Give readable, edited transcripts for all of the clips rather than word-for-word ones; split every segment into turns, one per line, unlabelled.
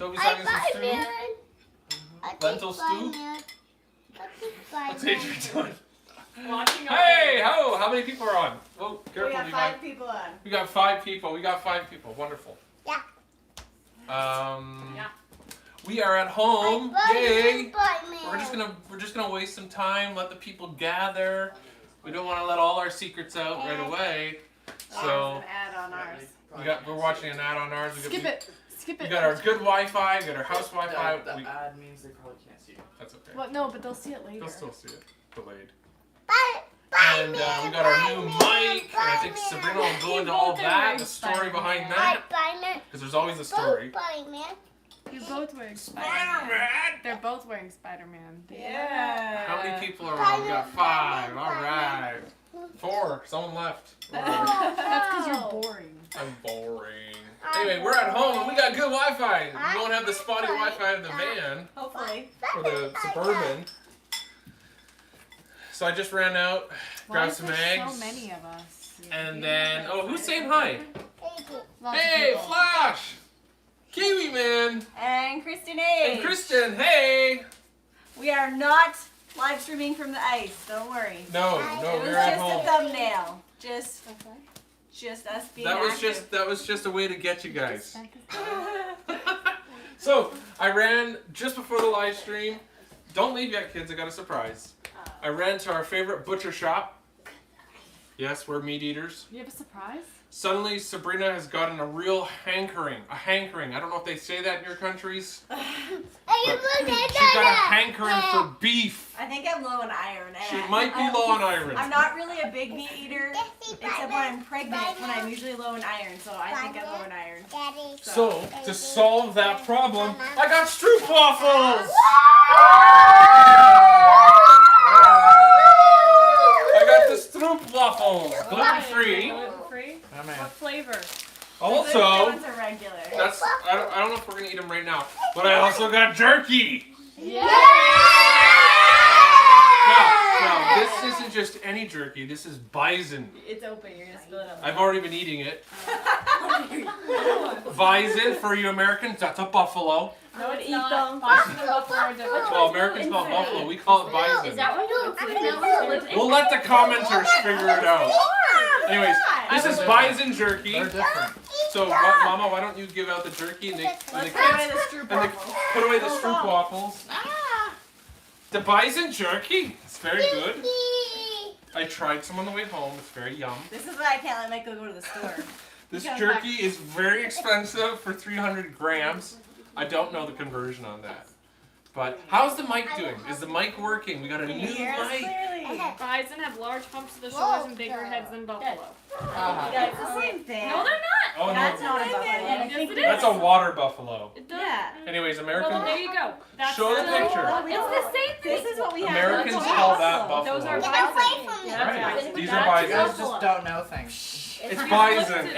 Toby's having some stew. Lentil stew. What's Adrian doing?
Watching
Hey, how many people are on? Oh, careful.
We got 5 people on.
We got 5 people. Wonderful.
Yeah.
Yeah.
We are at home. Yay!
We're
We're just gonna waste some time. Let the people gather. We don't want to let all our secrets out right away. So
An ad on ours.
we're watching an ad on ours.
Skip it.
We got our good Wi-Fi. We got our house Wi-Fi.
The ad means they probably can't see it.
That's okay.
Well, no, but they'll see it later.
They'll still see it. Delayed. And we got our new mic, and I think Sabrina will go into all that, the story behind that, because there's always a story.
You're both wearing
Spider-Man!
They're both wearing Spider-Man.
Yeah.
How many people are on? We got 5. All right. 4. Someone left.
That's because you're boring.
I'm boring. Anyway, we're at home, and we got good Wi-Fi. We won't have the spotty Wi-Fi of the van,
Hopefully.
or the Suburban. So I just ran out, grabbed some eggs.
So many of us.
And then, oh, who's saying hi?
Lots of
Hey,
people.
Flash! Kiwi Man!
And Kristen A.
And Kristen, hey!
We are not live streaming from the ice. Don't worry.
No,
It was
we're at
just a
home.
thumbnail. Just us being
That was just a way to get you guys. So I ran just before the live stream. Don't leave yet, kids. I got a surprise. I ran to our favorite butcher shop. Yes, we're meat eaters.
You have a surprise?
Suddenly, Sabrina has gotten a real hankering. A hankering. I don't know if they say that in your countries. But she's got a hankering for beef.
I think I'm low on iron.
She might be low on iron.
I'm not really a big meat eater, except when I'm pregnant, when I'm usually low in iron. So I think I'm low in iron.
So, to solve that problem, I got stroopwafels! I got the stroopwafels, gluten-free.
Gluten-free?
Oh, man.
What flavor?
The
Also,
ones are regular.
I don't know if we're gonna eat them right now, but I also got jerky.
Yeah!
Now, this isn't just any jerky. This is bison.
It's open. You're gonna spill it out.
I've already been eating it. Bison for you Americans, that's a buffalo.
No one
it's
eat
not.
them.
Bison and buffalo are different.
Well, Americans call it buffalo. We call it bison.
Is that what you
We'll let the commenters figure it out. Anyways, this is bison jerky.
They're different.
So, Mama, why don't you give out the jerky and the
Let's
kids,
put away the stroop
and
waffles.
put away the stroopwafels. The bison jerky. It's very good. I tried some on the way home. It's very yum.
This is why I can't let Michael go to the store.
This jerky is very expensive for 300 grams. I don't know the conversion on that. But how's the mic doing? Is the mic working? We got a new
Can you hear us
mic.
clearly?
Bison have large humps to the shoulders and bigger heads than buffalo.
Yeah, it's the same thing.
No, they're not.
Oh
That's
no,
not a buffalo.
Yes, it is.
that's a water buffalo.
It does.
Yeah.
Anyways,
Well,
Americans,
there you go. That's
Show the
still-
picture.
It's the same thing.
This is what we have.
Americans
That's
call that
buffalo.
buffalo.
Those are
Get
bison.
away from me.
That's
Right.
bison.
These
That's
are bison.
You guys
buffalo.
just don't know things.
It's
How
bison.
much is it?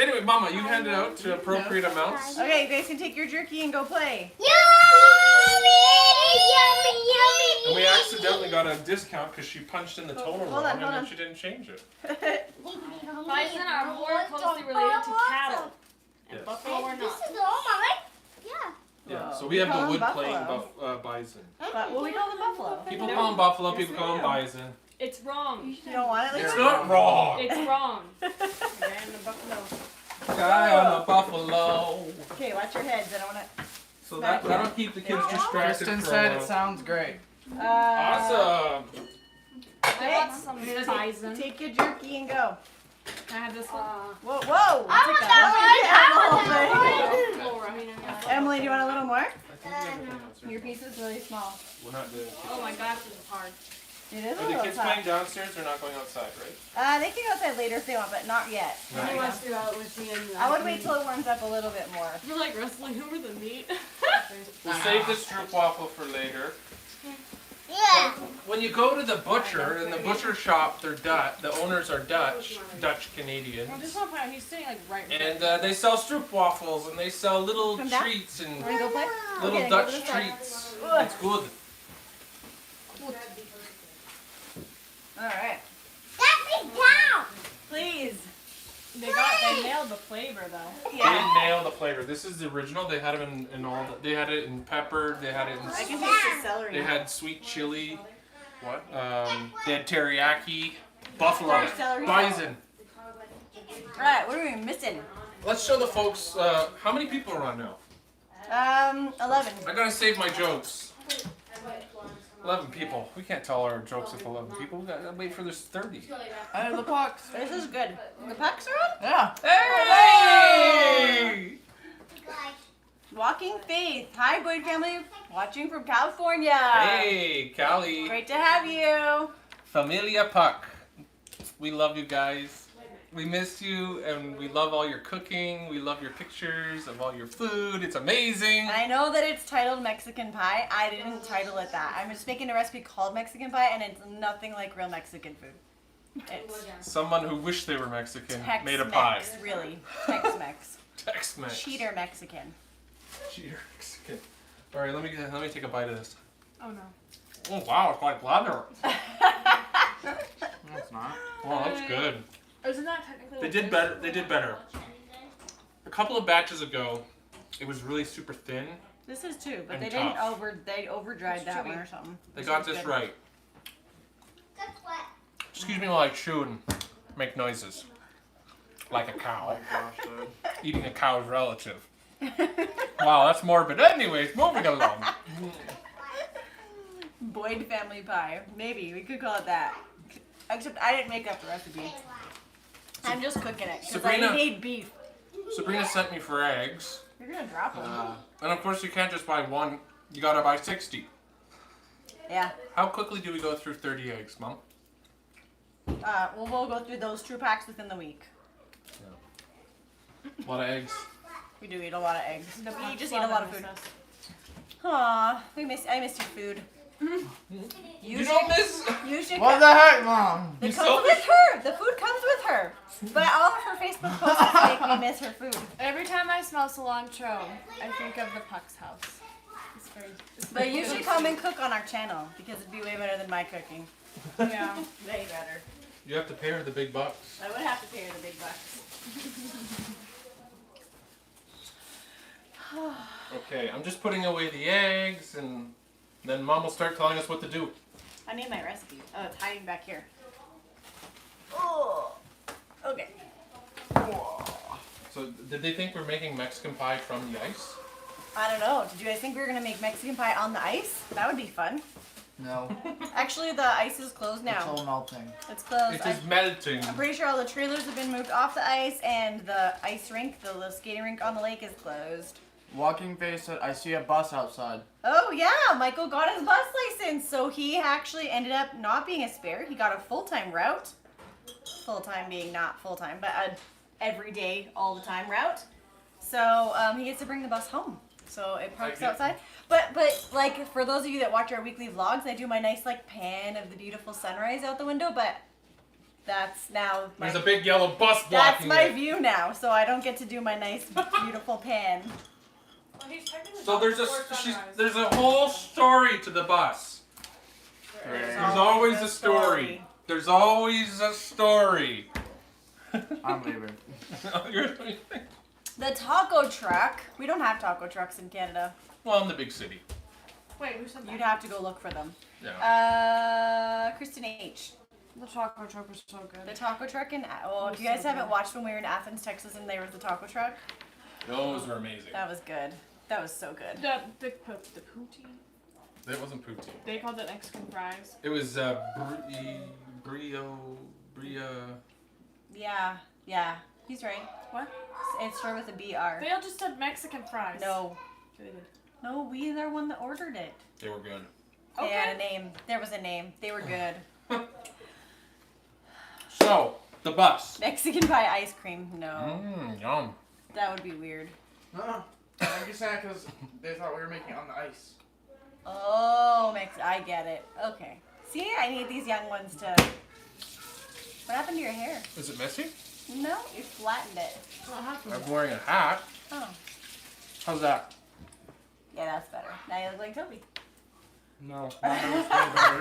Anyway, Mama, you hand it out to appropriate amounts.
Okay, you guys can take your jerky and go play.
And we accidentally got a discount because she punched in the total
Hold
wrong
on,
and
hold
then
on.
she didn't change it.
Bison are more closely related to cattle, and
Yes.
buffalo are not.
Yeah. So
Whoa.
we have
Call
the
them
wood playing
buffalo.
bison.
But well, we call them buffalo.
People call them buffalo.
Yes,
People
we
call them
do.
bison.
It's wrong.
You don't want it?
It's
Like
not wrong.
It's wrong. Ran the buffalo.
Guy on a buffalo.
Okay, watch your heads. I don't want
So that'll keep the kids distracted
Kristen
for a
said
while.
it sounds great.
to.
Awesome.
I want some bison.
Take your jerky and go.
I have this one.
Whoa, whoa!
I want that
Oh, I mean, I got it.
Emily, do you want a little more?
I think we have everything else, right?
Your piece is really small.
We're not doing
Oh my gosh, this is hard.
It is a
Are the
little
kids
tough.
playing downstairs? They're not going outside, right?
They can go outside later if they want, but not yet.
Right.
wants to go out with me and
I would wait till it warms up a little bit more.
We're like wrestling over the meat.
We'll save the stroopwafel for later.
Yeah.
When you go to the butcher, in the butcher shop, they're Dutch. The owners are Dutch Canadians.
I just want to point out, he's sitting like right in
And they sell stroopwafels and they sell little
Come down.
treats and
Want to go play?
little
Okay,
Dutch
go to the side.
treats.
Ugh.
It's good.
All right.
Let me down.
Please.
They nailed the flavor though.
They nailed the flavor. This is the original. They had them in all. They had it in pepper. They had it in.
I can taste the celery.
They had sweet chili.
What?
They had teriyaki, buffalo,
Celery.
bison.
Alright, what are we missing?
Let's show the folks. How many people are on now?
11.
I gotta save my jokes. 11 people. We can't tell our jokes with 11 people. We gotta wait for this 30.
I have the pucks.
This is good. The pucks are on?
Yeah.
Hey!
Walking Faith. Hi, Boyd family. Watching from California.
Hey, Callie.
Great to have you.
Familia Puck. We love you guys. We miss you, and we love all your cooking. We love your pictures of all your food. It's amazing.
I know that it's titled Mexican pie. I didn't title it that. I'm just making a recipe called Mexican pie, and it's nothing like real Mexican food. It's
Someone who wished they were Mexican
Tex-Mex,
made a pie.
really. Tex-Mex.
Tex-Mex.
Cheater Mexican.
Cheater Mexican. All right, let me take a bite of this.
Oh no.
Oh wow, it's like leather.
No, it's not.
Wow, that's good.
Isn't that technically?
They did better. They did better. A couple of batches ago, it was really super thin.
This is too, but
And
they didn't
tough.
they over-dried that
chewy.
one or something.
They got
is
this
good.
right. Excuse me while I chew and make noises. Like a cow.
Gosh, dude.
Eating a cow's relative. Wow, that's morbid. Anyways, moving along.
Boyd family pie. Maybe we could call it that. Except I didn't make up the recipe. I'm just cooking it because
Sabrina-
I need beef.
Sabrina sent me for eggs.
You're gonna drop them.
And of course you can't just buy one. You gotta buy 60.
Yeah.
How quickly do we go through 30 eggs, Mom?
We'll go through those 2 packs within the week.
A lot of eggs.
We do eat a lot of eggs.
The
We
pucks
just eat a
love
lot of
it,
food.
sis.
Aw, I miss your food.
You don't miss.
You should
What the heck, Mom?
It
You
comes
selfish.
with her. The food comes with her. But all of her Facebook posts make me miss her food.
Every time I smell cilantro, I think of the Puck's house. It's very.
But you should come and cook on our channel because it'd be way better than my cooking.
Yeah.
Way better.
You have to pay her the big bucks.
I would have to pay her the big bucks.
Okay, I'm just putting away the eggs, and then Mom will start telling us what to do.
I need my recipe. Oh, it's hiding back here. Oh. Okay.
So, did they think we're making Mexican pie from the ice?
I don't know. Did you guys think we were gonna make Mexican pie on the ice? That would be fun.
No.
Actually, the ice is closed
It's
now.
all melting.
It's closed.
It is melting.
I'm pretty sure all the trailers have been moved off the ice, and the ice rink, the little skating rink on the lake, is closed.
Walking face said, I see a bus outside.
Oh yeah, Michael got his bus license, so he actually ended up not being a spare. He got a full-time route. Full-time being not full-time, but a everyday, all the time route. So he gets to bring the bus home. So it parks outside. But like for those of you that watch our weekly vlogs, I do my nice like pan of the beautiful sunrise out the window, but that's now my,
There's a big yellow bus blocking
that's my
it.
view now, so I don't get to do my nice beautiful pan.
Well, he's technically
So
not
there's
before
a
sunrise.
there's a whole story to the bus.
There's
There's always a story. There's always a story.
I'm leaving.
The taco truck. We don't have taco trucks in Canada.
Well, in the big city.
Wait, who said that?
You'd have to go look for them.
Yeah.
Kristen H.
The taco truck was so good.
The taco truck in. Well, if you guys haven't watched when we were in Athens, Texas, and there was the taco truck,
Those were amazing.
that was good. That was so good.
The poutine.
That wasn't poutine.
They called it Mexican fries.
It was brio.
Yeah. He's right.
What?
It started with a BR.
They all just said Mexican fries.
No.
They did.
No, we are the one that ordered it.
They were good.
They had a name. There was a name. They were good.
So, the bus.
Mexican pie ice cream. No.
Yum.
That would be weird.
No. I'm just saying because they thought we were making it on the ice.
Oh, I get it. Okay. See, I need these young ones to... What happened to your hair?
Is it messy?
No, you flattened it.
What happened?
I'm wearing a hat.
Oh.
How's that?
Yeah, that's better. Now you look like Toby.
No, my head was way better.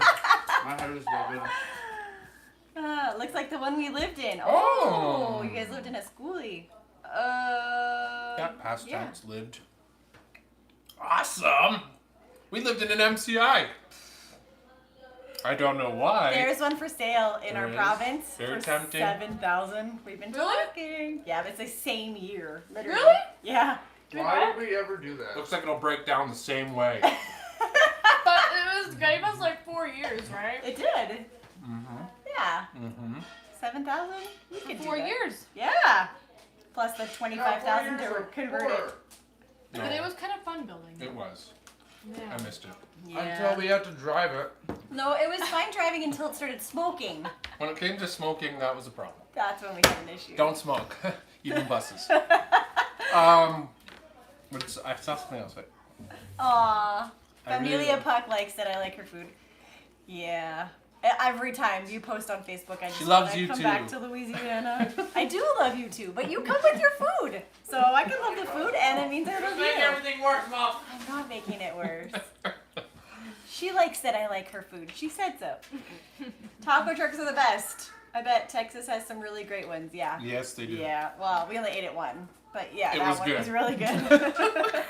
My head was way better.
Looks like the one we lived in.
Oh.
You guys lived in a schoolie.
Yeah, past tense, lived. Awesome. We lived in an MCI. I don't know why.
There's one for sale in
There
our
is.
province
Very
for
tempting.
$7,000. We've been
Really?
talking. Yeah, but it's the same year, literally.
Really?
Yeah.
Why would we ever do that?
Looks like it'll break down the same way.
But it was gave us like 4 years, right?
It did.
Mm-hmm.
Yeah.
Mm-hmm.
7,000. We
For
could do
4
that.
years.
Yeah. Plus the
No,
25,000
4 years
to
or
convert
4.
it.
But it was kind of fun building.
It was.
Yeah.
I missed it.
Until we had to drive it.
No, it was fine driving until it started smoking.
When it came to smoking, that was a problem.
That's when we had an issue.
Don't smoke, even buses. But I saw something else.
Aw.
I really-
Amelia Puck likes that I like her food. Yeah. Every time you post on Facebook, I just
She loves
wanna
you
come
too.
back to Louisiana. I do love you too, but you come with your food. So I can love the food and it means I love you.
everything worse, Mom.
I'm not making it worse. She likes that I like her food. She said so. Taco trucks are the best. I bet Texas has some really great ones. Yeah.
Yes, they do.
Yeah. Well, we only ate it one, but yeah,
It
that
was
one
good.
was really good.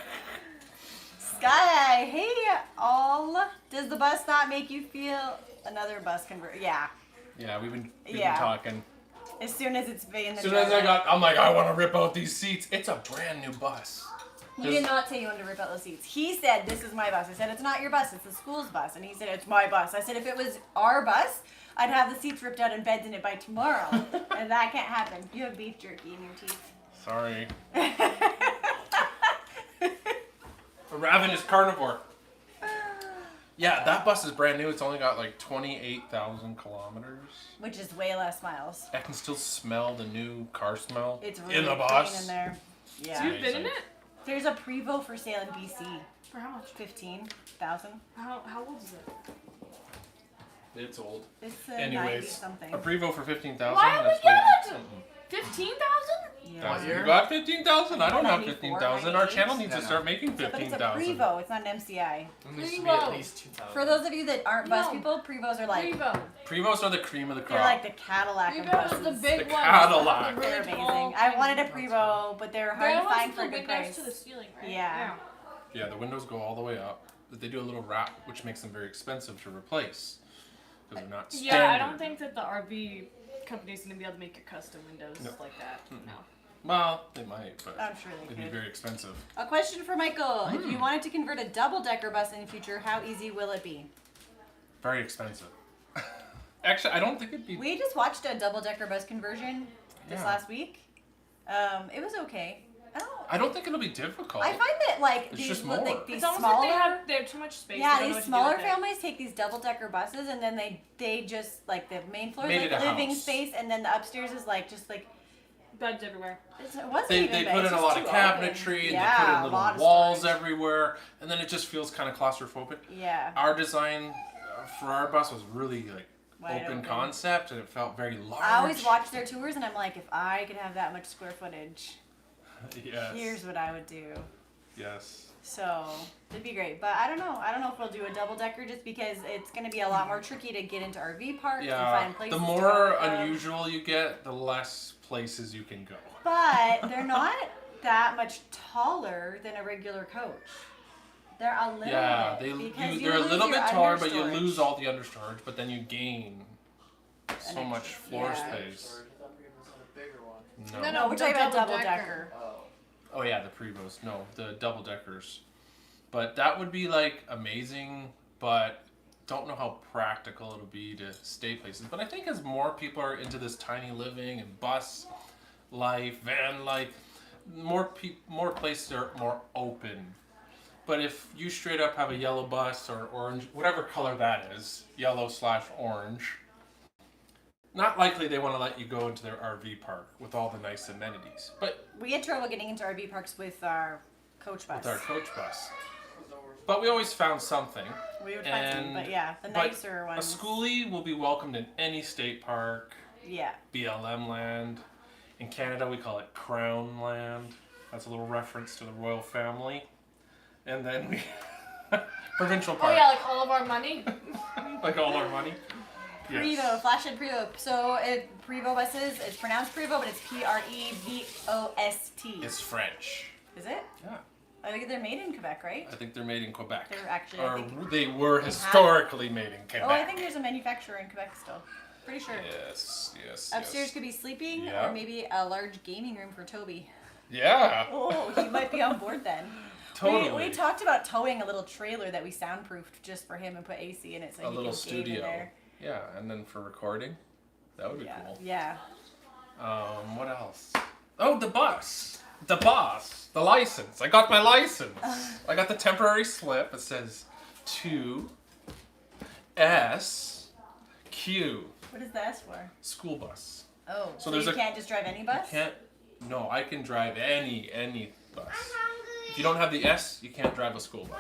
Sky, hey all. Does the bus not make you feel another bus convert? Yeah.
Yeah, we've been
Yeah.
talking.
As soon as it's in the
As soon as
driveway.
I'm like, I want to rip out these seats. It's a brand new bus.
You did not say you wanted to rip out those seats. He said, this is my bus. I said, it's not your bus, it's the school's bus. And he said, it's my bus. I said, if it was our bus, I'd have the seats ripped out and beds in it by tomorrow. And that can't happen. You have beef jerky in your teeth.
Sorry. A ravenous carnivore. Yeah, that bus is brand new. It's only got like 28,000 kilometers.
Which is way less miles.
I can still smell the new car smell
It's really
in the
clean
bus.
in there. Yeah.
You've been in it?
There's a Prevost for sale in BC.
For how much?
15,000.
How old is it?
It's old.
It's
Anyways,
90 something.
a Prevost for 15,000.
Why did we
that's
get
like-
it? 15,000?
Yeah.
You got 15,000? I don't have
94,
15,000. Our channel needs to
Yeah,
start making
But it's a
15,000.
Prevost. It's not an MCI.
It needs to be at
Prevost.
least 2,000.
For those of you that aren't bus
No.
people, Prevosts are like
Prevost.
Prevosts are the cream of the
they're
crop.
like the Cadillac of
Prevost
buses.
is the big
The
one.
Cadillac.
The
They're
really
amazing.
tall
I
kind.
wanted a Prevost, but they're hard
They're
to
almost
find
the
for a good
windows
price.
to the ceiling, right?
Yeah.
Yeah, the windows go all the way up. But they do a little wrap, which makes them very expensive to replace. Because they're not standard.
Yeah, I don't think that the RV company's gonna be able to make your custom windows
No.
like that. No.
Well, they might, but
I'm sure they
it'd be
could.
very expensive.
A question for Michael. If you wanted to convert a double-decker bus in the future, how easy will it be?
Very expensive. Actually, I don't think it'd be.
We just watched a double-decker bus conversion this
Yeah.
last week. It was okay.
I don't think it'll be difficult.
I find that like
It's
these
just
like
more.
these
It's almost
smaller
like they have too much space.
yeah,
they don't know
these
what to do
smaller
with it.
families take these double-decker buses and then they just like the main floor
Made
is
it
like
a
living
house.
space and then the upstairs is like just like
Beds everywhere.
it wasn't
They
even bad,
put
it's
in a
just
lot of
too
cabinetry
open.
and
Yeah,
they put in
a lot
little
of
walls
storage.
everywhere, and then it just feels kind of claustrophobic.
Yeah.
Our design for our bus was really like
Wide
open
open.
concept, and it felt very large.
I always watch their tours and I'm like, if I could have that much square footage,
Yes.
here's what I would do.
Yes.
So it'd be great, but I don't know. I don't know if we'll do a double decker just because it's going to be a lot more tricky to get into RV parks and
Yeah.
find places.
The
to
more
park them.
unusual you get, the less places you can go.
But they're not that much taller than a regular coach. They're a little
Yeah,
bit. because you
they're a
lose
little
your
bit taller, but you
understorage.
lose all the understorage, but then you gain so much floor
yeah.
space.
I thought we were gonna a bigger one.
No.
No,
No, we're
the
talking about double
double-decker.
decker.
Oh.
Oh yeah, the Prevost. No, the double deckers. But that would be like amazing, but don't know how practical it'll be to stay places. But I think as more people are into this tiny living and bus life, van life, more places are more open. But if you straight up have a yellow bus or orange, whatever color that is, yellow/orange, not likely they want to let you go into their RV park with all the nice amenities. But
We had trouble getting into RV parks with our coach bus.
with our coach bus. But we always found something.
We would find some,
And-
but yeah, the
but
nicer
A
ones.
schoolie will be welcomed in any state park,
Yeah.
BLM land. In Canada, we call it Crown land. That's a little reference to the royal family. And then we provincial
Oh
park,
yeah, like all of our money.
like all our money.
Prevo, Flathead Prevo. So Prevo buses, it's pronounced Prevo, but it's Prevost.
It's French.
Is it?
Yeah.
I think they're made in Quebec, right?
I think they're made in Quebec.
They're actually, I
or
think.
they were historically made in Quebec.
Oh, I think there's a manufacturer in Quebec still. Pretty sure.
Yes.
Upstairs could be sleeping,
Yeah.
or maybe a large gaming room for Toby.
Yeah.
Oh, he might be on board then.
Totally.
We talked about towing a little trailer that we soundproofed just for him and put AC in it so
A
he
little
can game in
studio.
there.
Yeah, and then for recording, that would be
Yeah.
cool.
Yeah.
What else? Oh, the bus. The boss. The license. I got my license. I got the temporary slip. It says 2SQ.
What is the S for?
School bus.
Oh,
So
so
there's
you
a-
can't just drive any bus?
Can't. No, I can drive any bus. If you don't have the S, you can't drive a school bus.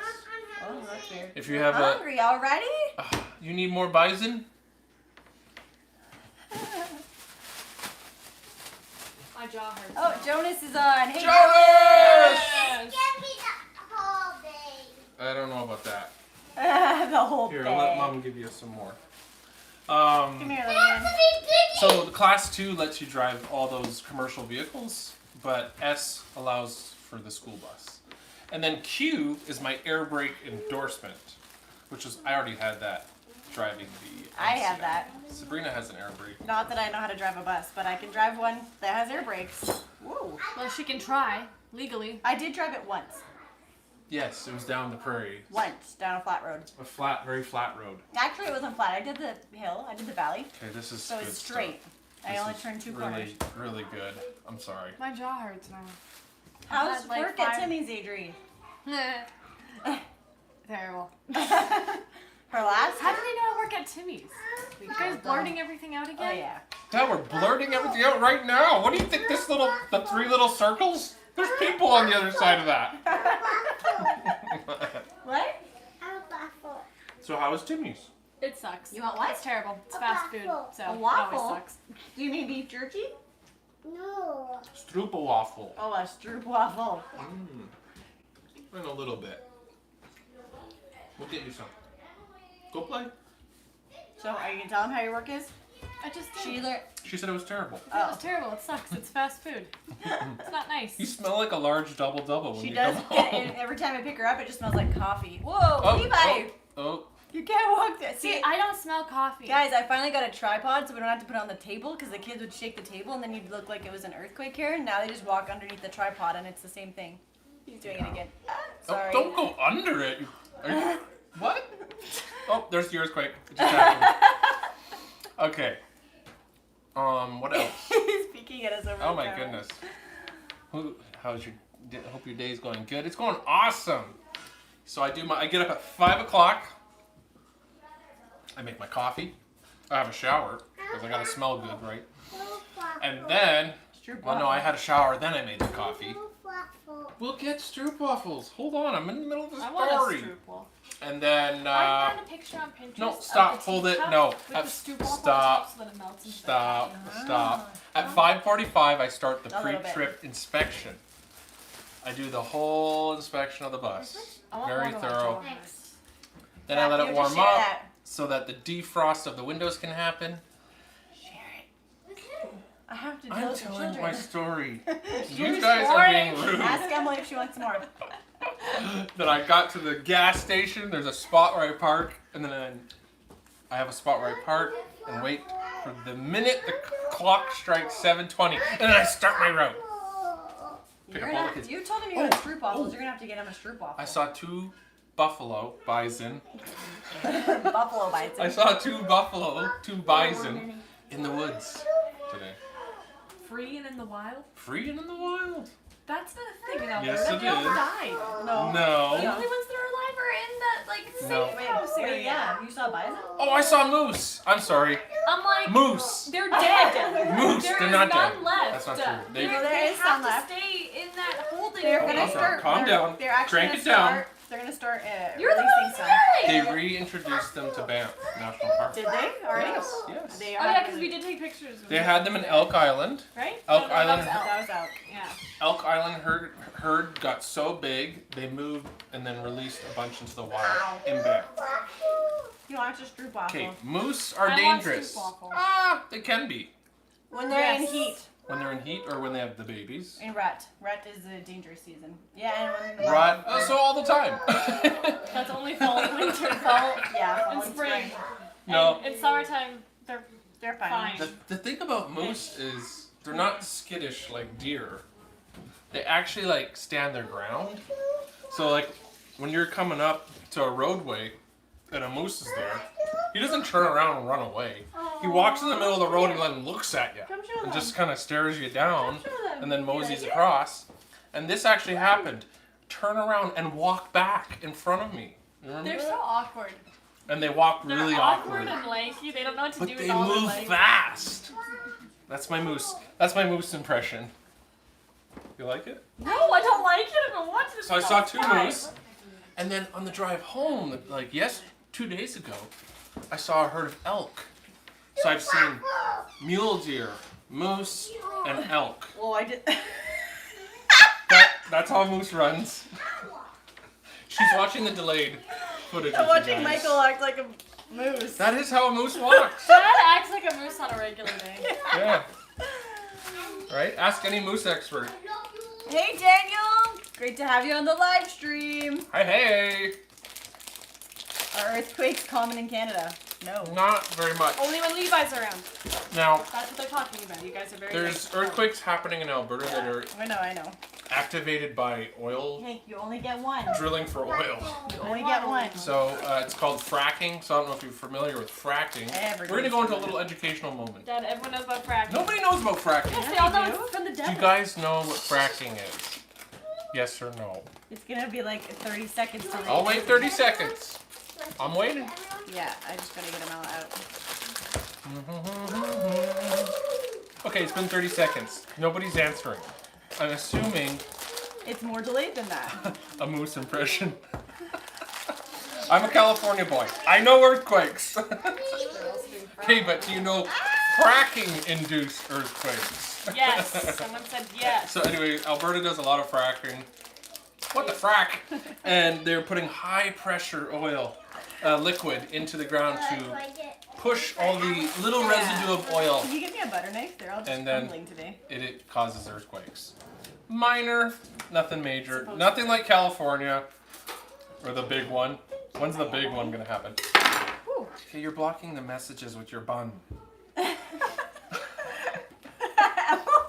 Oh, that's weird.
If you have
Hungry already?
you need more bison?
My jaw hurts.
Oh, Jonas is on. Hey,
Jonas!
Give me the whole thing.
I don't know about that.
the whole
Here,
thing.
I'll let Mom give you some more.
Come here, little man.
So the class 2 lets you drive all those commercial vehicles, but S allows for the school bus. And then Q is my air brake endorsement, which is I already had that driving the.
I have
MCI.
that.
Sabrina has an air brake.
Not that I know how to drive a bus, but I can drive one that has air brakes. Whoa.
Well, she can try legally.
I did drive it once.
Yes, it was down the prairie,
Once, down a flat road.
a very flat road.
Actually, it wasn't flat. I did the hill. I did the valley.
Okay, this is
So
good
it's straight.
stuff.
I
This
only
is
turned two
really,
corners.
really good. I'm sorry.
My jaw hurts now.
How's
had, like,
work at
5
Timmy's, Adri?
Terrible.
Her last?
How do they know I work at Timmy's? You guys blurting everything out
Oh,
again?
yeah.
Dad, we're blurting everything out right now. What do you think the 3 little circles? There's people on the other side of that.
What?
So how is Timmy's?
It sucks.
You want what?
It's terrible. It's fast food, so
A
it
waffle?
always sucks.
Do you mean beef jerky?
No.
Stroopel waffle.
Oh, a stroop waffle.
In a little bit. We'll get you some. Go play.
So, are you gonna tell him how your work is?
I just did.
She learned.
She said it was terrible.
It was terrible. It sucks. It's fast food. It's not nice.
You smell like a large double when
She
you
does.
come
Get,
home.
and every time I pick her up, it just smells like coffee. Whoa,
Oh,
Levi!
oh.
You can't walk there.
See, I don't smell coffee.
Guys, I finally got a tripod so we don't have to put it on the table because the kids would shake the table and then you'd look like it was an earthquake here. And now they just walk underneath the tripod and it's the same thing. He's doing it again. Sorry.
Don't go under it. What? Oh, there's the earthquake. It just happened. Okay. What else?
He's peeking at us over
Oh
the
my
camera.
goodness. How's your? Hope your day's going good. It's going awesome. So I get up at 5 o'clock. I make my coffee. I have a shower because I gotta smell good, right? And then, well, no, I had a shower. Then I made the coffee. We'll get stroop waffles. Hold on, I'm in the middle of the
I want a
story.
strudel.
And then,
I found a picture on Pinterest.
no,
of
stop,
the
hold
tea
it,
cup
no,
with the strudel on
stop,
top so that it melts into the
stop,
coffee.
stop. At 5:45, I start the
A little bit.
pre-trip inspection. I do the whole inspection of the bus.
I want
Very
more than my
thorough.
jaw hurts.
Then I let
You
it
have to
warm
share
up
that.
so that the defrost of the windows can happen.
Share it. I have to
I'm
tell the
telling
children.
my story. You
Your
guys are
story.
being rude.
Ask Emily if she wants more.
Then I got to the gas station. There's a spot where I park, and then I have a spot where I park and wait for the minute the clock strikes 7:20, and then I start my route. Pick
You're
up all
gonna,
the kids.
you told him you got stroop waffles. You're gonna have to get him a stroop waffle.
I saw 2 buffalo bison.
Buffalo bites.
I saw 2 bison in the woods today.
Free and in the wild?
Free and in the wild.
That's not a thing in Alberta.
Yes, it
They all
is.
died.
No.
The
No.
only ones that are alive are in that like safe
No.
house
Wait,
area.
yeah. You saw bison?
Oh, I saw moose. I'm sorry.
I'm like,
Moose.
they're dead.
Moose.
There
They're
is
not
none
dead.
left.
That's not true. They-
Well, there
They
is
have
some
to
left.
stay in that holding
They're
area.
gonna start.
Calm down.
They're actually
Crank
gonna
it down.
start. They're gonna start
You're the one
releasing
who's
some.
They
right.
reintroduced them to Banff National Park.
Did they already?
Yes, yes.
They
Oh
are
yeah, because we did take pictures.
They had them in Elk Island.
right?
Elk
No,
Island.
That was out.
Yeah.
Elk Island herd got so big they moved and then released a bunch into the wild in Banff.
You watch a stroop waffle.
Okay, moose are
I want
dangerous.
stroop waffle.
Ah, they can be.
When they're in
Yes.
heat.
When they're in heat or when they have the babies.
In rut. Rut is a dangerous season. Yeah, and when
Right. So all the time.
That's only fall and winter.
fall, yeah, fall
And
and
spring.
No.
And in summertime, they're
fine.
fine.
The thing about moose is they're not skittish like deer. They actually like stand their ground. So like when you're coming up to a roadway and a moose is there, he doesn't turn around and run away. He walks in the middle of the road and then looks at you
Come show
and
them.
just kind of stares you down
Show them.
and then
You
moseys
like it?
across. And this actually happened. Turn around and walk back in front of me. You remember
They're
that?
so awkward.
And they walk
They're
really
awkward and lanky. They don't know what to
But
do
they
with all their
move
legs.
fast. That's my moose. That's my moose impression. You like it?
No, I don't like it. I don't want to.
So I saw two moose, and then on the drive home, like 2 days ago, I saw a herd of elk. So I've seen mule deer, moose, and elk.
Well, I did.
That's how a moose runs. She's watching the delayed footage.
I'm
with you
watching
guys.
Michael act like a moose.
That is how a moose walks.
Dad acts like a moose on a regular day.
Yeah. Right? Ask any moose expert.
Hey, Daniel! Great to have you on the live stream.
Hi, hey.
Are earthquakes common in Canada? No.
Not very much.
Only when Levi's around.
Now,
That's what they're talking about. You guys are very.
there's earthquakes happening in Alberta that are
I know.
activated by oil
Hey, you only get one.
drilling for oil.
You only get one.
So it's called fracking. So I don't know if you're familiar with fracking.
Everybody's
We're gonna go into a
familiar.
little educational moment.
Dad, everyone knows about fracking.
Nobody knows about fracking.
Yes,
Yeah,
they all
they
know
do.
it's from the
Do
devil.
you guys know what fracking is? Yes or no?
It's gonna be like 30 seconds till they
I'll wait 30 seconds. I'm waiting.
Yeah, I just gotta get them all out.
Okay, it's been 30 seconds. Nobody's answering. I'm assuming
It's more delayed than that.
a moose impression. I'm a California boy. I know earthquakes. Okay, but do you know fracking-induced earthquakes?
Yes, someone said yes.
So anyway, Alberta does a lot of fracking. What the frack? And they're putting high-pressure oil, liquid, into the ground to push all the little residue of oil.
Can you give me a butter knife? They're all just
And then-
crumbling today.
It causes earthquakes. Minor, nothing major, nothing like California or the big one. When's the big one gonna happen?
Whew.
Okay, you're blocking the messages with your bun.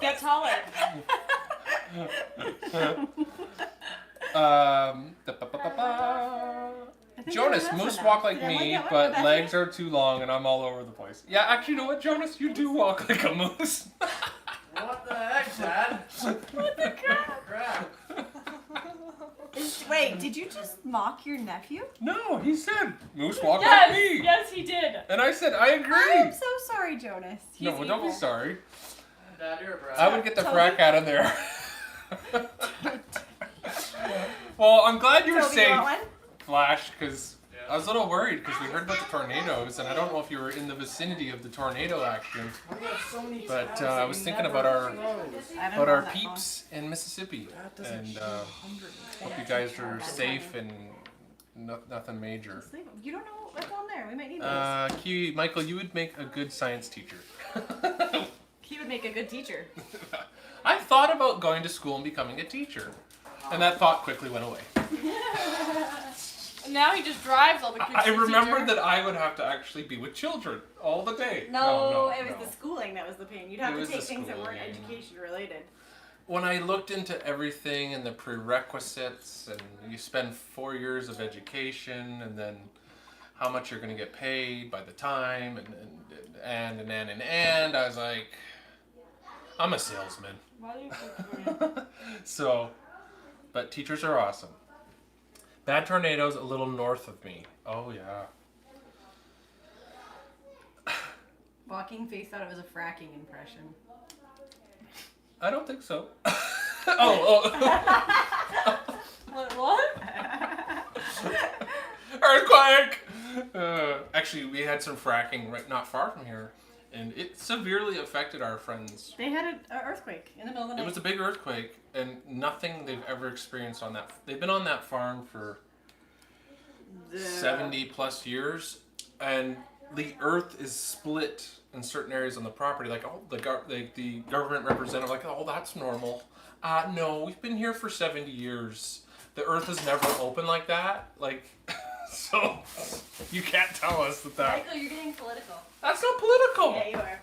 Get taller.
I think
Jonas,
I'm
moose
enough
walk
now.
like
Did I
me,
get one?
but
Rebecca?
legs are too long and I'm all over the place. Yeah, actually, you know what, Jonas? You do walk like a moose.
What the heck, Dad?
What the crap?
Crap.
Wait, did you just mock your nephew?
No, he said, moose walk like
Yes,
me.
yes, he did.
And I said, I
I'm
agree.
so sorry, Jonas. He's
No, don't be
evil.
sorry.
Dad, you're a brat.
I would get the
Toby?
frack out of there. Well, I'm glad you were
Toby, you
safe,
want one?
Flash, because I was a little worried because we heard about the tornadoes, and I don't know if you were in the vicinity of the tornado action,
We got so many
but
tabs
I
that
was
we
thinking
never
about our
close.
I haven't
about our
on that phone.
peeps in Mississippi,
That doesn't
and
show 100.
hope you guys are safe and nothing major.
Just leave 'em. You don't know what's on there. We might need those.
Kiwi, Michael, you would make a good science teacher.
He would make a good teacher.
I thought about going to school and becoming a teacher, and that thought quickly went away.
And now he just drives all the kids.
I
to the
remembered
teacher.
that I would have to actually be with children all the day.
No, it was
no.
the schooling that was the pain. You'd have
It
to
was
take
the
things that weren't
schooling.
education related.
When I looked into everything and the prerequisites, and you spend 4 years of education, and then how much you're going to get paid by the time, and I was like, I'm a salesman.
Why do you keep
So, but teachers are awesome. Bad tornadoes a little north of me. Oh yeah.
Walking Face thought it was a fracking impression.
I don't think so. oh.
What?
Earthquake! Actually, we had some fracking right not far from here, and it severely affected our friends.
They had an earthquake in the middle of the night.
It was a big earthquake, and nothing they've ever experienced on that. They've been on that farm for 70 plus years, and the earth is split in certain areas on the property. Like, oh, the government representative, like, oh, that's normal. No, we've been here for 70 years. The earth is never open like that. Like, so you can't tell us that.
Michael, you're getting political.
That's not political.
Yeah, you are.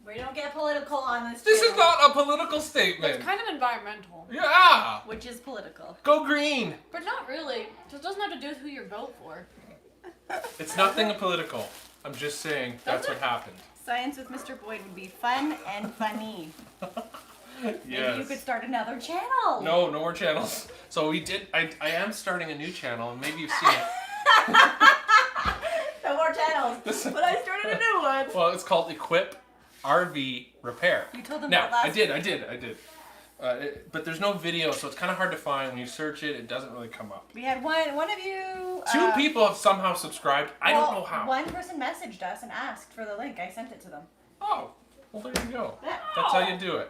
We don't get political on this
This
channel,
is not a political statement.
It's kind of environmental.
Yeah.
which is political.
Go green.
But not really. It doesn't have to do with who you vote for.
It's nothing political. I'm just saying that's what happened.
Science with Mr. Boyd would be fun and funny. Maybe you could start another channel.
No more channels. So we did. I am starting a new channel, and maybe you've seen it.
No more channels. But I started a new one.
Well, it's called Equip RV Repair.
You told them
Now,
that last
I did. But there's no video, so it's kind of hard to find. When you search it, it doesn't really come up.
We had one of you.
Two people have somehow subscribed. I don't know how.
One person messaged us and asked for the link. I sent it to them.
Oh, well there you go.
Yeah.
That's how you do it.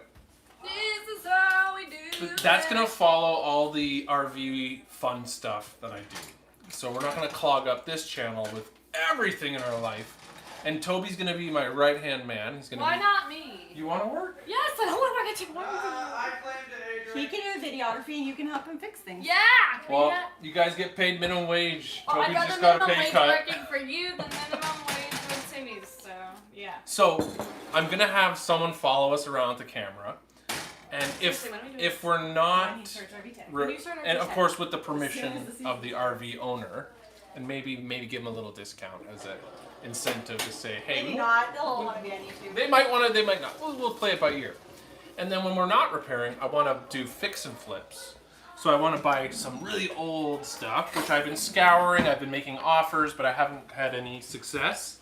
This is how we do.
But that's gonna follow all the RV fun stuff that I do. So we're not gonna clog up this channel with everything in our life. And Toby's gonna be my right-hand man. He's gonna.
Why
be...
not me?
You want to work?
Yes, I don't want to get to work.
I claimed it,
He
Adrian.
can do videography and you can help him fix things.
Yeah. Can we
Well,
do that?
you guys get paid minimum wage.
Oh, I
Toby
got
just
the
got a
minimum
pay
wage
cut.
working for you, the minimum wage for Timmy's, so yeah.
So I'm gonna have someone follow us around the camera, and
Seriously, when are we doing
if we're
When he
not,
starts RV10.
re-
When you start
and of
RV10.
course with the
As soon
permission
as the season
of the RV owner, and maybe give him a little discount as an incentive to say, hey,
Maybe not. They'll all want to be on YouTube.
they might want to, they might not. We'll play it by ear. And then when we're not repairing, I want to do fix and flips. So I want to buy some really old stuff, which I've been scouring. I've been making offers, but I haven't had any success.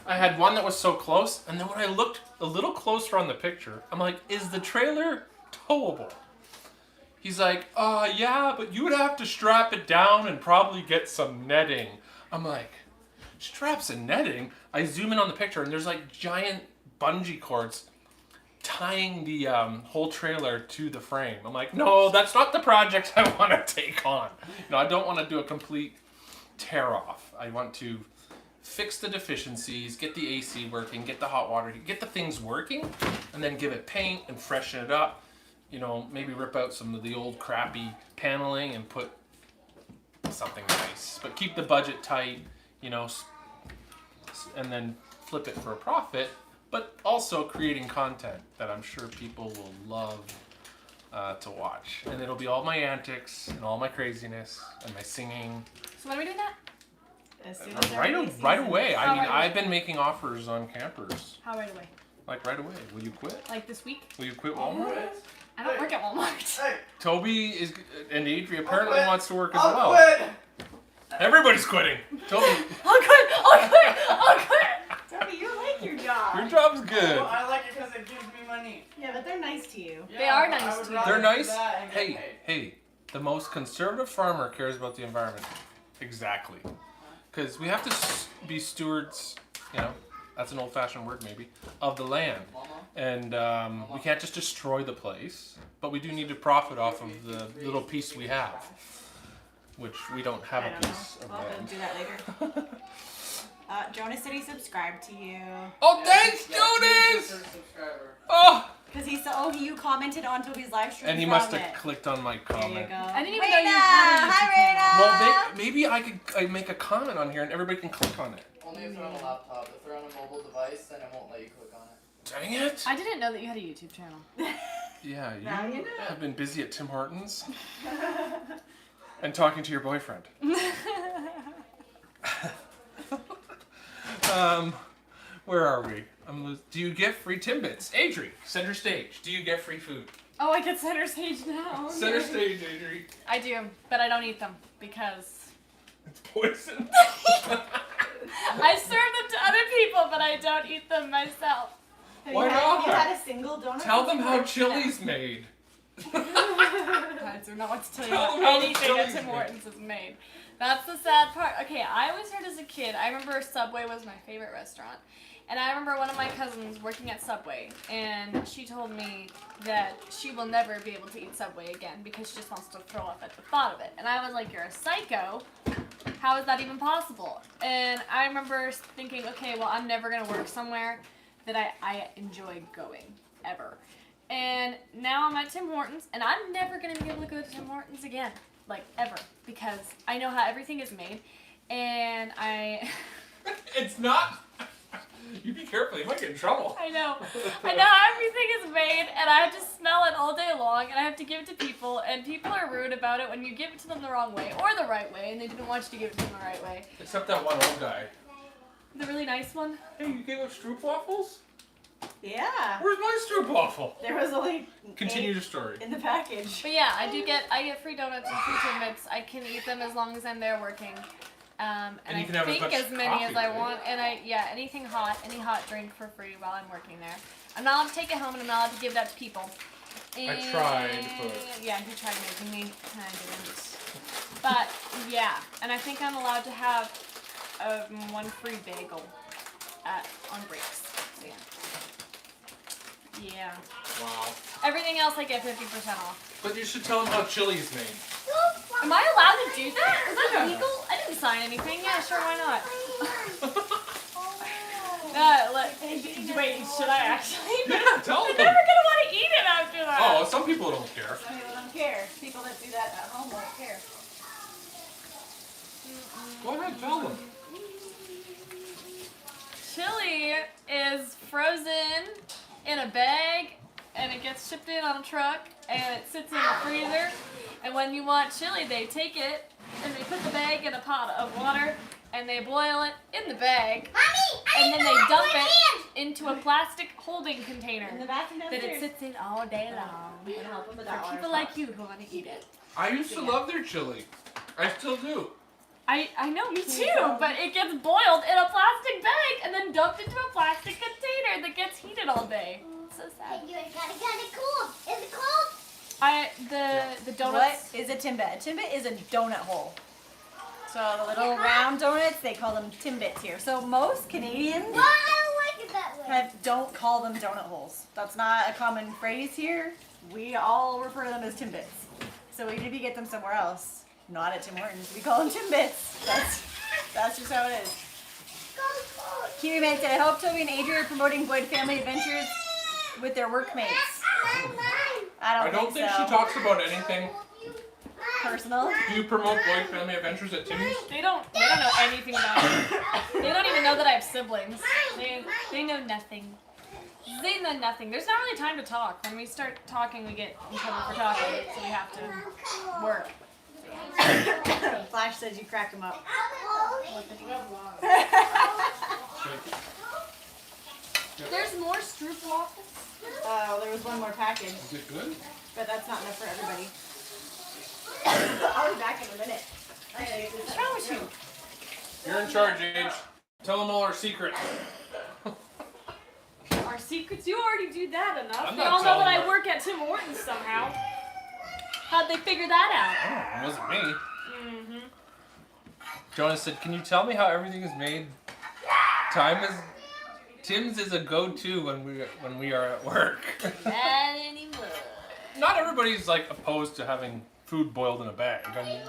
I had one that was so close, and then when I looked a little closer on the picture, I'm like, is the trailer towable? He's like, yeah, but you would have to strap it down and probably get some netting. I'm like, straps and netting? I zoom in on the picture, and there's like giant bungee cords tying the whole trailer to the frame. I'm like, no, that's not the project I want to take on. No, I don't want to do a complete tear off. I want to fix the deficiencies, get the AC working, get the hot water, get the things working, and then give it paint and freshen it up. You know, maybe rip out some of the old crappy paneling and put something nice. But keep the budget tight, you know, and then flip it for a profit. But also creating content that I'm sure people will love to watch. And it'll be all my antics and all my craziness and my singing.
So when are we doing that?
As soon as
Right
RV season.
away. I
Oh,
mean,
right away.
I've been making offers on campers.
How right away?
Like right away. Will you quit?
Like this week?
Will you quit Walmart?
I don't work at Walmart.
Hey,
Toby is, and Adri apparently
quit.
wants to work as
I'll
well.
quit.
Everybody's quitting. Toby,
I'll quit. Toby, you like your job.
your job's good.
Well, I like it because it gives me money.
Yeah, but they're nice to you.
They are
I
nice
would
to you.
rather
They're
do
nice.
that and get
Hey,
paid.
hey, the most conservative farmer cares about the environment. Exactly. Because we have to be stewards, you know, that's an old-fashioned word maybe, of the land. And we can't just destroy the place, but we do need to profit off of the little piece we have, which we don't have
I
a
don't know.
piece of
Well, we'll
land.
do that later. Jonas said he subscribed to you.
Oh,
Yeah,
thanks,
yeah, he's a
Jonas!
first subscriber.
Oh!
Because he saw, you commented on Toby's live stream.
And he
from
must
it.
have clicked on my
There you
comment.
go.
I didn't even know you
Raina!
had a YouTube
Hi,
Well,
Raina!
maybe I could make a comment on here and everybody can click on it.
Only if they're on a laptop. If they're on a mobile device, then it won't let you click on it.
Dang it!
I didn't know that you had a YouTube channel.
Yeah,
Now you
you
know.
have been busy at Tim Hortons and talking to your boyfriend. Where are we? Do you get free Timbits? Adri, center stage. Do you get free food?
Oh, I get center stage now.
Center stage, Adri.
I do, but I don't eat them because
It's poison.
I serve them to other people, but I don't eat them myself.
Have
Why
you had,
not?
You had a single donut?
Tell them how
since
chili's made.
I do not want to tell you
Tell them
how
how the
anything at
chili's
Tim
made.
Hortons is made. That's the sad part. Okay, I always heard as a kid, I remember Subway was my favorite restaurant. And I remember one of my cousins working at Subway, and she told me that she will never be able to eat Subway again because she just wants to throw up at the thought of it. And I was like, you're a psycho. How is that even possible? And I remember thinking, okay, well, I'm never going to work somewhere that I enjoy going, ever. And now I'm at Tim Hortons, and I'm never going to be able to go to Tim Hortons again, like, ever, because I know how everything is made, and I...
It's not... You be careful, you might get in trouble.
I know how everything is made, and I have to smell it all day long, and I have to give it to people, and people are rude about it when you give it to them the wrong way, or the right way, and they didn't want you to give it to them the right way.
Except that one old guy.
The really nice one?
Hey, you gave up stroopwafels?
Yeah.
Where's my stroopwafel?
There was only
Continue
8
your story.
in the package.
But yeah, I get free donuts and free Timbits. I can eat them as long as I'm there working. And
you
I
can have as
think
much
as many
coffee,
as I
right?
want. And anything hot, any hot drink for free while I'm working there. I'm not allowed to take it home, and I'm not allowed to give that to people.
I tried, but...
Yeah, he tried making me, and I didn't. But yeah, and I think I'm allowed to have one free bagel on breaks. So, yeah. Yeah.
Wow.
Everything else I get 50% off.
But you should tell him how chili is made.
Am I allowed to do that? Is that legal? I didn't sign anything. Yeah, sure, why not? Wait, should I actually?
Yeah, tell
I'm
them.
never gonna want to eat it after that.
Oh, some people don't care.
Some people don't care. People that do that at home don't care.
Go ahead, tell them.
Chili is frozen in a bag, and it gets shipped in on a truck, and it sits in the freezer. And when you want chili, they take it and they put the bag in a pot of water, and they boil it in the bag, and then they dump it into a plastic holding container
In the bathroom
that it
downstairs.
sits in all day long. For people like you who want to eat it.
I used to love their chili. I still do.
I know, me too, but it gets boiled in a plastic bag and then dumped into a plastic container that gets heated all day. It's so sad.
You gotta get it cold. Is it cold?
The
What
donuts.
is a Timbit? A Timbit is a donut hole. So the little round donuts, they call them Timbits here. So most Canadians
Well, I don't like it that way.
don't call them donut holes. That's not a common phrase here. We all refer to them as Timbits. So even if you get them somewhere else, not at Tim Hortons, we call them Timbits. That's just how it is. Kiwi Man said, I hope Toby and Adrian are promoting Boyd Family Adventures with their workmates. I don't think so.
she talks about anything.
Personal.
Do you promote Boyd Family Adventures at Timmy's?
They don't know anything about it. They don't even know that I have siblings. They know nothing. They know nothing. There's not really time to talk. When we start talking, we get in trouble for talking, so we have to work.
Flash says you crack them up.
There's more stroopwafels.
Oh, there was one more package,
Is it good?
but that's not enough for everybody. I'll be back in a minute. I gotta get this.
What's wrong with you?
You're in charge, Age. Tell them all our secrets.
Our secrets? You already do that enough.
I'm
They
not
all know that
telling
I
her.
work at Tim Hortons somehow. How'd they figure that
Oh, it wasn't me.
out? Mm-hmm.
Jonas said, can you tell me how everything is made? Tim's is a go-to when we are at work.
Not anymore.
Not everybody's like opposed to having food boiled in a bag. I mean,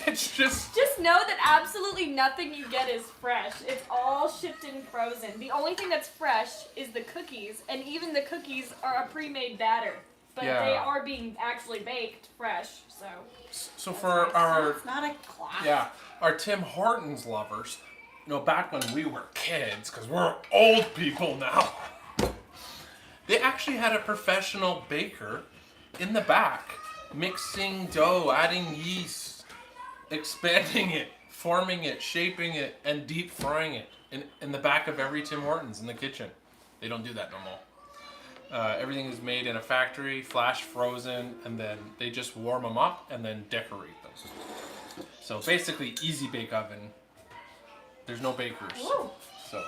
it's just
Just know that absolutely nothing you get is fresh. It's all shipped and frozen. The only thing that's fresh is the cookies, and even the cookies are a pre-made batter. But
Yeah.
they are being actually baked fresh, so.
so for our
It's not a clock.
our Tim Hortons lovers. You know, back when we were kids, because we're old people now, they actually had a professional baker in the back mixing dough, adding yeast, expanding it, forming it, shaping it, and deep frying it in the back of every Tim Hortons in the kitchen. They don't do that no more. Everything is made in a factory, flash frozen, and then they just warm them up and then decorate them. So basically, easy bake oven. There's no bakers.
Woo.
So,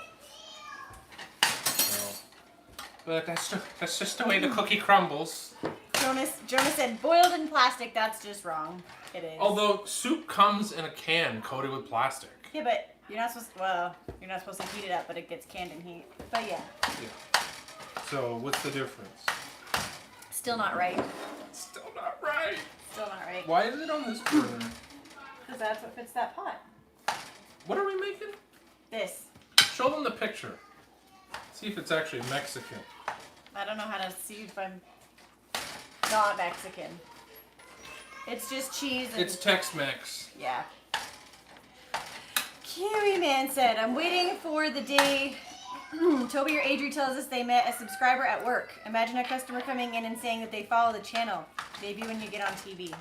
but that's just the way the cookie crumbles.
Jonas said boiled in plastic. That's just wrong. It is.
Although soup comes in a can coated with plastic.
Yeah, but you're not supposed to heat it up, but it gets canned in heat. But yeah,
So what's the difference?
still not right.
Still not right.
Still not right.
Why is it on this burner?
Because that's what fits that pot.
What are we making?
This.
Show them the picture. See if it's actually Mexican.
I don't know how to see if I'm not Mexican. It's just cheese and...
It's Tex-Mex.
Yeah. Kiwi Man said, I'm waiting for the day Toby or Adri tells us they met a subscriber at work. Imagine a customer coming in and saying that they follow the channel. Maybe when you get on TV.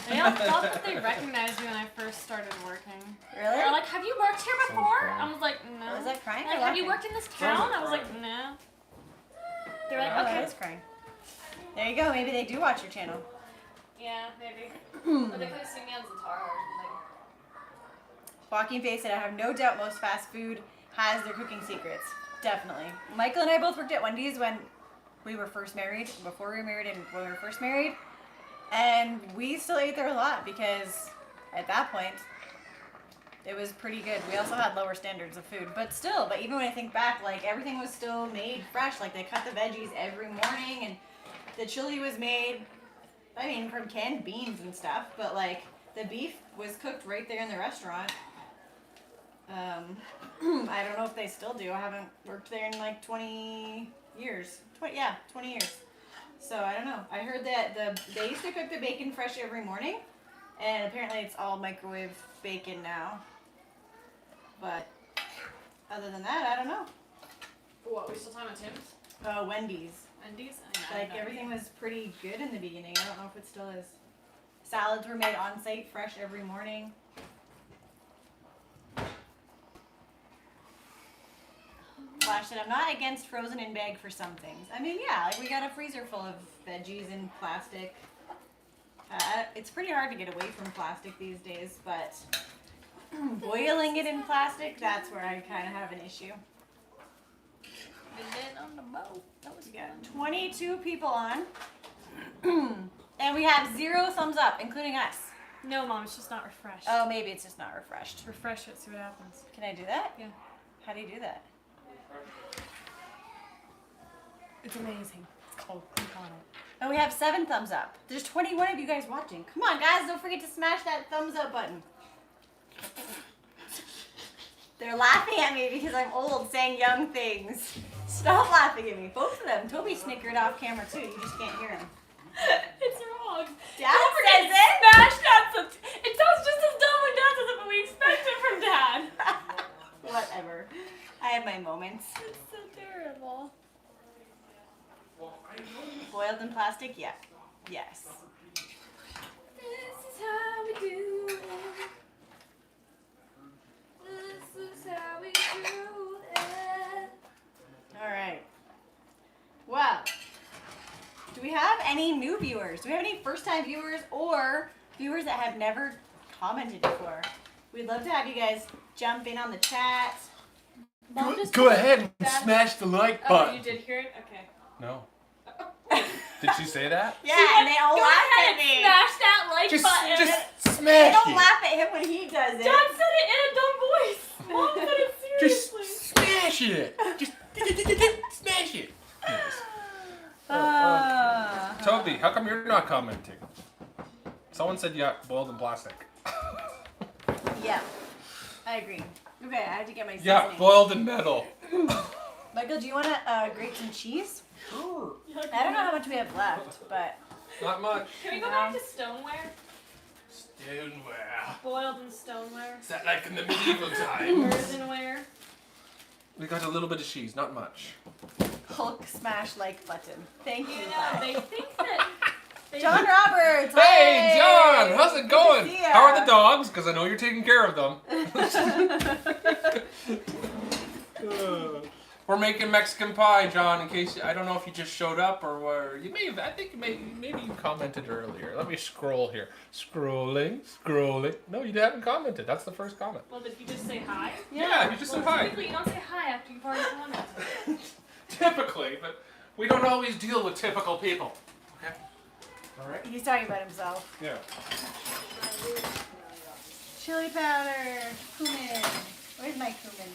They all thought that they recognized me when I first started working.
Really?
They're like, have you worked here before?
funny.
I was like, no.
Was that crying?
Like,
or
have you
laughing?
worked in this town? I was like,
crying.
no. They're like,
Oh,
okay.
that is crying. There you go. Maybe they do watch your channel.
Yeah, maybe. Or they could have seen me on Zatara or something.
Walking Face said, I have no doubt most fast food has their cooking secrets. Definitely. Michael and I both worked at Wendy's when we were first married, before we were married and when we were first married. And we still ate there a lot because at that point, it was pretty good. We also had lower standards of food, but still, but even when I think back, like everything was still made fresh. Like they cut the veggies every morning and the chili was made, I mean, from canned beans and stuff, but like the beef was cooked right there in the restaurant. I don't know if they still do. I haven't worked there in like 20 years. 20 years. So I don't know. I heard that they used to cook the bacon fresh every morning, and apparently it's all microwave bacon now. But other than that, I don't know.
What, we still talking about Tim's?
Wendy's.
Wendy's?
Like everything was pretty good in the beginning. I don't know if it still is. Salads were made on site fresh every morning. Flash said, I'm not against frozen in bag for some things. I mean, yeah, like we got a freezer full of veggies in plastic. It's pretty hard to get away from plastic these days, but boiling it in plastic, that's where I kind of have an issue.
And then on the boat.
That was good. 22 people on. And we have 0 thumbs up, including us.
No, Mom, it's just not refreshed.
Oh, maybe it's just not refreshed.
Refresh it, see what happens.
Can I do that?
Yeah.
How do you do that?
It's amazing. It's called click on it.
Oh, we have 7 thumbs up. There's 21 of you guys watching. Come on, guys, don't forget to smash that thumbs up button. They're laughing at me because I'm old saying young things. Stop laughing at me. Both of them. Toby snickered off camera too. You just can't hear him.
It's wrong.
Dad
Don't forget
says it.
smash that. It sounds just as dumb when Dad says it, but we expect it from Dad.
Whatever. I have my moments.
It's so terrible.
Boiled in plastic? Yeah. Yes.
This is how we do it. This is how we do it.
All right. Well, do we have any new viewers? Do we have any first-time viewers or viewers that have never commented before? We'd love to have you guys jump in on the chat.
Mom just
Go ahead and
Dad-
smash the like
Oh,
button.
you did hear it? Okay.
No. Did she say that?
Yeah, and they all
Go
laugh
ahead
at
and
me.
smash that like
Just
button.
They
smash
don't
it.
laugh at him when he does it.
Dad said it in a dumb voice. Mom said it seriously.
Just smash it. Just smash it. Toby, how come you're not commenting? Someone said you got boiled in plastic.
Yeah, I agree. Okay, I have to get my seasoning.
Yeah, boiled in metal.
Michael, do you want to grate some cheese?
Sure.
I don't know how much we have left, but
Not much.
Can we go back to stoneware?
Stoneware.
Boiled in stoneware.
Is that like in the medieval times?
Earthenware.
We got a little bit of cheese, not much.
Hulk smash like button. Thank you.
You know, they think that. They
John Roberts.
Hey, John, how's it going?
see ya.
How are the dogs? Because I know you're taking care of them. We're making Mexican pie, John. In case I don't know if you just showed up or where you may have. I think maybe you commented earlier. Let me scroll here. Scrolling. No, you haven't commented. That's the first comment.
Well, did you just say hi?
Yeah, you just said hi.
Typically, you don't say hi after you've already commented.
Typically, but we don't always deal with typical people. Okay. All right.
He's talking about himself.
Yeah.
Chili powder, cumin. Where's my cumin?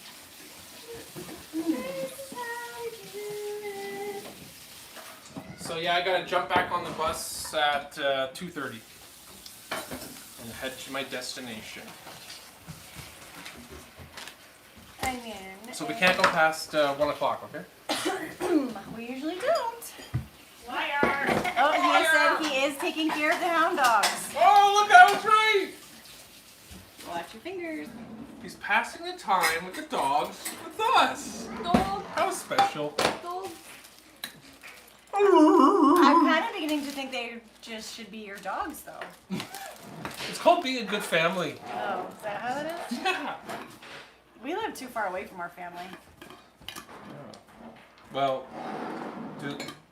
So yeah, I gotta jump back on the bus at 2:30. and head to my destination.
I mean,
So we can't go past 1 o'clock, okay?
we usually don't.
Liar.
Oh, he said he is taking care of the hound dogs.
Oh, look, I was right!
Watch your fingers.
He's passing the time with the dogs with us.
Dog.
How special.
Dog.
I'm kind of beginning to think they just should be your dogs, though.
It's called being a good family.
Oh, is that how it is?
Yeah.
We live too far away from our family.
Well,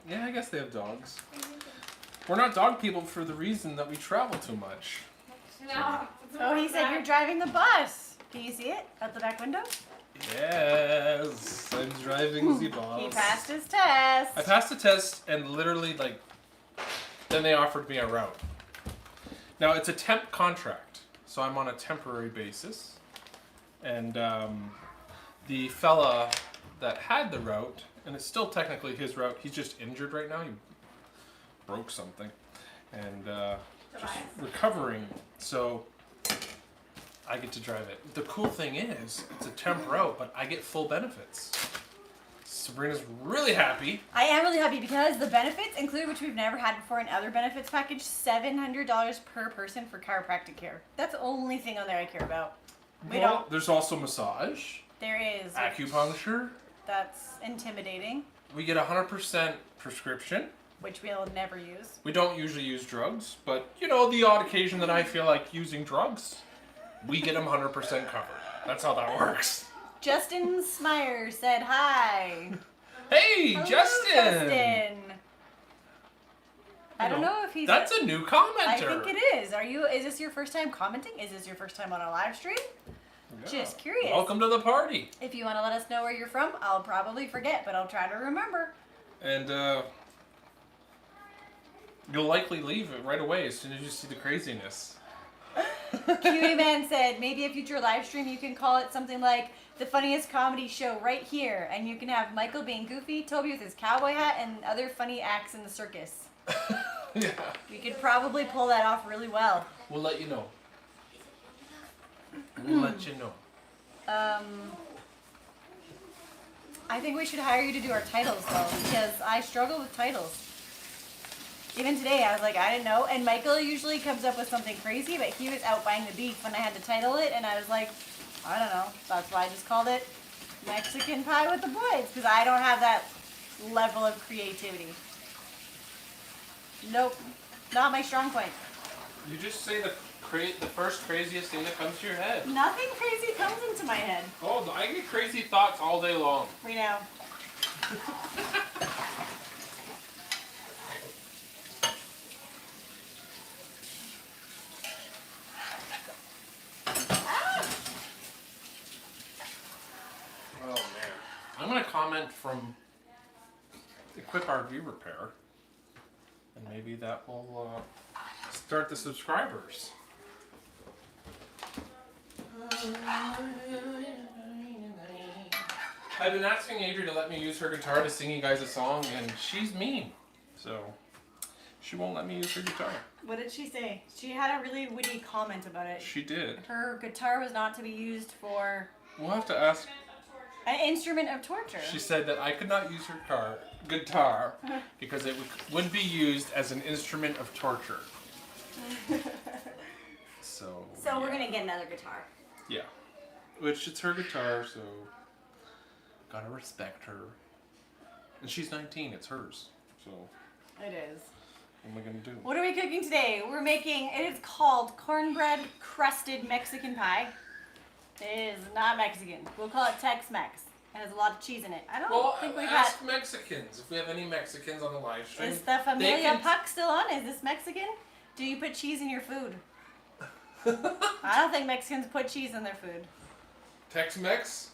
yeah, I guess they have dogs. We're not dog people for the reason that we travel too much.
No.
Oh, he said you're driving the bus. Can you see it out the back window?
Yes, I'm driving the bus.
He passed his test.
I passed the test and literally then they offered me a route. Now it's a temp contract, so I'm on a temporary basis. And the fella that had the route, and it's still technically his route, he's just injured right now. He broke something. And just recovering. So I get to drive it. The cool thing is, it's a temp route, but I get full benefits. Sabrina's really happy.
I am really happy because the benefits include, which we've never had before in other benefits package, $700 per person for chiropractic care. That's the only thing on there I care about.
There's also massage,
There is.
acupuncture.
That's intimidating,
We get 100% prescription.
which we'll never use.
We don't usually use drugs, but the odd occasion that I feel like using drugs, we get them 100% covered. That's how that works.
Justin Smyer said hi.
Hey,
Hello,
Justin!
I don't know if he's.
That's a new commenter.
I think it is. Is this your first time commenting? Is this your first time on a live stream?
Yeah.
Just curious.
Welcome to the party.
If you want to let us know where you're from, I'll probably forget, but I'll try to remember.
And you'll likely leave it right away as soon as you see the craziness.
Cutie Man said, maybe a future live stream you can call it something like the funniest comedy show right here, and you can have Michael being goofy, Toby with his cowboy hat, and other funny acts in the circus.
Yeah.
We could probably pull that off really well.
We'll let you know. We'll let you know.
I think we should hire you to do our titles though, because I struggle with titles. Even today, I was like, I didn't know. And Michael usually comes up with something crazy, but he was out buying the beef when I had to title it, and I was like, I don't know. That's why I just called it Mexican Pie with the Boys, because I don't have that level of creativity. Nope, not my strong point.
You just say the first craziest thing that comes to your head.
Nothing crazy comes into my head.
Oh, I get crazy thoughts all day long.
We know.
Oh man. I'm gonna comment from Equip RV Repair, and maybe that will start the subscribers. I've been asking Adri to let me use her guitar to sing you guys a song, and she's mean, so she won't let me use her guitar.
What did she say? She had a really witty comment about it.
She did.
Her guitar was not to be used for
We'll have to ask.
an instrument of torture.
She said that I could not use her guitar because it would be used as an instrument of torture. So
We're gonna get another guitar.
Yeah. Which it's her guitar, so gotta respect her. And she's 19, it's hers. So
It is.
what am I gonna do?
What are we cooking today? We're making, it is called cornbread crusted Mexican pie. It is not Mexican. We'll call it Tex-Mex. It has a lot of cheese in it. I don't think we've had.
ask Mexicans if we have any Mexicans on the live stream.
Is the Familia
can-
Puck still on? Is this Mexican? Do you put cheese in your food? I don't think Mexicans put cheese in their food.
Tex-Mex?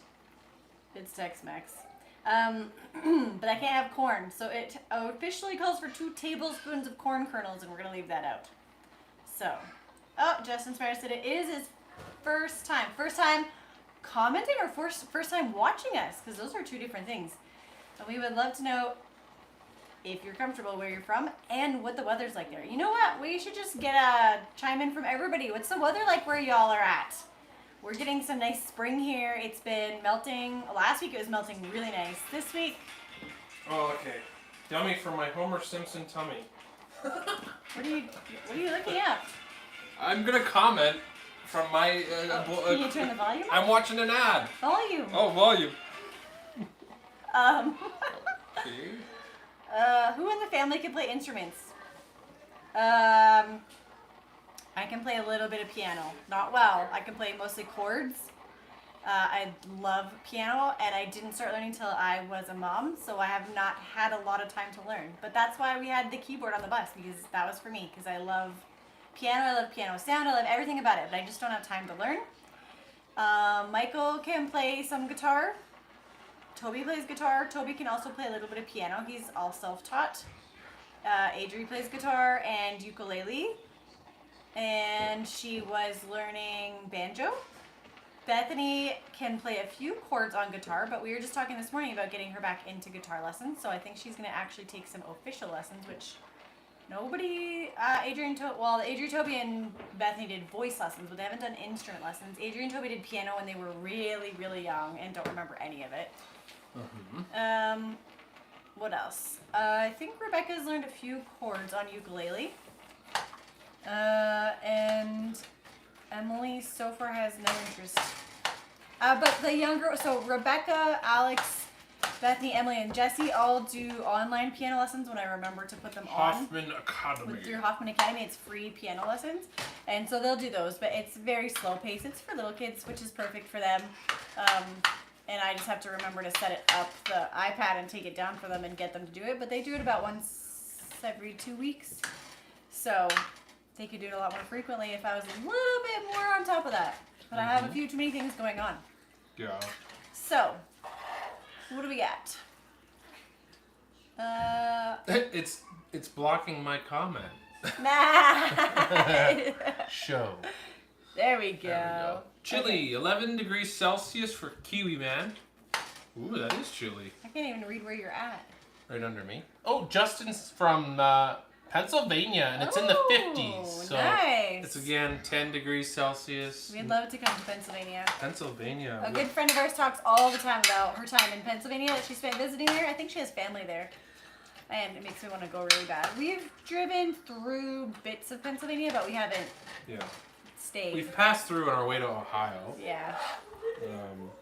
It's Tex-Mex. But I can't have corn, so it officially calls for 2 tablespoons of corn kernels, and we're gonna leave that out. So, Justin Spire said it is his first time. First time commenting or first time watching us, because those are 2 different things. And we would love to know if you're comfortable where you're from, and what the weather's like there. You know what? We should just get chime in from everybody. What's the weather like where y'all are at? We're getting some nice spring here. It's been melting. Last week it was melting really nice. This week...
Oh, okay. Yummy for my Homer Simpson tummy.
What are you looking at?
I'm gonna comment from my...
Can you turn the volume up?
I'm watching an ad.
Volume.
Oh, volume. Okay.
Who in the family can play instruments? I can play a little bit of piano. Not well. I can play mostly chords. I love piano, and I didn't start learning until I was a mom, so I have not had a lot of time to learn. But that's why we had the keyboard on the bus, because that was for me, because I love piano, I love piano sound, I love everything about it, but I just don't have time to learn. Michael can play some guitar. Toby plays guitar. Toby can also play a little bit of piano. He's all self-taught. Adri plays guitar and ukulele. And she was learning banjo. Bethany can play a few chords on guitar, but we were just talking this morning about getting her back into guitar lessons. So I think she's going to actually take some official lessons, which nobody, Adrian, Toby and Bethany did voice lessons, but they haven't done instrument lessons. Adrian and Toby did piano when they were really, really young and don't remember any of it. What else? I think Rebecca's learned a few chords on ukulele. And Emily so far has no interest. But the younger, so Rebecca, Alex, Bethany, Emily, and Jessie all do online piano lessons when I remember to put them
Hoffman Academy.
through Hoffman Academy. It's free piano lessons. And so they'll do those, but it's very slow paced. It's for little kids, which is perfect for them. And I just have to remember to set it up the iPad and take it down for them and get them to do it. But they do it about once every 2 weeks. So they could do it a lot more frequently if I was a little bit more on top of that. But I have a few too many things going on.
Yeah.
So, what do we got?
It's blocking my comment. Show.
There we go.
There we go. Chilly, 11 degrees Celsius for Kiwi Man. Ooh, that is chilly.
I can't even read where you're at.
Right under me. Oh, Justin's from Pennsylvania, and it's in the 50s. So
nice.
it's again 10 degrees Celsius.
We'd love to come to Pennsylvania.
Pennsylvania.
A good friend of ours talks all the time about her time in Pennsylvania that she spent visiting there. I think she has family there. And it makes me want to go really bad. We've driven through bits of Pennsylvania, but we haven't stayed.
We've passed through on our way to Ohio.
Yeah.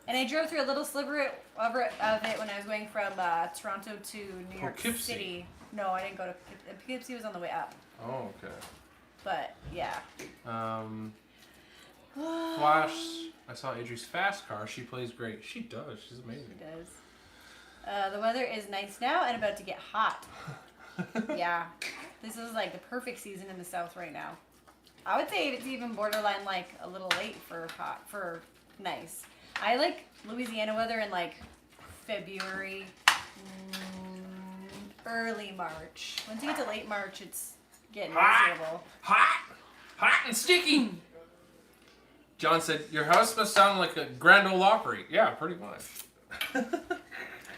And I drove through a little sliver of it when I was going from Toronto to New York
Poughkeepsie.
City. No, I didn't go to Poughkeepsie. Was on the way up.
Oh, okay.
But yeah.
Flash. I saw Adri's fast car. She plays great. She does. She's amazing.
She does. The weather is nice now and about to get hot. Yeah. This is like the perfect season in the South right now. I would say it's even borderline like a little late for nice. I like Louisiana weather in like February, early March. Once you get to late March, it's getting miserable.
Hot and sticky. John said, "Your house must sound like a Grand Ole Opry." Yeah, pretty much.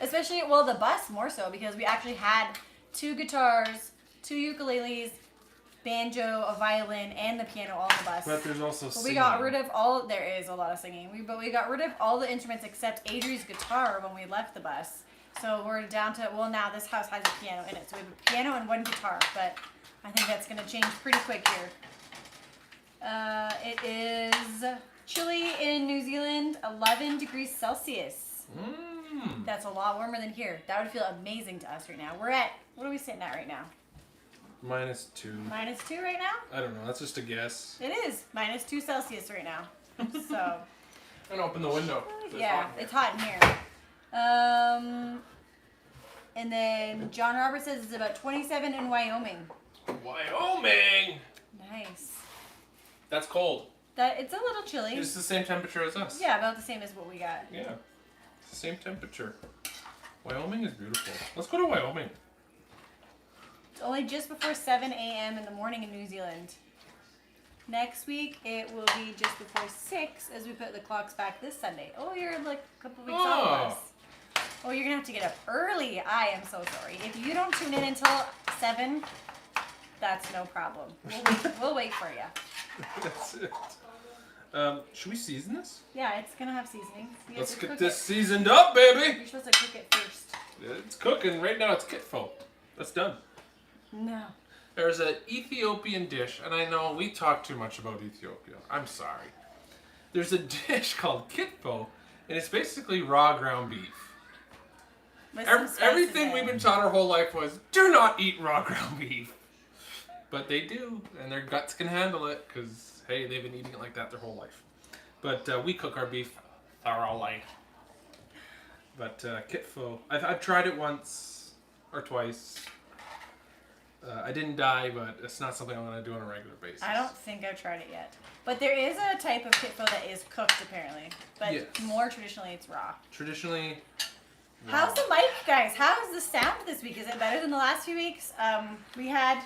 Especially, well, the bus more so, because we actually had 2 guitars, 2 ukuleles, banjo, a violin, and the piano all on the bus.
But there's also singing.
We got rid of all. There is a lot of singing. But we got rid of all the instruments except Adri's guitar when we left the bus. So we're down to, well, now this house has a piano in it. So we have a piano and 1 guitar. But I think that's going to change pretty quick here. It is chilly in New Zealand, 11 degrees Celsius. That's a lot warmer than here. That would feel amazing to us right now. We're at, what are we sitting at right now?
-2.
-2 right now?
I don't know. That's just a guess.
It is -2 Celsius right now. So.
I'm gonna open the window.
It's hot in here. And then John Roberts says it's about 27 in Wyoming.
Wyoming.
Nice.
That's cold.
It's a little chilly.
It's the same temperature as us.
Yeah, about the same as what we got.
Yeah. It's the same temperature. Wyoming is beautiful. Let's go to Wyoming.
It's only just before 7 a.m. in the morning in New Zealand. Next week, it will be just before 6 as we put the clocks back this Sunday. Oh, you're like a couple weeks off of us. Oh, you're gonna have to get up early. I am so sorry. If you don't tune in until 7, that's no problem. We'll wait for you.
That's it. Should we season this?
Yeah, it's gonna have seasonings. You have
Let's
to
get
cook
this
it.
seasoned up, baby.
You're supposed to cook it first.
It's cooking right now. It's kitfo. That's done.
No.
There's an Ethiopian dish, and I know we talk too much about Ethiopia. I'm sorry. There's a dish called kitfo, and it's basically raw ground beef.
With some spices
Everything
in
we've
it.
been taught our whole life was do not eat raw ground beef. But they do, and their guts can handle it because, hey, they've been eating it like that their whole life. But we cook our beef thoroughly. But kitfo, I've tried it once or twice. I didn't die, but it's not something I'm going to do on a regular basis.
I don't think I've tried it yet. But there is a type of kitfo that is cooked, apparently. But
Yes.
more traditionally, it's raw.
Traditionally...
How's the mic, guys? How's the sound this week? Is it better than the last few weeks? We had...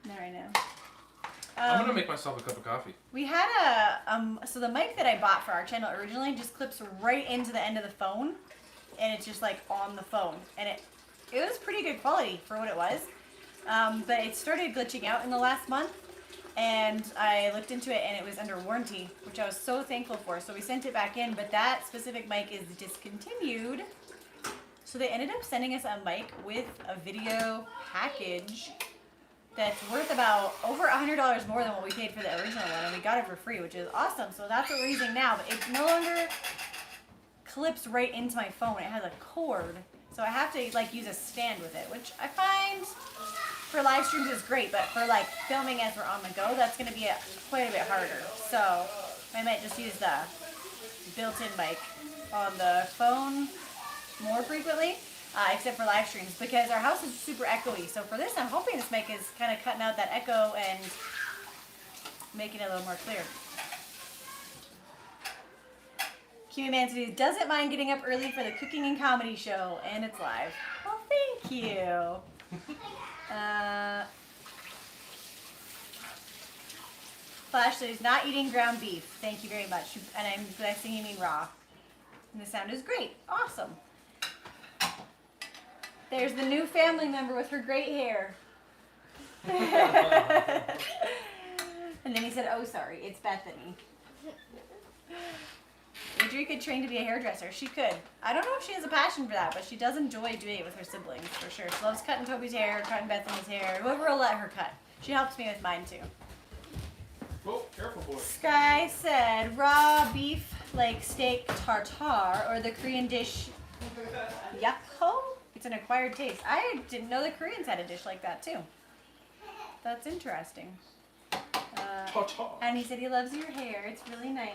Not right now.
I'm going to make myself a cup of coffee.
We had a... so the mic that I bought for our channel originally just clips right into the end of the phone. And it's just like on the phone. And it was pretty good quality for what it was. But it started glitching out in the last month. And I looked into it and it was under warranty, which I was so thankful for. So we sent it back in, but that specific mic is discontinued. So they ended up sending us a mic with a video package that's worth about over $100 more than what we paid for the original one. And we got it for free, which is awesome. So that's what we're using now. But it no longer clips right into my phone. It has a cord. So I have to like use a stand with it, which I find for live streams is great, but for like filming as we're on the go, that's going to be quite a bit harder. So I might just use the built-in mic on the phone more frequently, except for live streams, because our house is super echoey. So for this, I'm hoping this mic is kind of cutting out that echo and making it a little more clear. Kiwi Man City doesn't mind getting up early for the cooking and comedy show, and it's live. Well, thank you. Flash says not eating ground beef. Thank you very much. And I'm guessing you mean raw. And the sound is great. Awesome. There's the new family member with her great hair. And then he said, oh, sorry, it's Bethany. Adria could train to be a hairdresser. She could. I don't know if she has a passion for that, but she does enjoy doing it with her siblings, for sure. She loves cutting Toby's hair, cutting Bethany's hair, whoever will let her cut. She helps me with mine, too.
Oh, careful, boy.
Sky said, raw beef like steak tartare, or the Korean dish yakho? It's an acquired taste. I didn't know the Koreans had a dish like that, too. That's interesting.
Ta-ta.
And he said he loves your hair. It's really nice.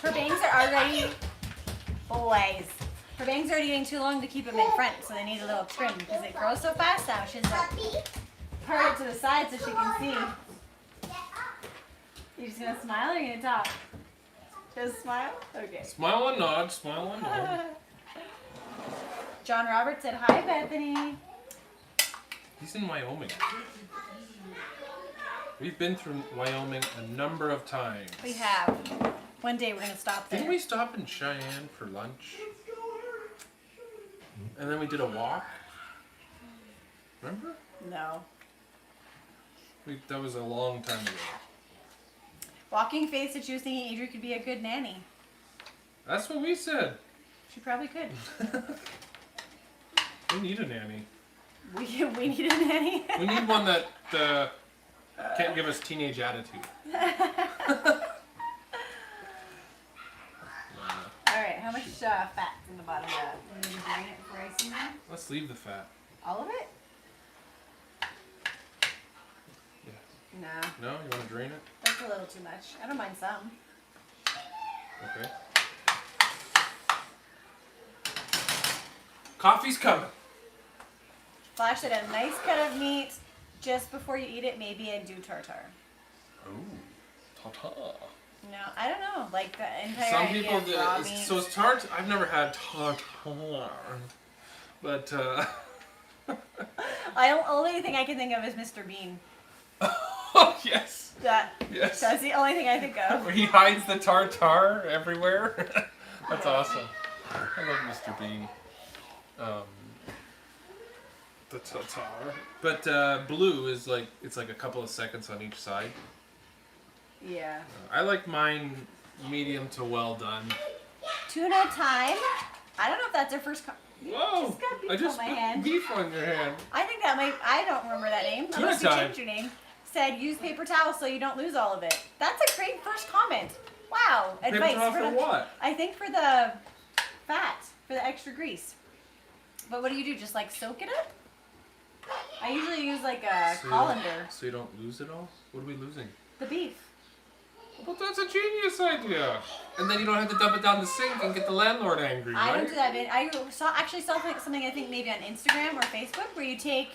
Her bangs are already... Boys. Her bangs are already getting too long to keep them in front, so they need a little trim because it grows so fast now. She's like, part it to the side so she can see. You're just going to smile or are you going to talk? Just smile? Okay.
Smile and nod, smile and nod.
John Roberts said, hi, Bethany.
He's in Wyoming. We've been through Wyoming a number of times.
We have. One day we're going to stop there.
Didn't we stop in Cheyenne for lunch? And then we did a walk? Remember?
No.
That was a long time ago.
Walking Faith said she was thinking Adria could be a good nanny.
That's what we said.
She probably could.
We need a nanny.
We need a nanny.
We need one that can't give us teenage attitude.
Alright, how much fat's in the bottom of that? You need to drain it before I season it?
Let's leave the fat.
All of it?
Yeah.
No,
No? You want to drain it?
that's a little too much. I don't mind some.
Okay. Coffee's coming.
Flash said a nice cut of meat just before you eat it, maybe and do tartare.
Oh, ta-ta.
No, I don't know. Like the entire
Some
idea
people
of raw
do.
meat.
So it's tartar. I've never had tartar, but
Only thing I can think of is Mr. Bean.
oh yes,
That
yes.
that's the only thing I think of.
Where he hides the tartar everywhere. That's awesome. I love Mr. Bean. The Tatar. But blue is like, it's like a couple of seconds on each side.
Yeah.
I like mine medium to well done.
Tuna time. I don't know if that's their first.
Whoa!
Just got beef
I just
on my
put
hand.
beef on your hand.
I think that might. I don't remember that name.
Tuna
Unless you
time.
changed your name. Said use paper towel so you don't lose all of it. That's a great first comment. Wow.
Paper
Advice
towel for
the,
what?
I think for the fat, for the extra grease. But what do you do? Just like soak it up? I usually use like a colander.
So you don't lose it all? What are we losing?
The beef.
Well, that's a genius idea. And then you don't have to dump it down the sink and get the landlord angry, right?
I don't do that. I actually saw something I think maybe on Instagram or Facebook where you take.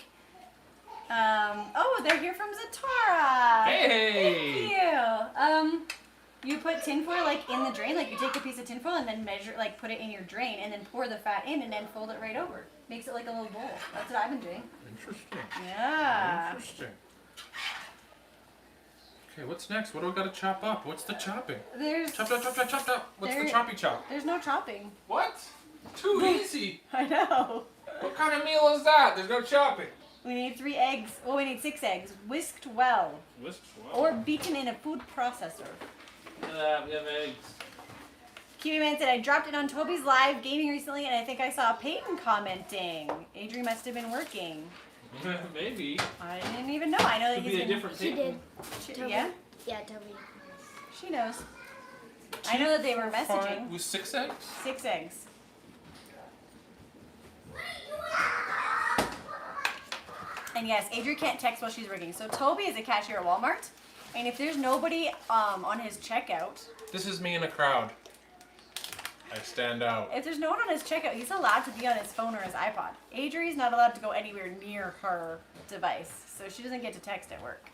Oh, they're here from Zatara.
Hey!
Thank you. You put tinfoil like in the drain, like you take a piece of tinfoil and then measure, like put it in your drain, and then pour the fat in, and then fold it right over. Makes it like a little bowl. That's what I've been doing.
Interesting.
Yeah.
Interesting. Okay, what's next? What do I gotta chop up? What's the chopping?
There's.
Chop, chop, chop, chop, chop, chop. What's the choppy chop?
There's no chopping.
What? Too easy.
I know.
What kind of meal is that? There's no chopping.
We need 3 eggs. Well, we need 6 eggs, whisked well,
Whisked
or beaten in a food processor.
Look at that, we have eggs.
Kiwi Man said, I dropped it on Toby's live gaming recently, and I think I saw Peyton commenting. Adri must have been working.
Maybe.
I didn't even know. I know that
Could
he's
be a
been.
different
She
thing.
did.
Yeah,
Yeah, Toby.
she knows. I know that they were messaging.
With 6 eggs?
6 eggs. And yes, Adri can't text while she's working. So Toby is a cashier at Walmart, and if there's nobody on his checkout,
This is me in a crowd. I stand out.
if there's no one on his checkout, he's allowed to be on his phone or his iPod. Adri's not allowed to go anywhere near her device, so she doesn't get to text at work.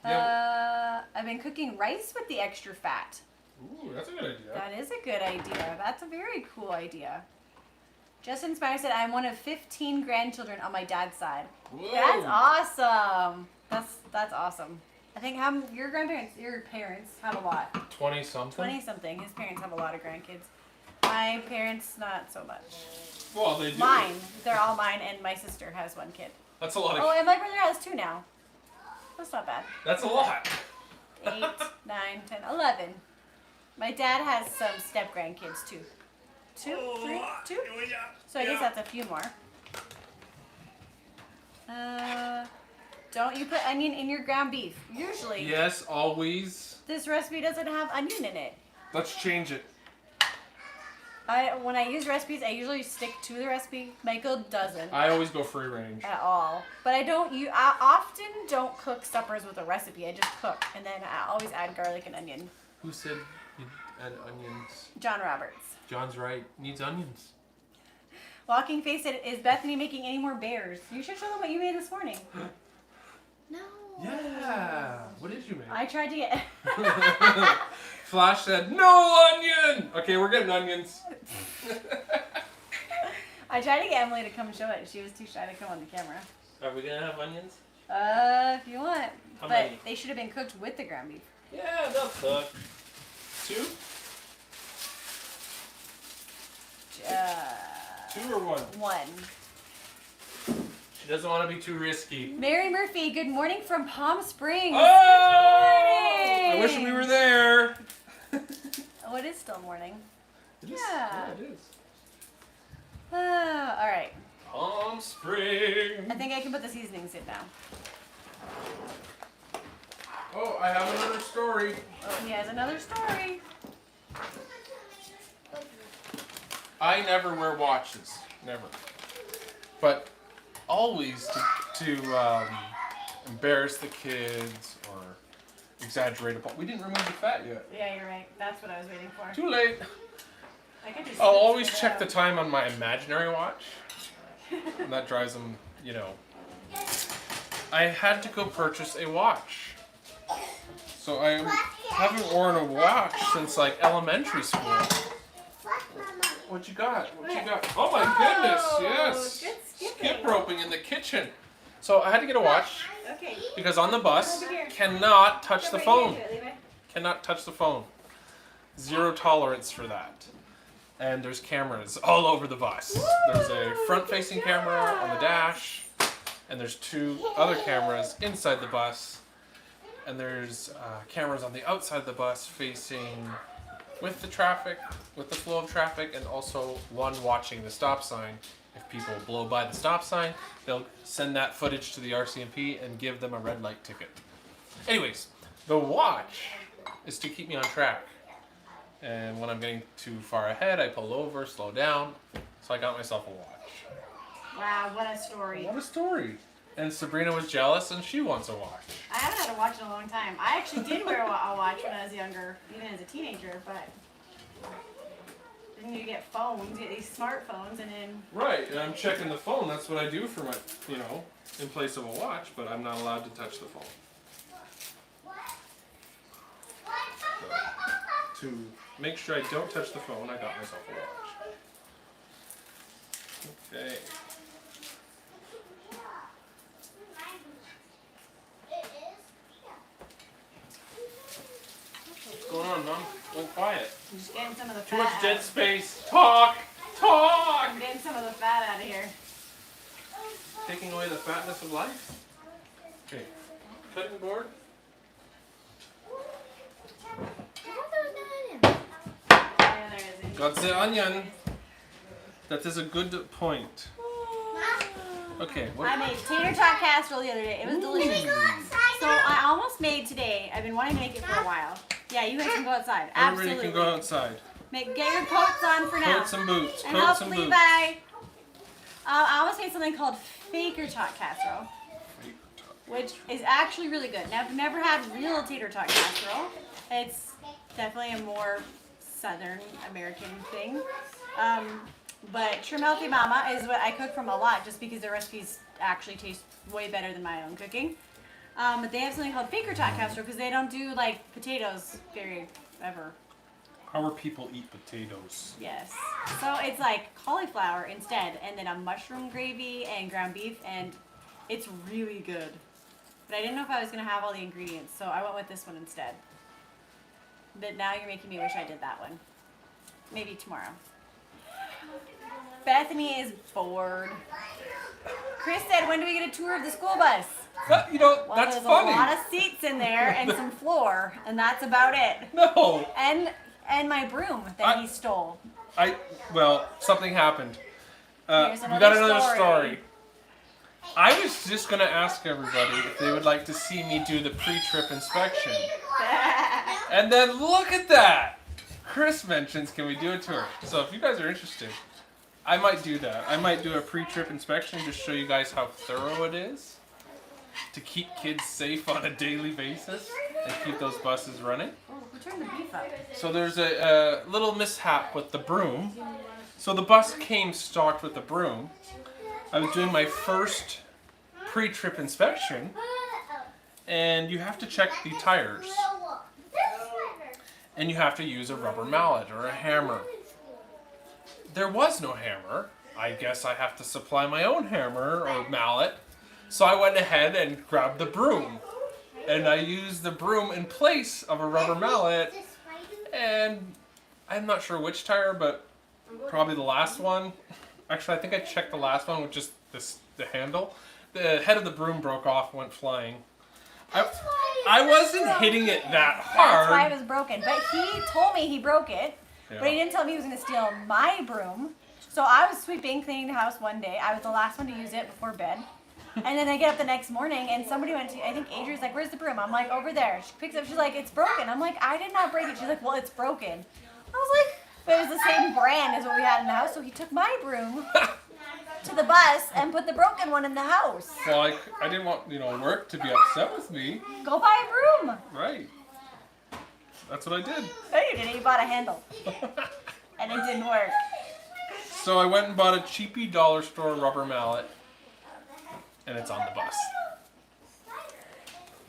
I've been cooking rice with the extra fat.
Ooh, that's a good idea.
That is a good idea. That's a very cool idea. Justin Spire said, I'm one of 15 grandchildren on my dad's side.
Whoa.
That's awesome. That's awesome. I think your parents have a lot.
20 something?
20 something. His parents have a lot of grandkids. My parents, not so much.
Well, they do.
Mine. They're all mine, and my sister has 1 kid.
That's a lot of.
Oh, and my brother has 2 now. That's not bad.
That's a lot.
8, 9, 10, 11. My dad has some step grandkids too. 2, 3, 2. So I guess that's a few more. Don't you put onion in your ground beef? Usually.
Yes, always.
This recipe doesn't have onion in it.
Let's change it.
When I use recipes, I usually stick to the recipe. Michael doesn't
I always go free range.
at all. But I often don't cook suppers with a recipe. I just cook, and then I always add garlic and onion.
Who said you add onions?
John Roberts.
John's right. Needs onions.
Walking Face said, is Bethany making any more bears? You should show them what you made this morning.
No.
Yeah. What did you make?
I tried to get...
Flash said, no onion! Okay, we're getting onions.
I tried to get Emily to come show it. She was too shy to come on the camera.
Are we going to have onions?
If you want.
How
But
many?
they should have been cooked with the ground beef.
Yeah, they'll cook. 2? 2 or 1?
1.
She doesn't want to be too risky.
Mary Murphy, good morning from Palm Springs.
Oh!
Good
I wish we were there.
Oh, it is still morning.
It is.
Yeah.
It is.
All right.
Palm Springs.
I think I can put the seasonings in now.
Oh, I have another story.
Oh, he has another story.
I never wear watches. Never. But always to embarrass the kids or exaggerate upon. We didn't remove the fat yet.
Yeah, you're right. That's what I was waiting for.
Too late.
I could just
I'll
switch
always
it
check the
out.
time on my imaginary watch. And that drives them, you know. I had to go purchase a watch. So I haven't worn a watch since like elementary school. What you got? What you got? Oh my goodness, yes.
Good skipping.
Skip roping in the kitchen. So I had to get a watch
Okay.
because on the bus cannot touch the phone.
Leave it.
Cannot touch the phone. Zero tolerance for that. And there's cameras all over the bus. There's a front-facing camera on the dash, and there's 2 other cameras inside the bus, and there's cameras on the outside of the bus facing with the traffic, with the flow of traffic, and also one watching the stop sign. If people blow by the stop sign, they'll send that footage to the RCMP and give them a red light ticket. Anyways, the watch is to keep me on track. And when I'm getting too far ahead, I pull over, slow down. So I got myself a watch.
Wow, what a story.
What a story. And Sabrina was jealous and she wants a watch.
I haven't had a watch in a long time. I actually did wear a watch when I was younger, even as a teenager, but then you get phones, you get these smartphones, and then...
Right, and I'm checking the phone. That's what I do for my, in place of a watch, but I'm not allowed to touch the phone. So, to make sure I don't touch the phone, I got myself a watch. Okay. What's going on, Mom? Go quiet.
I'm just getting some of the fat
Too much
out.
dead space. Talk! Talk!
I'm getting some of the fat out of here.
Taking away the fatness of life? Okay. Cutting board.
Yeah, there is.
Got the onion. That is a good point. Okay.
I made tater tot casserole the other day. It was delicious. So I almost made today. I've been wanting to make it for a while. Yeah, you guys can go outside.
Everybody
Absolutely.
can go outside.
Get your coats on for now.
Coats and boots.
And
Coats and
hopefully
boots.
by... I almost made something called Faker Tot Casserole, which is actually really good. Now, I've never had real tater tot casserole. It's definitely a more Southern American thing. But Trim Healthy Mama is what I cook from a lot, just because their recipes actually taste way better than my own cooking. But they have something called Faker Tot Casserole because they don't do like potatoes ever.
Our people eat potatoes.
Yes. So it's like cauliflower instead, and then a mushroom gravy and ground beef, and it's really good. But I didn't know if I was going to have all the ingredients, so I went with this one instead. But now you're making me wish I did that one. Maybe tomorrow. Bethany is bored. Chris said, when do we get a tour of the school bus?
That,
Well,
that's
there's
funny.
a lot of seats in there and some floor, and that's about it.
No.
And my broom that he stole.
Well, something happened.
Here's
We
another
got another
story.
story. I was just going to ask everybody if they would like to see me do the pre-trip inspection. And then look at that! Chris mentions, can we do a tour? So if you guys are interested, I might do that. I might do a pre-trip inspection to show you guys how thorough it is to keep kids safe on a daily basis and keep those buses running.
Oh, who turned the beef up?
So there's a little mishap with the broom. So the bus came stocked with the broom. I was doing my first pre-trip inspection, and you have to check the tires. And you have to use a rubber mallet or a hammer. There was no hammer. I guess I have to supply my own hammer or mallet. So I went ahead and grabbed the broom. And I used the broom in place of a rubber mallet. And I'm not sure which tire, but probably the last one. Actually, I think I checked the last one with just the handle. The head of the broom broke off, went flying. I wasn't hitting it that hard.
That's why it was broken. But he told me he broke it.
Yeah.
But he didn't tell me he was going to steal my broom. So I was sweeping, cleaning the house one day. I was the last one to use it before bed. And then I get up the next morning and somebody went to, I think Adria's like, where's the broom? I'm like, over there. She picks it up, she's like, it's broken. I'm like, I did not break it. She's like, well, it's broken. I was like, but it was the same brand as what we had in the house. So he took my broom to the bus and put the broken one in the house.
Well, I didn't want, work to be upset with me.
Go buy a broom.
Right. That's what I did.
No, you didn't. You bought a handle. And it didn't work.
So I went and bought a cheapy dollar store rubber mallet. And it's on the bus.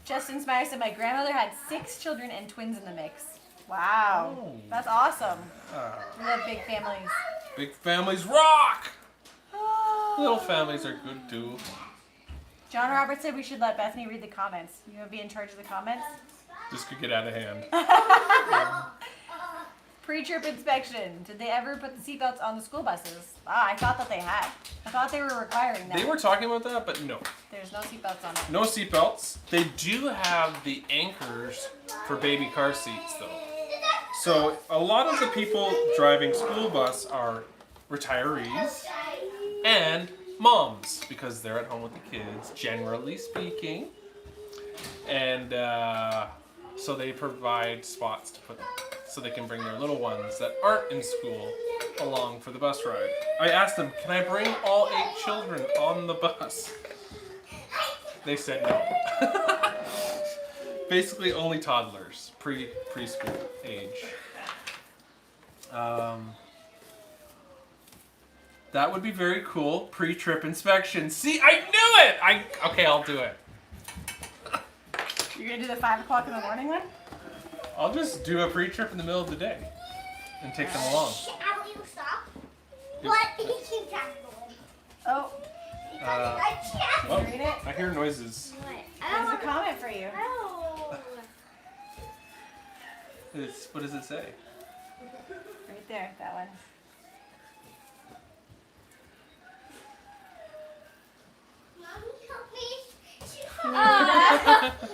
Justin Smyer said my grandmother had 6 children and twins in the mix. Wow.
Oh.
That's awesome. We love big families.
Big families rock! Little families are good too.
John Roberts said we should let Bethany read the comments. You want to be in charge of the comments?
This could get out of hand.
Pre-trip inspection. Did they ever put the seatbelts on the school buses? I thought that they had. I thought they were requiring that.
They were talking about that, but no.
There's no seatbelts on it.
No seatbelts. They do have the anchors for baby car seats, though. So a lot of the people driving school bus are retirees and moms because they're at home with the kids, generally speaking. And so they provide spots to put them so they can bring their little ones that aren't in school along for the bus ride. I asked them, can I bring all 8 children on the bus? They said no. Basically only toddlers, preschool age. That would be very cool. Pre-trip inspection. See, I knew it! Okay, I'll do it.
You're gonna do the 5 o'clock in the morning one?
I'll just do a pre-trip in the middle of the day and take them along.
How do you stop? What? He keeps going.
Oh,
Well,
read it.
I hear noises.
There's a comment for you.
Oh.
What does it say?
Right there, that one.
Mommy, help me.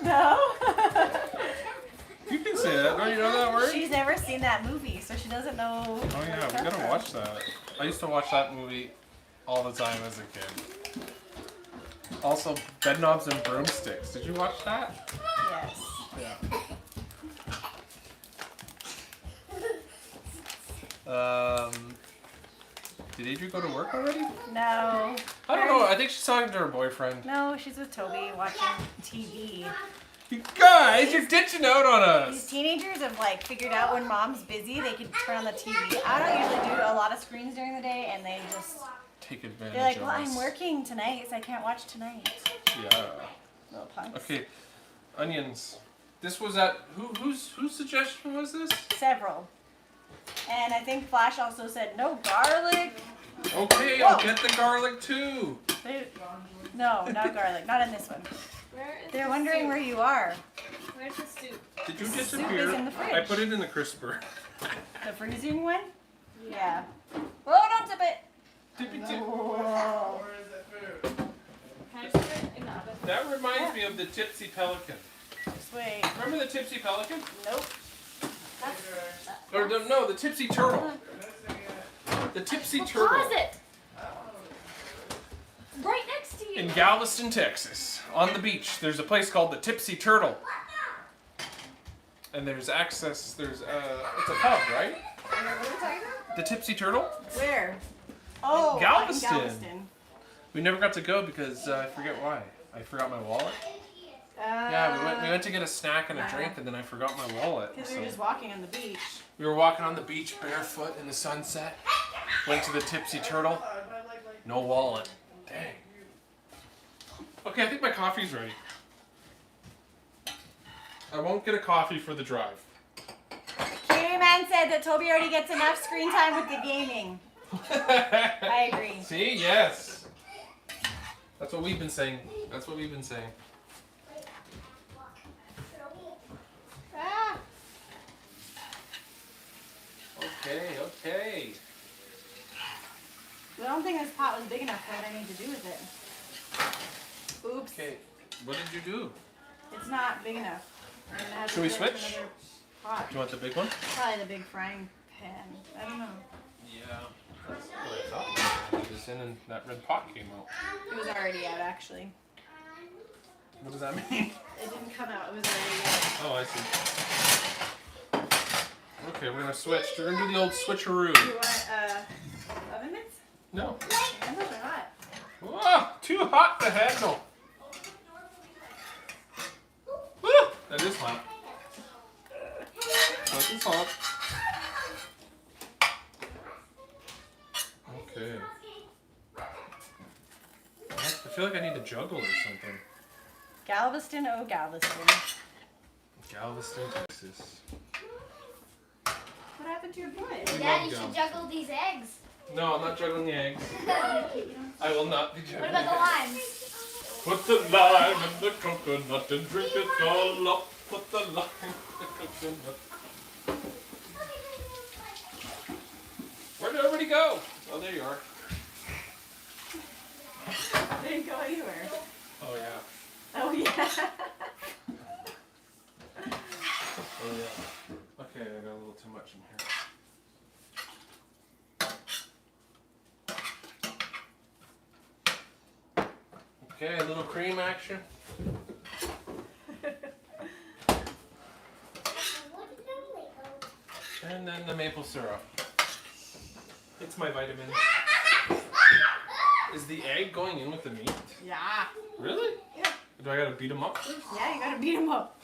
No.
You can say that. Don't you know that word?
She's never seen that movie, so she doesn't know.
Oh yeah, we gotta watch that. I used to watch that movie all the time as a kid. Also, Bedknobs and Broomsticks. Did you watch that?
Yes.
Yeah. Did Adri go to work already?
No.
I don't know. I think she's talking to her boyfriend.
No, she's with Toby watching TV.
You guys, you're ditching out on
These
us.
teenagers have figured out when mom's busy, they can turn on the TV. I don't usually do a lot of screens during the day, and they just
Take advantage
they're like,
of
well,
us.
I'm working tonight, so I can't watch tonight.
Yeah.
Little punks.
Okay. Onions. This was at whose suggestion was this?
Several. And I think Flash also said no garlic.
Okay, I'll
Whoa.
get the garlic too.
No, not garlic. Not in this one.
Where is
They're
the
wondering
soup?
where you are.
Where's the soup?
Did you
soup
disappear?
is in the fridge.
I put it in the crisper.
The freezing one? Yeah. Whoa, don't tip it.
Tippy tip.
Whoa.
Where is that food?
Can I just put it in the oven?
That reminds me of the Tipsy Pelican.
Just wait.
Remember the Tipsy Pelican?
Nope.
Or no, the Tipsy Turtle. The Tipsy Turtle.
Closet. Right next to you.
In Galveston, Texas, on the beach, there's a place called the Tipsy Turtle. And there's access, it's a pub, right?
What are we talking about?
The Tipsy Turtle?
Where? Oh,
Galveston.
in Galveston.
We never got to go because I forget why. I forgot my wallet. Yeah, we went to get a snack and a drink, and then I forgot my wallet.
Because we
So
were just walking on the beach.
we were walking on the beach barefoot in the sunset. Went to the Tipsy Turtle. No wallet. Dang. Okay, I think my coffee's ready. I won't get a coffee for the drive.
K-Man said that Toby already gets enough screen time with the gaming. I agree.
See? Yes. That's what we've been saying. That's what we've been saying.
Ah.
Okay.
I don't think this pot was big enough for what I need to do with it. Oops.
Okay. What did you do?
It's not big enough. I'm gonna have to
Should we
get
switch?
another pot.
Do you want the big one?
Probably the big frying pan. I don't know.
Yeah. That's what I thought. Put this in and that red pot came out.
It was already out, actually.
What does that mean?
It didn't come out. It was already out.
Oh, I see. Okay, we're gonna switch. We're gonna do the old switcheroo.
Do you want oven mitts?
No.
And those are hot.
Whoa, too hot to handle. Woo, that is hot. That is hot. Okay. I feel like I need to juggle or something.
Galveston, oh Galveston.
Galveston, Texas.
What happened to your boy?
Dad, you should juggle these eggs.
No, I'm not juggling the eggs. I will not be juggling
What about the
eggs.
limes?
Put the lime in the coconut and drink it all up. Put the lime in the coconut. Where did everybody go? Oh, there you are.
They didn't go anywhere.
Oh, yeah.
Oh, yeah.
Oh, yeah. Okay, I got a little too much in here. Okay, a little cream action. And then the maple syrup. It's my vitamin. Is the egg going in with the meat?
Yeah.
Really?
Yeah.
Do I gotta beat them up?
Yeah, you gotta beat them up.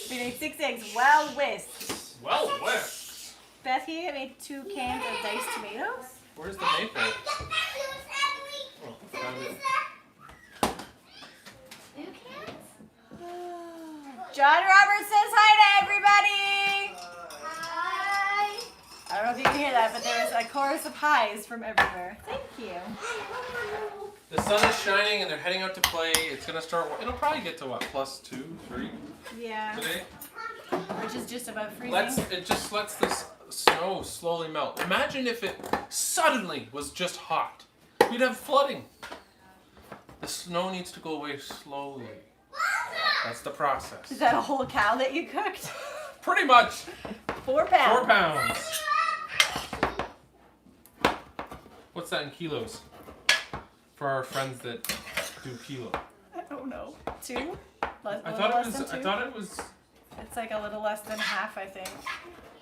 We made 6 eggs. Well whisked.
Well, whipped.
Bethy made 2 cans of diced tomatoes.
Where's the maple? Oh, found it.
John Roberts says hi to everybody.
Hi.
I don't know if you can hear that, but there was a chorus of highs from everywhere. Thank you.
The sun is shining and they're heading out to play. It's gonna start. It'll probably get to what? +2, 3
Yeah.
today.
Which is just about freezing.
It just lets this snow slowly melt. Imagine if it suddenly was just hot. We'd have flooding. The snow needs to go away slowly. That's the process.
Is that a whole cow that you cooked?
Pretty much
4 pounds.
4 pounds. What's that in kilos? For our friends that do kilo.
I don't know. 2? Less,
I
a
thought
little
it
less
was.
than
I
2?
thought it was.
It's like a little less than half, I think.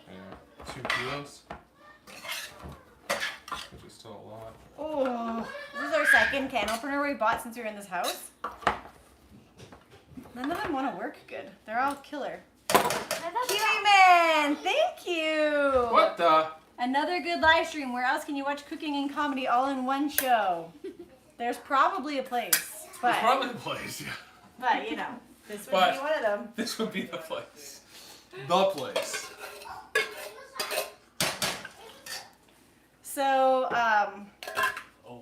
Yeah, 2 kilos. Which is still a lot.
Oh, this is our second can opener we bought since we were in this house. None of them want to work good. They're all killer. Kiwi Man, thank you.
What the?
Another good live stream. Where else can you watch cooking and comedy all in one show? There's probably a place, but
It's probably the place. Yeah.
but you know, this would
But-
be one of them.
This would be the place. The place.
So,
Oh,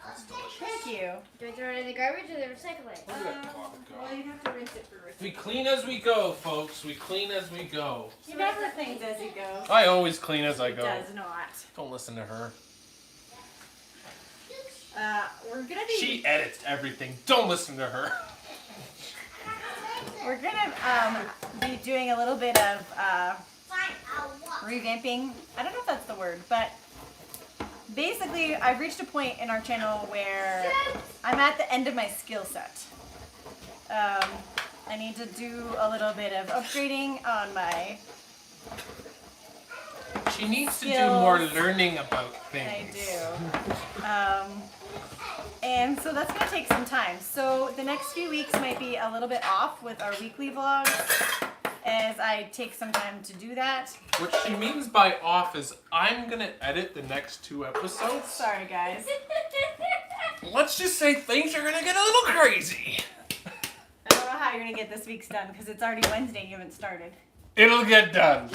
that's delicious.
thank you.
Do I throw it in the garbage or the recycling?
Where did that cloth go?
Well, you have to rinse it first.
We clean as we go, folks. We clean as we go.
She never thinks as you go.
I always clean as I go.
Does not.
Don't listen to her.
We're gonna be.
She edits everything. Don't listen to her.
We're gonna be doing a little bit of revamping. I don't know if that's the word, but basically, I've reached a point in our channel where I'm at the end of my skill set. I need to do a little bit of upgrading on my.
She needs to do
Skills.
more learning about
I
things.
do. And so that's gonna take some time. So the next few weeks might be a little bit off with our weekly vlogs, as I take some time to do that.
What she means by off is I'm gonna edit the next 2 episodes.
Sorry, guys.
Let's just say things are gonna get a little crazy.
I don't know how you're gonna get this week's done because it's already Wednesday and you haven't started.
It'll get done.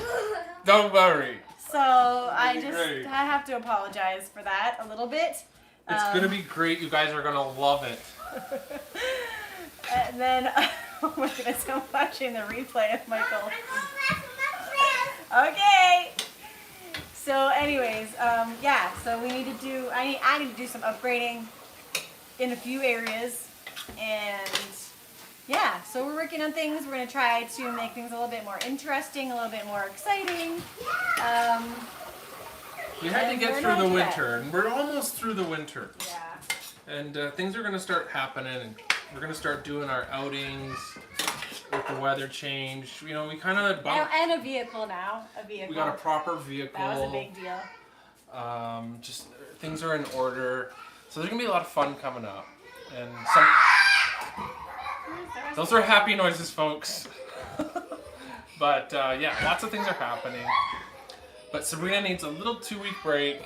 Don't worry.
So I
It'll be
just
great.
I have to apologize for that a little bit.
It's gonna be great. You guys are gonna love it.
And then oh my goodness, I'm watching the replay of Michael. Okay. So, anyways, yeah. So we need to do. I need to do some upgrading in a few areas, and yeah. So we're working on things. We're gonna try to make things a little bit more interesting, a little bit more exciting.
We had to
And
get
we're
through
not
the
yet.
winter, and we're almost through the winter.
Yeah.
And things are gonna start happening, and we're gonna start doing our outings with the weather change. You know, we kind of bumped.
And a vehicle now. A vehicle.
We got a proper vehicle.
That was a big deal.
Just things are in order, so there's gonna be a lot of fun coming up, and some. Those are happy noises, folks. But yeah, lots of things are happening. But Sabrina needs a little 2-week break.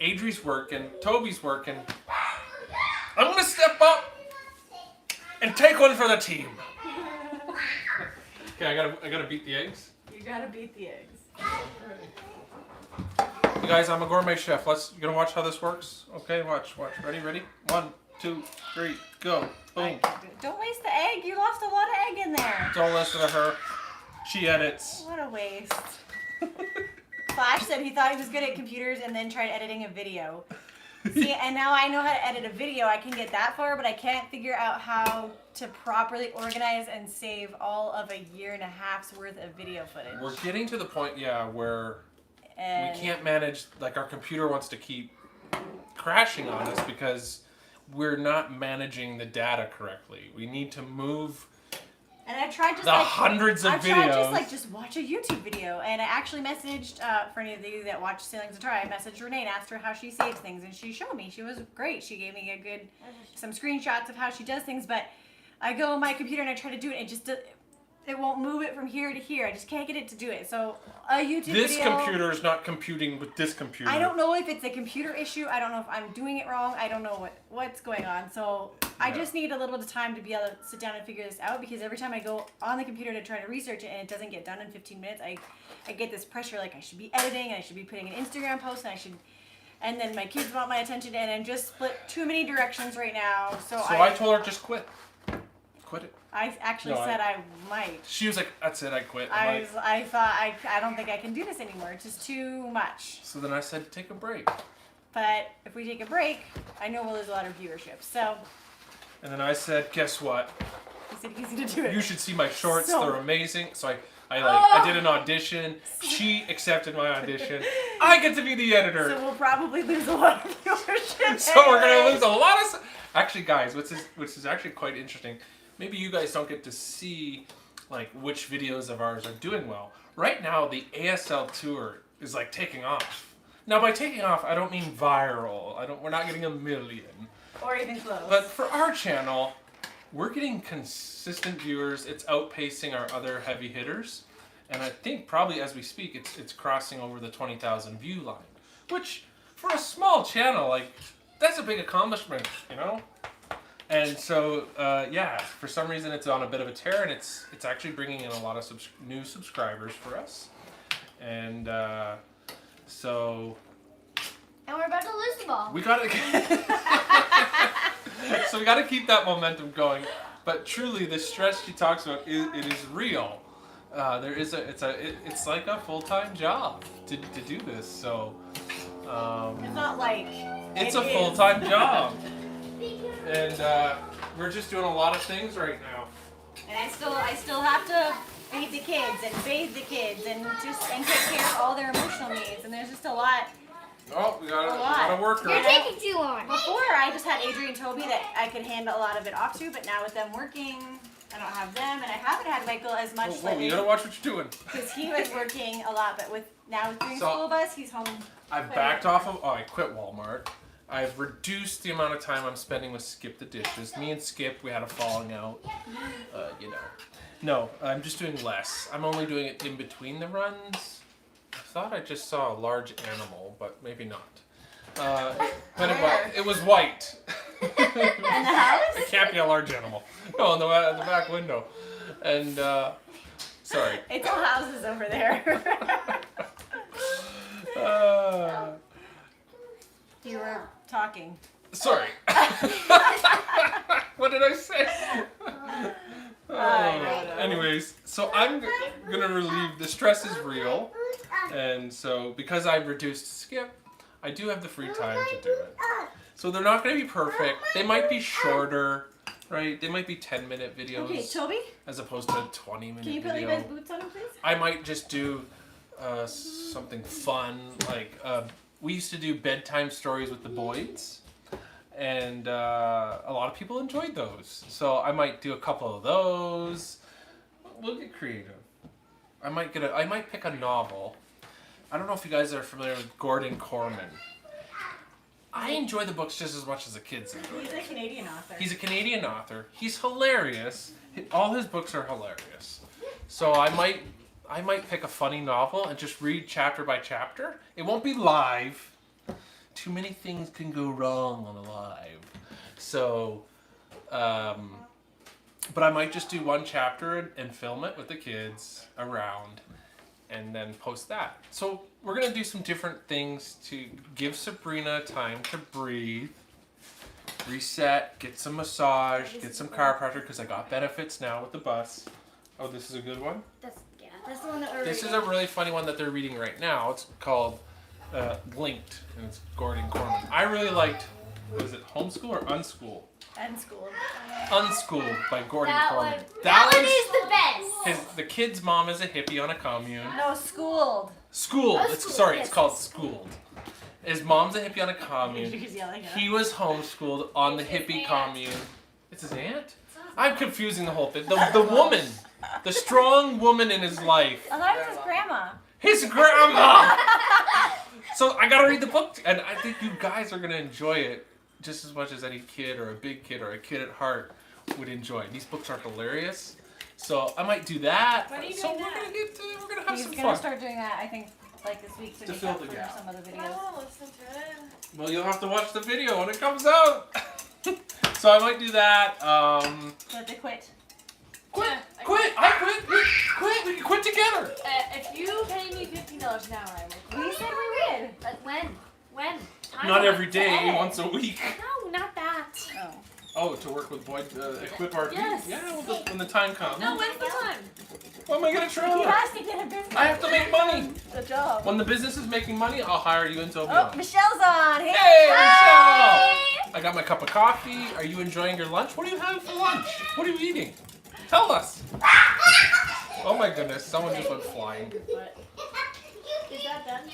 Adri's working. Toby's working. I'm gonna step up and take one for the team. Okay, I gotta beat the eggs.
You gotta beat the eggs.
You guys, I'm a gourmet chef. You gonna watch how this works? Okay, watch. Ready? 1, 2, 3, go. Boom.
Don't waste the egg. You lost a lot of egg in there.
Don't listen to her. She edits.
What a waste. Flash said he thought he was good at computers and then tried editing a video. See, and now I know how to edit a video. I can get that far, but I can't figure out how to properly organize and save all of a year and a half's worth of video footage.
We're getting to the point, where
And
we can't manage, like our computer wants to keep crashing on us because we're not managing the data correctly. We need to move
And I tried just
the hundreds of
I
videos.
tried just watch a YouTube video, and I actually messaged for any of you that watch Sailings to Try. I messaged Renee and asked her how she saves things, and she showed me. She was great. She gave me some screenshots of how she does things. But I go on my computer and I try to do it, and it won't move it from here to here. I just can't get it to do it. So a YouTube
This
video.
computer is not computing with this computer.
I don't know if it's a computer issue. I don't know if I'm doing it wrong. I don't know what's going on. So I just need a little bit of time to be able to sit down and figure this out, because every time I go on the computer to try to research it and it doesn't get done in 15 minutes, I get this pressure like I should be editing and I should be putting an Instagram post and then my kids want my attention, and I'm just split too many directions right now. So
I told her just quit. Quit it.
I actually said I might.
She was like, "That's it, I quit."
I thought I don't think I can do this anymore. It's just too much.
So then I said, "Take a break."
But if we take a break, I know we'll lose a lot of viewership. So
And then I said, "Guess what?
it's easy to do it.
You should see my shorts.
So-
They're amazing." So I did an audition. She accepted my audition. I get to be the editor.
So we'll probably lose a lot of viewership.
So we're gonna
anyway.
lose a lot of. Actually, guys, which is actually quite interesting. Maybe you guys don't get to see like which videos of ours are doing well. Right now, the ASL tour is like taking off. Now, by taking off, I don't mean viral. We're not getting 1 million.
Or even close.
But for our channel, we're getting consistent viewers. It's outpacing our other heavy hitters, and I think probably as we speak, it's crossing over the 20,000 view line, which for a small channel, like that's a big accomplishment, you know. And so, for some reason, it's on a bit of a tear, and it's actually bringing in a lot of new subscribers for us, and so.
And we're about to lose the ball.
We gotta. So we gotta keep that momentum going. But truly, the stress she talks about it is real. It's like a full-time job to do this. So.
It's not like.
It's
it
a
is.
full-time job, and we're just doing a lot of things right now.
And I still have to feed the kids and bathe the kids and take care of all their emotional needs. And there's just a lot.
Oh, we got
A
a
lot.
lot of work
You're
right
taking too long.
Before, I just had Adrian and Toby that I could handle a lot of it off to, but now with them working, I don't have them, and I haven't had Michael as much
Whoa, you gotta watch what you're doing.
because he was working a lot, but now with doing
So-
school bus, he's home.
I've backed off of. Oh, I quit Walmart. I've reduced the amount of time I'm spending with Skip the dishes. Me and Skip, we had a falling out. No, I'm just doing less. I'm only doing it in between the runs. I thought I just saw a large animal, but maybe not. But it was white.
In the house?
It can't be a large animal. No, in the back window. And sorry.
It's all houses over there. You were talking.
Sorry. What did I say?
I don't know.
Anyways, so I'm gonna relieve the stress is real, and so because I've reduced Skip, I do have the free time to do it. So they're not gonna be perfect. They might be shorter, right? They might be 10-minute videos
Okay, Toby,
as opposed to a 20-minute
can you put
video.
Levi's boots on him, please?
I might just do something fun, like we used to do bedtime stories with the Boyds, and a lot of people enjoyed those. So I might do a couple of those. We'll get creative. I might pick a novel. I don't know if you guys are familiar with Gordon Corman. I enjoy the books just as much as the kids enjoy
He's
them.
a Canadian author.
He's a Canadian author. He's hilarious. All his books are hilarious. So I might pick a funny novel and just read chapter by chapter. It won't be live. Too many things can go wrong on a live. So, but I might just do one chapter and film it with the kids around and then post that. So we're going to do some different things to give Sabrina time to breathe, reset, get some massage, get some chiropractor because I got benefits now with the bus. Oh, this is a good one?
That's, yeah.
That's the one that we're
This is
reading.
a really funny one that they're reading right now. It's called Linked, and it's Gordon Corman. I really liked, was it Homeschool or Unschool?
Unschooled.
Unschooled by Gordon
That
Corman.
one-
That one is the best.
The kid's mom is a hippie on a commune.
No, schooled.
Schooled.
Oh,
It's
schooled,
sorry,
yes,
it's called
yes.
Schooled. His mom's a hippie on a commune.
He's yelling at us.
He was homeschooled on the
It's his
hippie
aunt.
commune. It's his aunt? I'm confusing the whole thing. The woman. The strong woman in his life.
I thought it was his grandma.
His grandma! So I gotta read the book, and I think you guys are gonna enjoy it just as much as any kid or a big kid or a kid at heart would enjoy. These books are hilarious, so I might do that.
When are you
So
doing
we're
that?
we're gonna have
He's
some
gonna
fun.
start doing that, I think, like this week to
To
make
fill
up
the
for
gap.
some of the
I
videos.
want to listen to it.
Well, you'll have to watch the video when it comes out. So I might do that.
But they quit.
Quit!
Yeah, I
Quit! I quit! Quit! We can quit together.
If you pay me $15 an hour, I will.
We said we would.
But when? When?
Not every
to
day,
edit.
once a week.
No, not that.
Oh.
Oh, to work with Boyd, equip our
Yes.
Yeah, when the time comes.
No, when's the time?
When am I gonna
He
try?
has to get a business.
I have to make money.
The job.
When the business is making money, I'll hire you and Toby.
Oh, Michelle's on. Hey,
Hey,
Michelle.
Michelle! I got my cup of coffee. Are you enjoying your lunch? What are you having for lunch? What are you eating? Tell us. Oh my goodness, someone just went flying.
Is that done?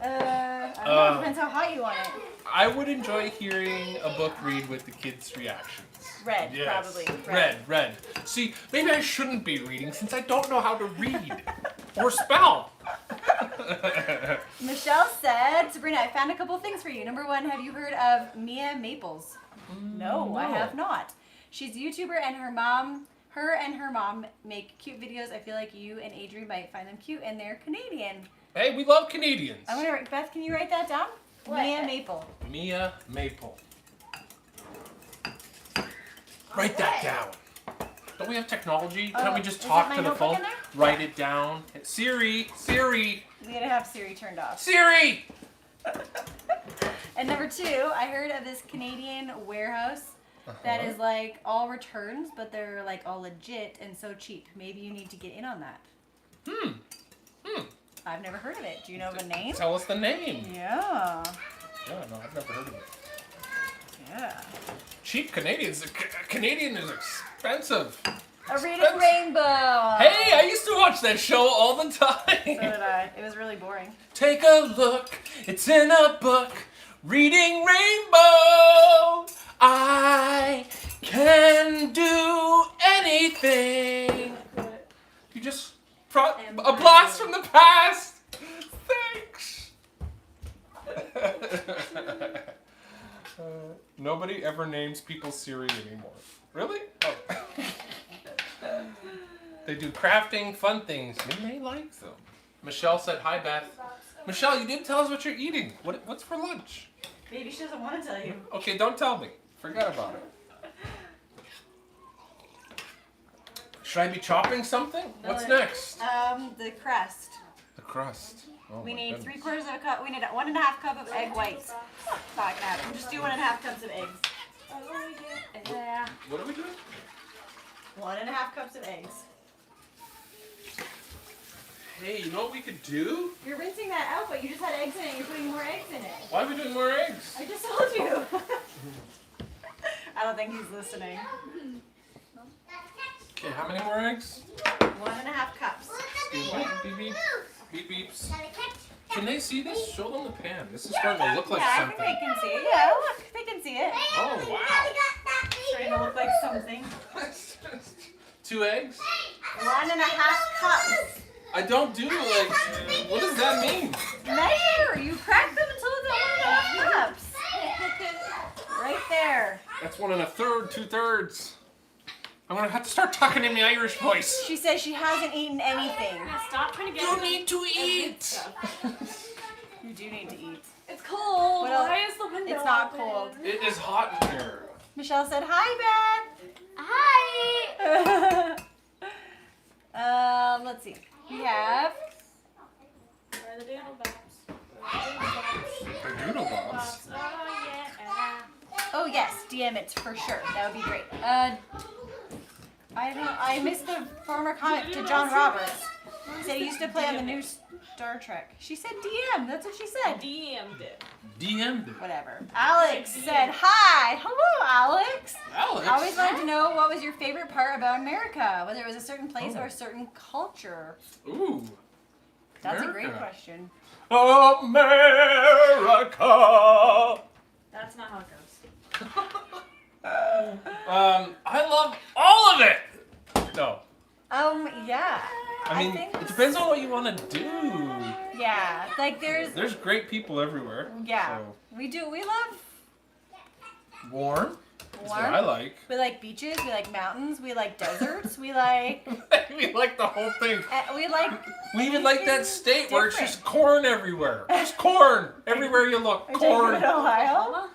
I don't know. Depends how hot you want it.
I would enjoy hearing a book read with the kids' reactions.
Red,
Yes.
probably.
Red. See, maybe I shouldn't be reading since I don't know how to read or spell.
Michelle said, Sabrina, I found a couple things for you. Number one, have you heard of Mia Maples? No, I have not. She's a YouTuber, and her and her mom make cute videos. I feel like you and Adrian might find them cute, and they're Canadian.
Hey, we love Canadians.
I'm gonna write, Beth, can you write that down?
What?
Mia Maple.
Mia Maple. Write that down. Don't we have technology? Can't we
Oh,
just
is
talk
that
to
my
the phone?
notebook in
Write it down. Siri!
We gotta have Siri turned off.
Siri!
And number two, I heard of this Canadian warehouse that is like all returns, but they're like all legit and so cheap. Maybe you need to get in on that.
Hmm.
I've never heard of it. Do you know the name?
Tell us the name.
Yeah.
Yeah, no, I've never heard of it.
Yeah.
Cheap Canadians. Canadian is expensive.
A Reading Rainbow.
Hey, I used to watch that show all the
So
time.
did I. It was really boring.
Take a look, it's in a book. Reading Rainbow. I can do anything. You just brought a blast from the past. Thanks. Nobody ever names people Siri anymore. Really? Oh. They do crafting, fun things. You may like them. Michelle said, hi, Beth. Michelle, you didn't tell us what you're eating. What's for lunch?
Maybe she doesn't want to tell you.
Okay, don't tell me. Forget about it. Should I be chopping something? What's next?
The crust.
The crust. Oh
We
my
need
goodness.
3/4 of a cup. We need 1.5 cup of egg whites. Fuck that. We'll just do 1.5 cups of eggs.
Yeah.
What are we doing?
1.5 cups of eggs.
Hey, you know what we could do?
You're rinsing that out, but you just had eggs in it. You're putting more eggs in it.
Why are we doing more eggs?
I just told you. I don't think he's listening.
Okay, how many more eggs?
1.5 cups.
Excuse me. Beep beep. Beep beeps. Can they see this? Show them the pan. This is starting to look like
Yeah, I
something.
think they can see it. Yeah, look. They can see it.
Oh, wow.
Starting to look like something.
2 eggs?
1.5 cups.
I don't do like. What does that mean?
Measure. You crack them until it's 1.5 cups. Right there.
That's 1 1/3, 2/3. I'm gonna have to start talking in my Irish voice.
She says she hasn't eaten anything.
Stop trying to get
You
me
need to
good
eat.
stuff.
You do need to eat.
It's cold.
What else?
Why is the window
It's not
open?
cold.
It is hot in here.
Michelle said, hi,
Hi.
Beth. Let's see. We have
Where are the doodle bops?
The doodle bobs.
Oh, yeah.
Oh yes, DM it for sure. That would be great. I I missed the former comment to John Roberts. He said he used to play on the new Star Trek. She said DM. That's what she said.
DM'd it.
DM'd it.
Whatever. Alex said hi. Hello, Alex.
Alex.
I always wanted to know what was your favorite part about America, whether it was a certain place or a certain culture.
Ooh.
That's
America.
a great question.
America.
That's not how it goes.
I love all of it. No.
Yeah.
I mean,
think
it depends on what you want to do.
Yeah, like
There's great people everywhere.
yeah.
So.
We love
Warm. That's what
warm.
I like.
We like beaches, we like mountains, we like deserts, we like
We like the whole thing.
we like
We even like that state where it's
different.
just corn everywhere. Just corn everywhere you look.
Are you talking
Corn.
about Ohio?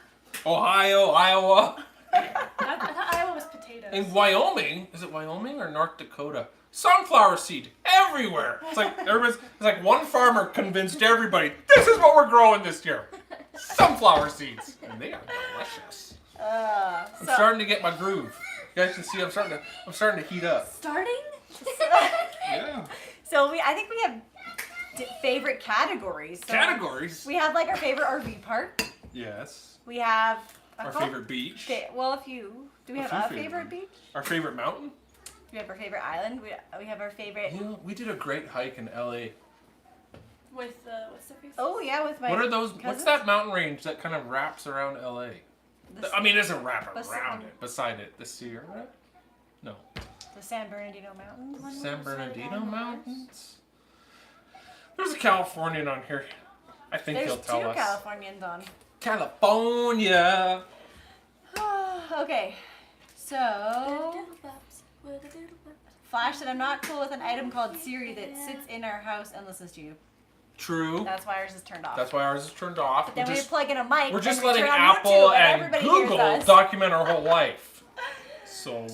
Ohio, Iowa,
I thought Iowa was potatoes.
and Wyoming. Is it Wyoming or North Dakota? Sunflower seed everywhere. It's like it's like one farmer convinced everybody, this is what we're growing this year. Sunflower seeds, and they are delicious. I'm
So
starting to get my groove. You guys can see I'm starting to heat up.
Starting?
Yeah.
so I think we have favorite categories. So
Categories.
we have like our favorite RV park.
Yes.
We have
Our favorite beach.
Well, a few. Do we
A
have
few
a
favorite
favorite beach?
Our favorite mountain.
We have our favorite island. We have our favorite.
You know, we did a great hike in LA.
With what's the face?
Oh yeah, with my.
What are those?
cousins.
What's that mountain range that kind of wraps around LA? I mean, it doesn't wrap
Bes-
around it. Beside it, the Sierra? No.
The San Bernardino Mountains.
San Bernardino Mountains? There's a Californian on here. I think
There's
he'll tell
two
us.
Californians on.
California!
Okay, so Flash said I'm not cool with an item called Siri that sits in our house and listens to you.
True.
That's why ours is turned off.
That's why ours is turned off.
Then we plug in a mic.
We're just
and we
letting
turn on
Apple
YouTube
and
everybody hears
Google
us.
document our whole life. So,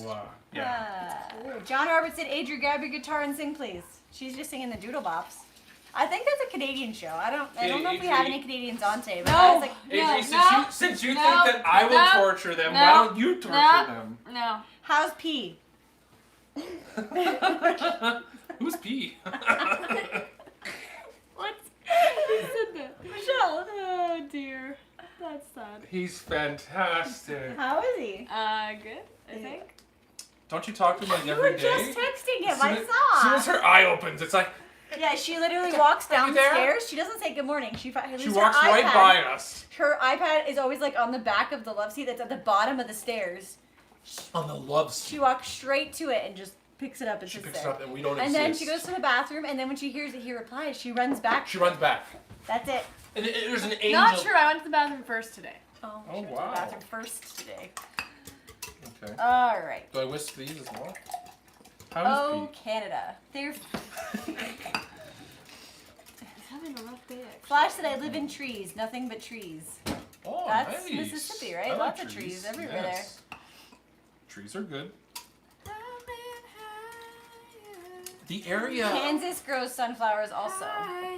yeah.
John Robert said, Adria, grab your guitar and sing, please. She's just singing the Doodle Bops. I think that's a Canadian show. I don't know if we have any Canadians on today, but I was like,
AJ,
no,
since you
no,
think that I will
no,
torture them,
no,
why don't you torture them?
No.
how's P?
Who's P?
What? Who said that? Michelle. Oh dear. That's sad.
He's fantastic.
How is he?
Good, I think.
Don't you talk to him like
You
every
were
day?
just texting him.
As soon as
I saw.
her eye opens, it's like
Yeah, she literally walks down
you
the
there?
stairs. She doesn't say good morning. She
she walks right by us
Her iPad is always like on the back of the love seat that's at the bottom of the stairs.
on the love
She
seat.
walks straight to it and just picks it up and
She
sits
picks it
there.
up and we don't
And
exist.
then she goes to the bathroom, and then when she hears that he replies, she runs back.
She runs back.
That's it.
And there's an angel.
Not true. I went to the bathroom first today.
Oh,
Oh,
she went to
wow.
the bathroom first today.
Okay.
All right.
Do I whisk these as well? How
Oh,
is
Canada. They're
He's having a rough day, actually.
Flash said I live in trees, nothing but trees.
P? Oh,
That's
nice.
Mississippi, right?
I like
Lots of trees everywhere
yes. Trees are good. The area.
Kansas grows sunflowers also.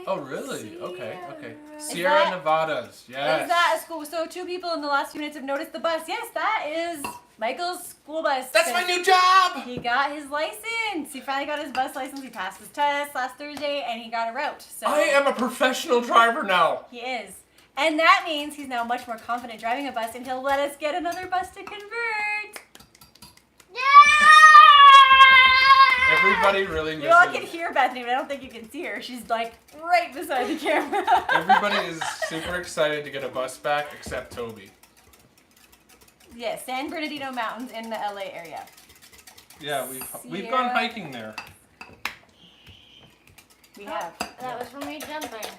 Oh, really? Okay, okay.
that-
Sierra Nevadas. Yes.
Is that a school? So 2 people in the last few minutes have noticed the bus. Yes, that is Michael's school bus.
That's my new job.
He got his license. He finally got his bus license. He passed his test last Thursday, and he got a route. So
I am a professional driver now.
He is. And that means he's now much more confident driving a bus, and he'll let us get another bus to convert.
Everybody really
You all can
misses.
hear Bethany, but I don't think you can see her. She's like right beside the camera.
Everybody is super excited to get a bus back except Toby.
Yes, San Bernardino Mountains in the LA area.
Yeah, we've
Sierra.
gone hiking there.
We have.
That was from me jumping.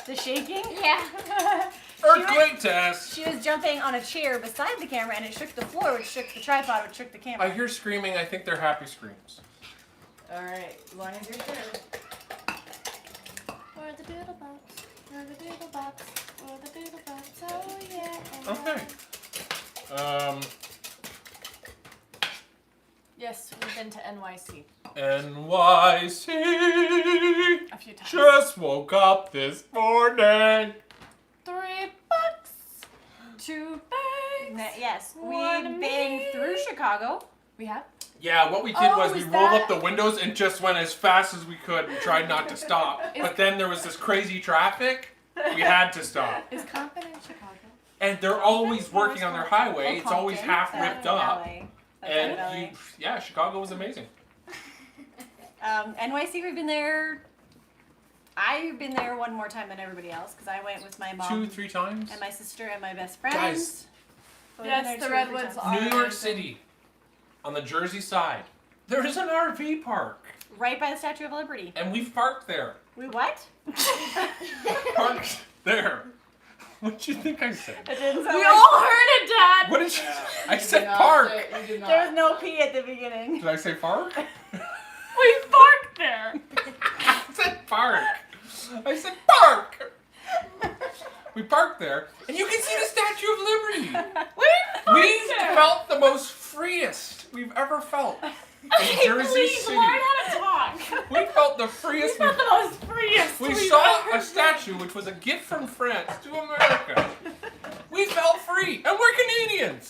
The shaking?
Yeah.
Earthquake test.
She was jumping on a chair beside the camera, and it shook the floor, which shook the tripod, which shook the
I
camera.
hear screaming. I think they're happy screams.
All right, long as you're sure.
Or the doodle box. Or the doodle box. Or the doodle box. Oh yeah.
Okay.
Yes, we've been to NYC
NYC.
a few times.
Just woke up this morning.
$3. 2 bags.
Yes,
What
we've
a
been
meat.
through Chicago.
We have.
Yeah, what we did
Oh,
was we
is
rolled up
that-
the windows and just went as fast as we could and tried not to stop. But then there was this crazy traffic. We had to stop.
Is Compton in Chicago?
And they're always working on their highway. It's always half
That's
ripped
in
up.
LA. That's in LA.
And yeah, Chicago was amazing.
NYC, we've been there. I've been there one more time than everybody else because I went with my mom
2-3 times.
and my sister and my best friend.
Guys.
So we've been
Yes,
there
the
2 or 3
Redwoods
times.
are-
New York City, on the Jersey side, there is an RV park.
Right by the Statue of Liberty.
And we've parked there.
We what?
Parked there. What do you think I said?
It didn't sound
We
like-
all heard it, Dad.
What did you I
You
said
did not
park.
say- you did not.
There was no P at the beginning.
Did I say park?
We parked there.
I said park. I said park. We parked there, and you can see the Statue of Liberty. We felt the most freest we've ever felt in Jersey
Please
City.
learn how to talk.
We felt the freest.
We're the most freest.
We
we've
saw
ever
a statue which was a gift from France to America. We felt free, and we're Canadians.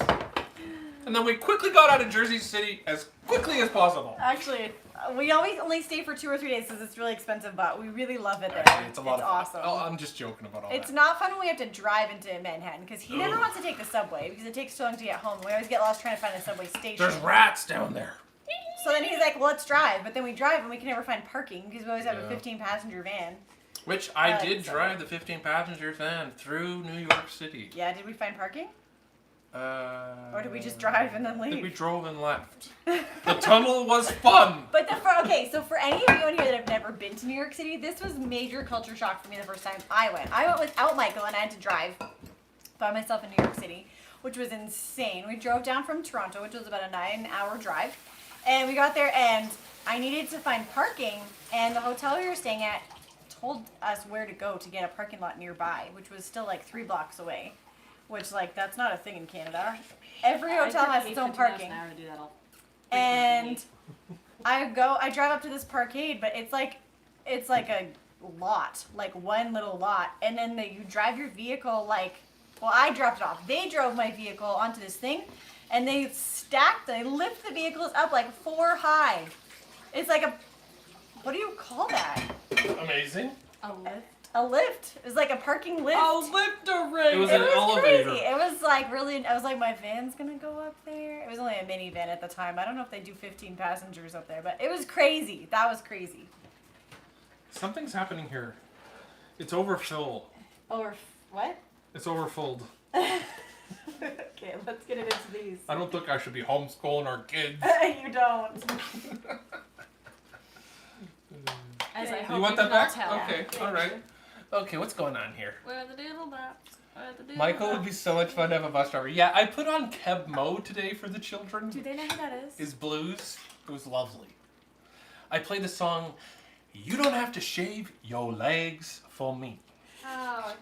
And then we quickly got out of Jersey City as quickly as possible.
Actually, we always only stay for 2 or 3 days because it's really expensive, but we really love it there.
Actually, it's a lot of
awesome.
Oh, I'm just joking about all
It's
that.
not fun when we have to drive into Manhattan because he never
Ugh.
wants to take the subway because it takes so long to get home. We always get lost trying to find a subway station.
There's rats down there.
So then he's like, well, let's drive. But then we drive and we can never find parking because we always have a
Yeah.
15-passenger van.
Which I
like
did
so.
drive the 15-passenger van through New York City.
Yeah, did we find parking?
Or
did we just drive and then
I think
leave?
we drove and left. The tunnel was fun.
But so for any of you in here that have never been to New York City, this was major culture shock for me the first time I went. I went without Michael and I had to drive by myself in New York City, which was insane. We drove down from Toronto, which was about a 9-hour drive, and we got there and I needed to find parking, and the hotel we were staying at told us where to go to get a parking lot nearby, which was still like 3 blocks away, which like that's not a thing in Canada. Every hotel has its own parking. And I drive up to this parkade, but it's like a lot, like one little lot, and then you drive your vehicle like, well, I dropped it off. They drove my vehicle onto this thing, and they lift the vehicles up like 4 high. It's like what do you call that?
Amazing.
A lift.
A lift. It was like a parking lift.
lift array.
It was
It
an
was
elevator.
crazy. It was like really. I was like, my van's gonna go up there. It was only a minivan at the time. I don't know if they do 15 passengers up there, but it was crazy. That was crazy.
Something's happening here. It's overfull.
Or what?
It's overfilled.
Okay, let's get into these.
I don't think I should be homeschooling our kids.
You don't.
As I
You
hope
You want
you
that
can
back?
all tell.
Okay, alright. Okay, what's going on here?
Where are the doodle dots? Where are the doodle
Michael would
dots?
be so much fun to have a bus driver. Yeah, I put on Keb Mo today for the children.
Do they know who that is?
His blues. It was lovely. I played the song, You Don't Have to Shave Your Legs for Me.
Oh,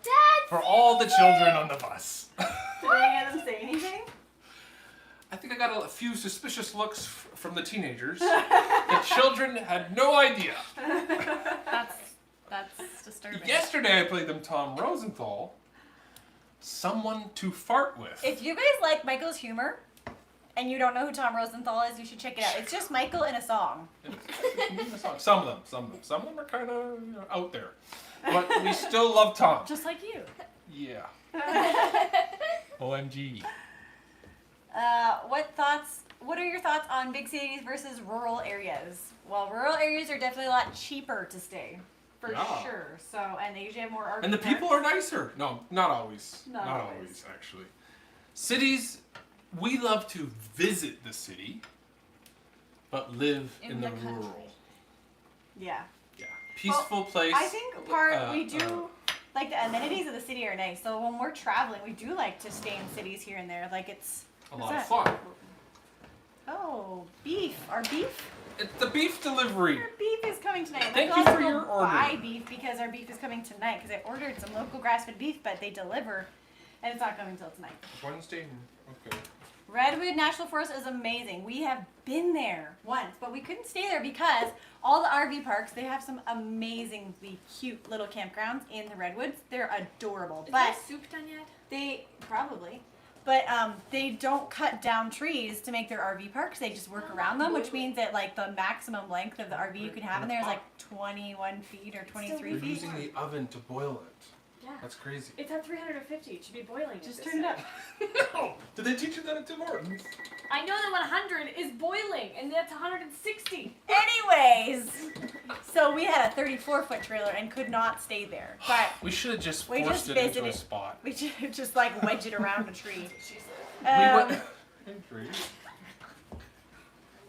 For all the children on the bus.
Did any of them say anything?
I think I got a few suspicious looks from the teenagers. The children had no idea.
that's disturbing.
Yesterday I played them Tom Rosenthal, Someone to Fart With.
If you guys like Michael's humor, and you don't know who Tom Rosenthal is, you should check it out. It's just Michael in a song.
Some of them are kind of out there. But we still love Tom.
Just like you.
Yeah. OMG.
What are your thoughts on big cities versus rural areas? Well, rural areas are definitely a lot cheaper to stay, for
Yeah.
sure. So, and they usually have more RV
And the people
parks.
are nicer. No, not always.
Not
Not
always.
always, actually. Cities, we love to visit the city, but live
In
in
the
the
country.
rural.
Yeah.
Yeah. Peaceful place.
I think we do like the amenities of the city are nice. So when we're traveling, we do like to stay in cities here and there. Like it's
a
what's
lot of
that?
fun.
Oh, beef. Our beef.
It's the beef delivery.
Our beef is coming tonight.
Thank
Michael
you
has
for
to
your
go
order.
buy beef because our beef is coming tonight. Because I ordered some local grass-fed beef, but they deliver, and it's not coming till tonight.
Wednesday. Okay.
Redwood National Forest is amazing. We have been there once, but we couldn't stay there because all the RV parks, they have some amazingly cute little campgrounds in the Redwoods. They're adorable.
Is
but
my soup done yet?
they probably. But they don't cut down trees to make their RV parks. They just work around them, which means that like the maximum length of the RV you can have in there is like 21 feet or 23
They're
feet.
using the oven to boil it.
Yeah.
That's crazy.
It's at 350. It should be boiling.
Just turn it up.
No! Did they teach you that at Tim Hortons?
I know that 100 is boiling, and that's 160.
Anyways, so we had a 34-foot trailer and could not stay there. But
We should have just
We
forced
just
it into a
visited.
spot.
we just like wedge it around a tree.
We went.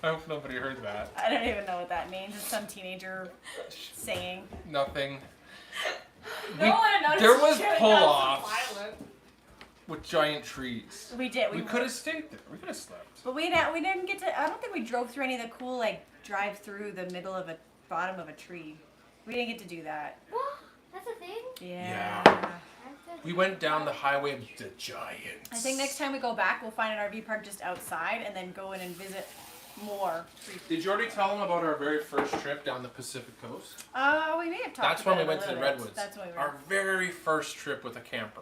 I hope nobody heard that.
I don't even know what that means. It's some teenager saying.
Nothing.
No one noticed.
There was
Shit,
pull
that's so
offs
violent.
with giant trees.
We did.
We could have stayed there. We could have slept.
But we didn't get to. I don't think we drove through any of the cool like drive through the middle of a bottom of a tree. We didn't get to do that.
That's a thing?
Yeah.
We went down the highway of the giants.
I think next time we go back, we'll find an RV park just outside and then go in and visit more tree.
Did you already tell them about our very first trip down the Pacific Coast?
We may have talked
That's
about
when we
it a
went to the
little bit.
Redwoods.
That's when we were.
Our very first trip with a camper.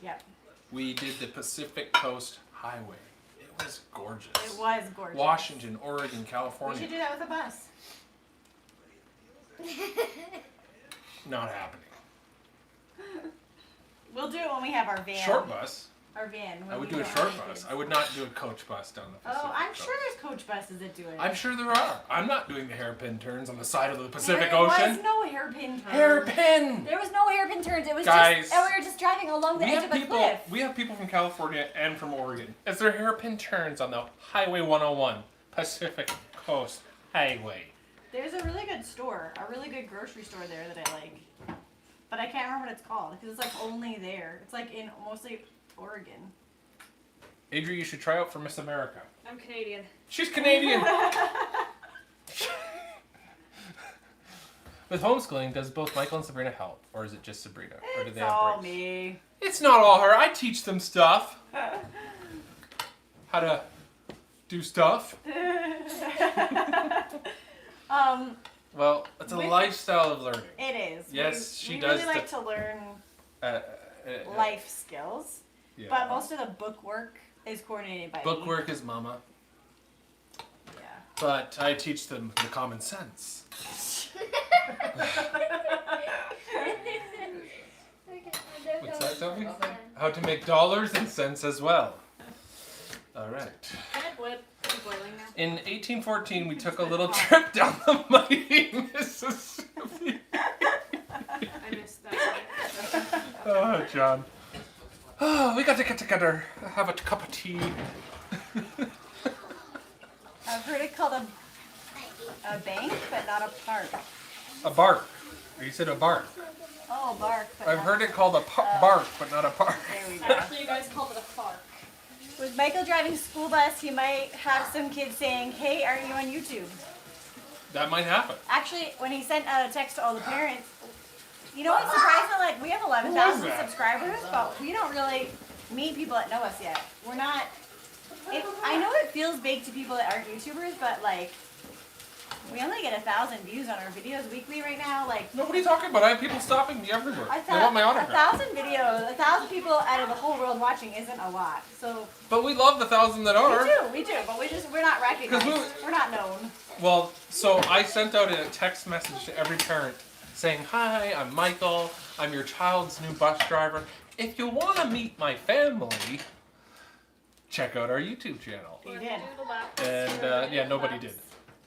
Yep.
We did the Pacific Coast Highway. It was gorgeous.
It was gorgeous.
Washington, Oregon,
We
California.
should do that with a bus.
Not happening.
We'll do it when we have our van.
Short bus.
Our van. when
I would
we
do a
go
short
on
bus.
kids.
I would not do a coach bus down the Pacific
Oh, I'm
Coast.
sure there's coach buses that do it.
I'm sure there are. I'm not doing the hairpin turns on the side of the Pacific
there
Ocean.
was no hairpin turn.
Hairpin!
There was no hairpin turns. It was
Guys,
just, and we were just driving along the edge of a cliff.
We have people from California and from Oregon. Is there hairpin turns on the Highway 101 Pacific Coast Highway?
There's a really good store, a really good grocery store there that I like, but I can't remember what it's called because it's like only there. It's like in mostly Oregon.
Adri, you should try out for Miss America.
I'm Canadian.
She's Canadian. With homeschooling, does both Michael and Sabrina help, or is it just Sabrina, or do
It's
they have
all
breaks?
me.
It's not all her. I teach them stuff. How to do stuff. Well, it's a lifestyle of learning.
It is.
Yes, she
we
does
really like to learn life skills,
Yeah.
but most of the book work is coordinated by
Book
me.
work is mama,
Yeah.
but I teach them the common sense. What's that, Toby? How to make dollars and cents as well. All right.
Redwood. Is it boiling now?
In 1814, we took a little trip down the mighty Mississippi.
I missed that.
Oh, John. Oh, we got to get together, have a cup of tea.
I've heard it called a bank, but not a park.
A bark. You said a bark.
Oh, bark. But
I've
not-
heard it called a bark, but not a park.
There we go.
Actually, you guys called it a park.
With Michael driving school bus, he might have some kids saying, "Hey, aren't you on YouTube?"
That might happen.
Actually, when he sent out a text to all the parents, you know what's surprising? Like, we have 11,000
that?
subscribers, but we don't really meet people that know us yet. We're not. I know it feels big to people that aren't YouTubers, but like, we only get 1,000 views on our videos weekly right now. Like,
No, what are you talking about? I have people stopping me everywhere.
I
They want my
thought
autograph.
1,000 videos, 1,000 people out of the whole world watching isn't a lot. So
But we love the 1,000 that are.
we do, but we're not recognized.
'Cause
We're not known.
Well, so I sent out a text message to every parent saying, "Hi, I'm Michael. I'm your child's new bus driver. If you want to meet my family, check out our YouTube channel."
You did.
And yeah, nobody did.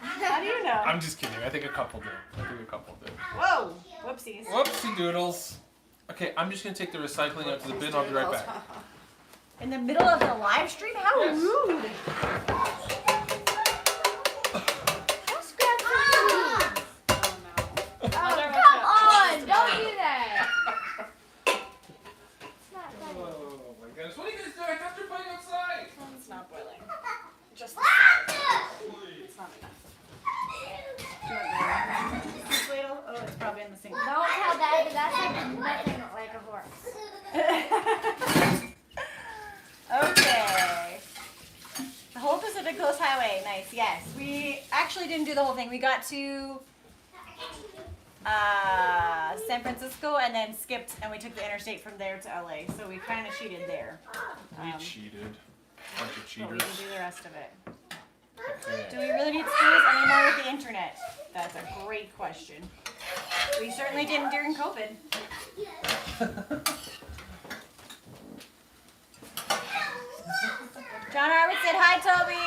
How do you know?
I'm just kidding. I think a couple did.
Whoa! Whoopsies.
Whoopsie doodles. Okay, I'm just gonna take the recycling out to the bin. I'll be right back.
In the middle of the live stream? How
Yes.
rude!
Come on, don't do that. It's not funny.
Oh my goodness! What are you guys doing? I thought you were playing outside.
It's not boiling. Just the It's not enough. This ladle? Oh, it's probably in the sink.
Don't tell Dad, but that's like nothing like a horse.
Okay. The whole Pacific Coast Highway. Nice, yes. We actually didn't do the whole thing. We got to San Francisco, and then skipped, and we took the interstate from there to LA. So we kind of cheated there.
We cheated. Bunch of
But we
cheaters.
didn't do the rest of it.
Okay.
Do we really need schools anymore with the internet? That's a great question. We certainly didn't during COVID. John Harwood said hi, Toby.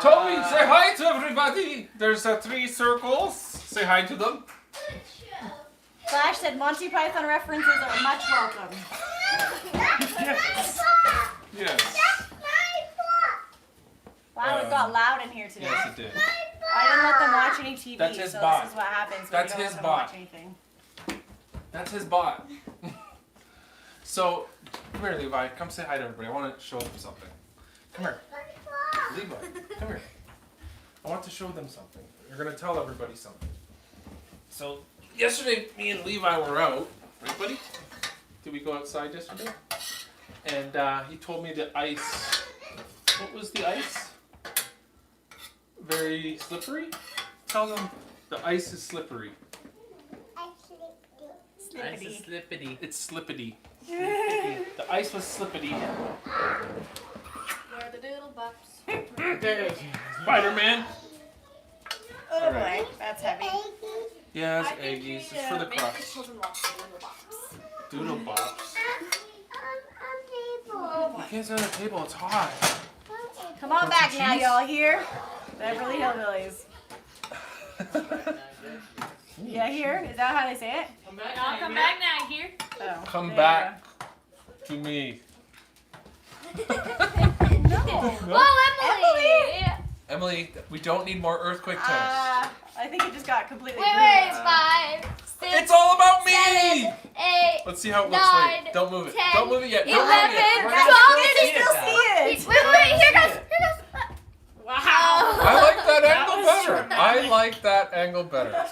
Toby, say hi to everybody. There's 3 circles. Say hi to them.
Flash said Monty Python references are much welcome.
Yes. Yes.
Wow, it got loud in here today.
Yes, it did.
I didn't let them watch any TV,
That's his
so
bot.
this is what happens when
That's
you don't
his
let them
bot.
watch anything.
That's his bot. So, come here, Levi. Come say hi to everybody. I want to show them something. Come here. Levi, come here. I want to show them something. You're going to tell everybody something. So, yesterday, me and Levi were out. Right, buddy? Did we go outside yesterday? And he told me the ice. What was the ice? Very slippery? Tell them the ice is slippery.
Slippity.
Slippity.
It's slippity. The ice was slippity.
Where the doodle bops.
Spider-Man.
Oh boy, that's heavy.
Yes,
I think you
Eggies.
need
It's
to
for the
make
crust.
the children watch the doodle bops.
Doodle bops.
On
You can't sit on the table. It's hot.
Come on back now, y'all here. Beverly Hillbillies. Yeah, here? Is that how they say it?
I'll come back now here.
Oh.
Come
there
back to me.
you go. No.
Whoa, Emily! Yeah.
Emily, we don't need more earthquake tests.
I think it just got completely
Wait,
ruined.
5, 6,
It's all about me!
7, 8,
Let's see how it looks.
9,
Wait, don't move it.
10,
Don't move it yet. Don't
11,
move it yet. We're gonna
12,
still
You
see
can
it.
still see it.
wait, here goes.
Wow.
I like that angle
was
better. I like that angle better.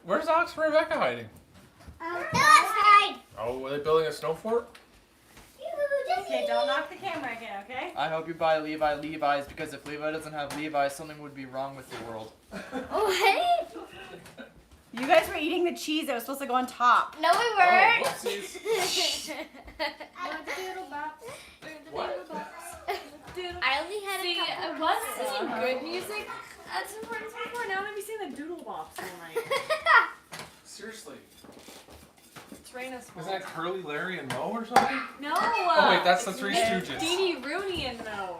Where's Ox and Rebecca hiding? Oh, were they building a snow fort?
Okay, don't knock the camera again, okay?
I hope you buy Levi Levi's because if Levi doesn't have Levi's, something would be wrong with the world.
What?
You guys were eating the cheese that was supposed to go on top.
No, we
Oh,
weren't.
whoopsies. What?
I only had
See,
a couple.
I was singing good music at some point before. Now I'm gonna be singing the doodle bops all night.
Seriously.
It's Raina's fault.
Isn't that Curly, Larry, and Moe or something?
No.
Oh, wait, that's the
it's
Three Stooges.
Deanie, Rooney, and Mo.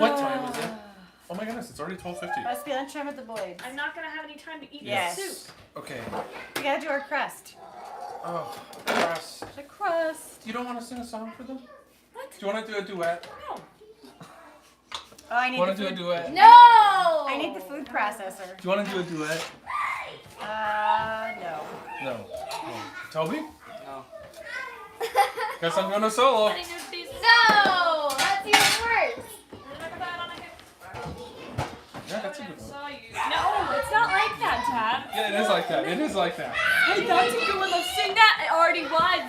What time is it? Oh my goodness, it's already 12:50.
Must be lunchtime with the boys.
I'm not gonna have any time to eat
Yes.
the soup.
Okay.
We gotta do our crust.
Oh, crust.
The crust.
You don't want to sing a song for them?
What?
Do you want to do a duet?
No.
Oh, I need
Want
the
to do a
food.
duet?
No.
I need the food processor.
Do you want to do a duet?
No.
No. Toby?
No.
Guess I'm going to solo.
No. That's even worse.
Yeah, that's a good one.
Saw you. No, it's not like that, Tad.
Yeah, it is like that. It is like that.
I thought you were gonna sing that. It already was.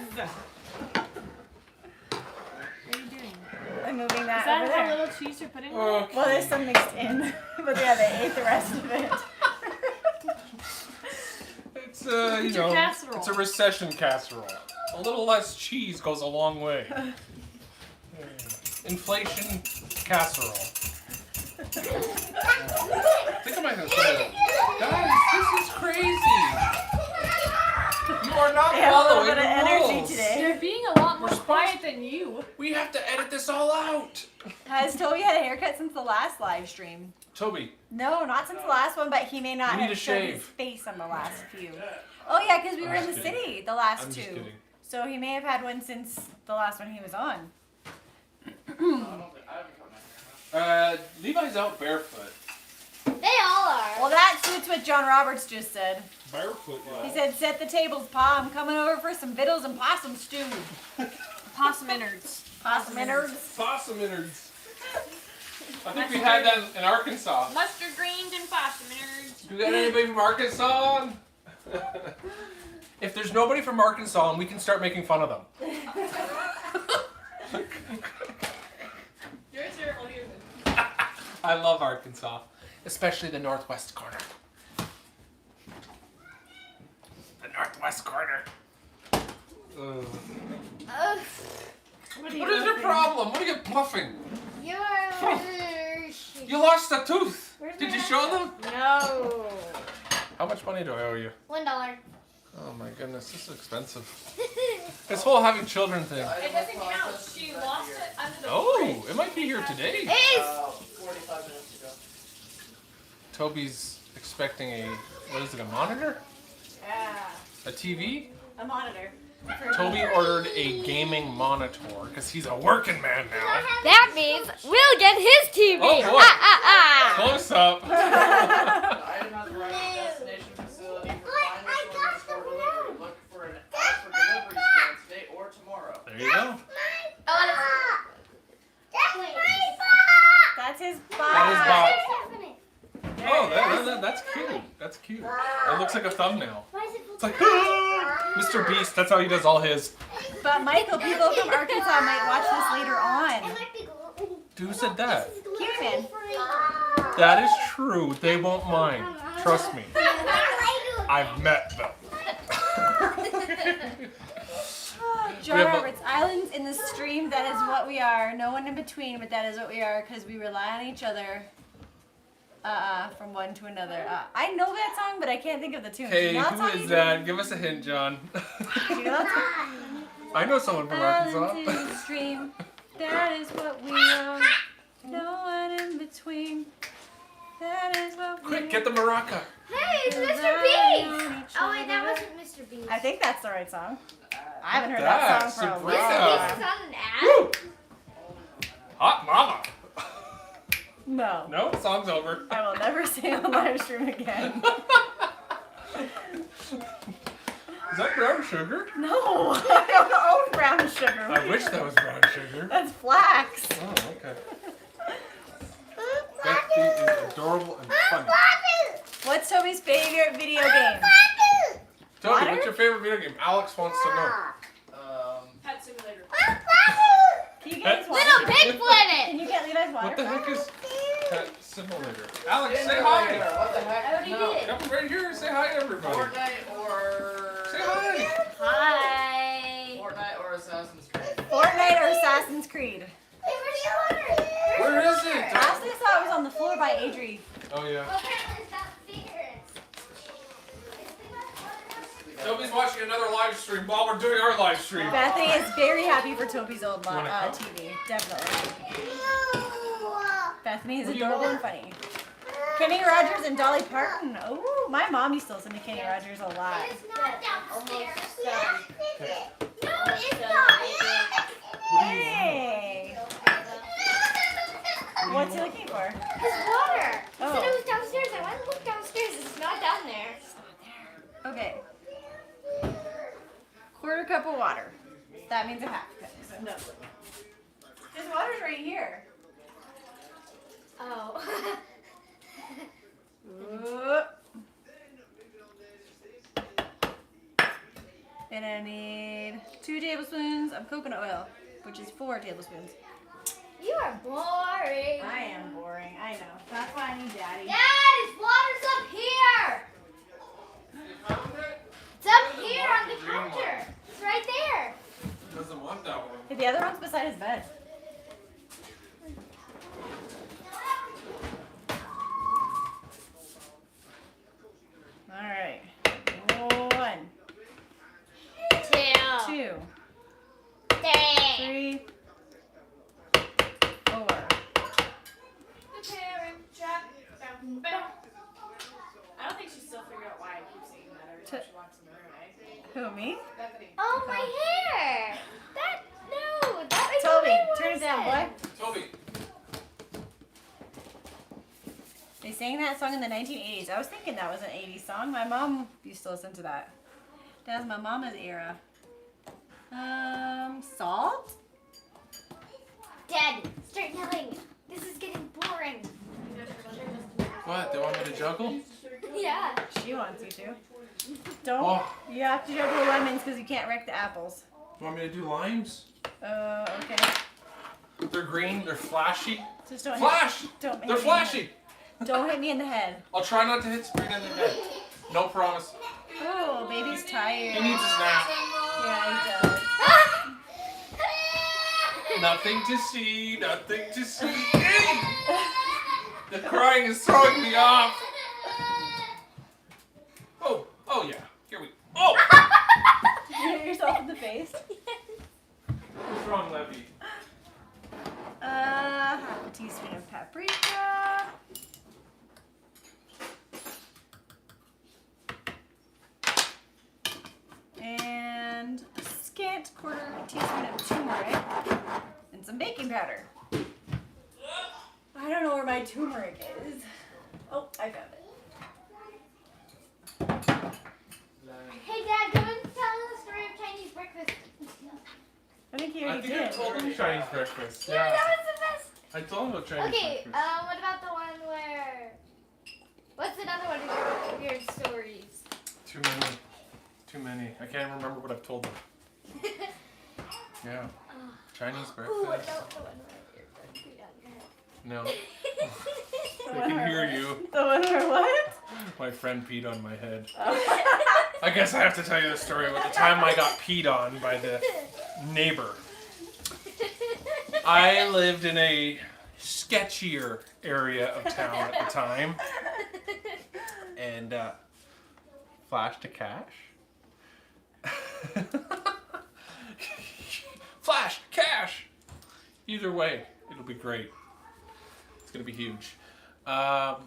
What are you doing?
I'm moving that
Is that
over
how
there.
little cheese you're putting on?
Okay.
Well, there's some mixed in, but yeah, they ate the rest of it.
It's
It's
you
your
know,
casserole.
it's a recession casserole. A little less cheese goes a long way. Inflation casserole. I think I might have said it. Guys, this is crazy. You are not
They have a little
following
bit of
the
energy
rules.
today.
You're being a lot more quiet than you.
We have to edit this all out.
Has Toby had a haircut since the last live stream?
Toby,
No, not since the last one, but he may not
You need
have
to
showed
shave.
his face on the last few. Oh yeah, because we
I'm
were in the
just kidding.
city the last
I'm
two.
just kidding.
So he may have had one since the last one he was on.
Levi's out barefoot.
They all are.
Well, that suits what John Roberts just said.
Barefoot,
He said, "Set the tables, Pa. I'm coming over for some victuals and possum stew."
Possum innards.
Possum innards.
Possum innards. I think we had that in Arkansas.
Mustard greens and possum innards.
You got anybody from Arkansas? If there's nobody from Arkansas, we can start making fun of them.
Yours are all yours.
I love Arkansas. especially the northwest corner. The northwest corner. Ugh.
What
What is your problem? What are you bluffing?
You're.
You lost a tooth.
Where's
Did
my
you show them?
No.
How much money do I owe you?
$1.
Oh my goodness, this is expensive. This whole having children thing.
It doesn't count. She lost it under the
Oh, it might be here today.
45 minutes ago.
Toby's expecting a, what is it, a monitor?
Yeah.
A TV?
A monitor.
Toby ordered a gaming monitor because he's a working man now.
That means we'll get his TV.
Oh boy. Close up.
The item has arrived at destination facility for final shortness for delivery. Look for an app for delivery scan today or tomorrow.
There you go.
That's his box.
That is Bob.
There
Oh,
it is.
that's cute. That's cute. It looks like a thumbnail.
Why is it
It's like, Mr. Beast, that's how he does all his.
But Michael, people from Arkansas might watch this later on.
Who said that?
Kiwi Man.
That is true. They won't mind. Trust me. I've met them.
John
We have a-
Roberts, islands in the stream, that is what we are. No one in between, but that is what we are because we rely on each other from one to another. I know that song, but I can't think of the tune.
Hey,
Do you know
who
song
is
either?
that? Give us a hint, John.
Do you know that song?
I know someone from
Islands in
Arkansas.
the stream, that is what we are. No one in between, that is what we
Quick, get the maraca.
Hey, it's Mr.
rely
Beast.
on each
Oh wait, that
other.
wasn't Mr. Beast.
I think that's the right song. I haven't heard
That,
that song for a
Sabrina.
Mr.
while.
Beast is on an ad.
Woo! Hot mama.
No.
No, song's over.
I will never sing on live stream again.
Is that brown sugar?
No, I don't own brown sugar.
I wish that was brown sugar.
That's flax.
Oh, okay. Betsy is adorable and funny.
What's Toby's favorite video game?
Toby,
Water?
what's your favorite video game? Alex wants to know.
Pet Simulator.
Can you get his water?
Little Pig Planet.
Can you get Levi's water?
What the heck is Pet Simulator? Alex, say
What
hi.
the heck?
I already
No.
did.
Come right here. Say hi to everybody.
Fortnite or
Say hi.
Hi.
Fortnite or Assassin's Creed.
Fortnite or Assassin's Creed?
Where is it?
Last I saw it was on the floor by Adri.
Oh yeah. Toby's watching another live stream while we're doing our live stream.
Bethany is very happy for Toby's old
You wanna come?
TV. Definitely. Bethany is
What do you
adorable
want?
and funny. Kenny Rogers and Dolly Parton. Oh, my mom used to listen to Kenny Rogers a lot.
It's not downstairs. No, it's
What do you
Hey! What's he looking for?
His water. He
Oh.
said it was downstairs. I went and looked downstairs. It's not down there.
Okay. Quarter cup of water. That means a half cup. No. His water's right here.
Oh.
Ooh. And I need 2 tablespoons of coconut oil, which is 4 tablespoons.
You are boring.
I am boring. I know. That's why I need Daddy.
Dad, his water's up here. It's up here on the counter. It's right there.
Doesn't want that one.
The other one's beside his bed. All right. 1, 2, 3, 4.
The Parent Trap. Bow, bow. I don't think she's still figured out why I keep singing that every time she walks in the room, eh?
Who, me?
Bethany.
Oh, my hair. That makes
Toby,
way more
turn it down,
sense.
boy.
Toby.
They sang that song in the 1980s. I was thinking that was an 80s song. My mom used to listen to that. That was my mama's era. Salt?
Dad, start yelling. This is getting boring.
What? They want me to juggle?
Yeah.
She wants you to. Don't.
Oh.
You have to juggle the lemons because you can't wreck the apples.
You want me to do limes?
Okay.
They're green. They're flashy.
Just don't
Flash!
Don't
They're flashy.
Don't hit me in the head.
I'll try not to hit Sabrina in the head. No promise.
Oh, baby's tired.
He needs a nap.
Yeah, he does.
Nothing to see, nothing to see. The crying is throwing me off. Oh yeah. Here we go. Oh!
Did you hit yourself in the face?
What's wrong, Levy?
Half a teaspoon of paprika. And a scant quarter teaspoon of turmeric. And some baking powder. I don't know where my turmeric is. Oh, I found it.
Hey, Dad, go and tell the story of Chinese breakfast.
I think he
I
already
think I
did.
told him Chinese breakfast.
Yeah,
Yeah.
that was the best.
I told him about Chinese
Okay,
breakfast.
what about the one where... What's another one of your weird stories?
Too many. Too many. I can't remember what I've told them. Yeah. Chinese
Ooh,
breakfast.
the one where your friend peed on your head.
No.
The
I
one
can
where
hear
what?
you.
The one where what?
My friend peed on my head.
Oh.
I guess I have to tell you the story about the time I got peed on by the neighbor. I lived in a sketchier area of town at the time. And flash to cash. Flash, cash! Either way, it'll be great. It's gonna be huge. Are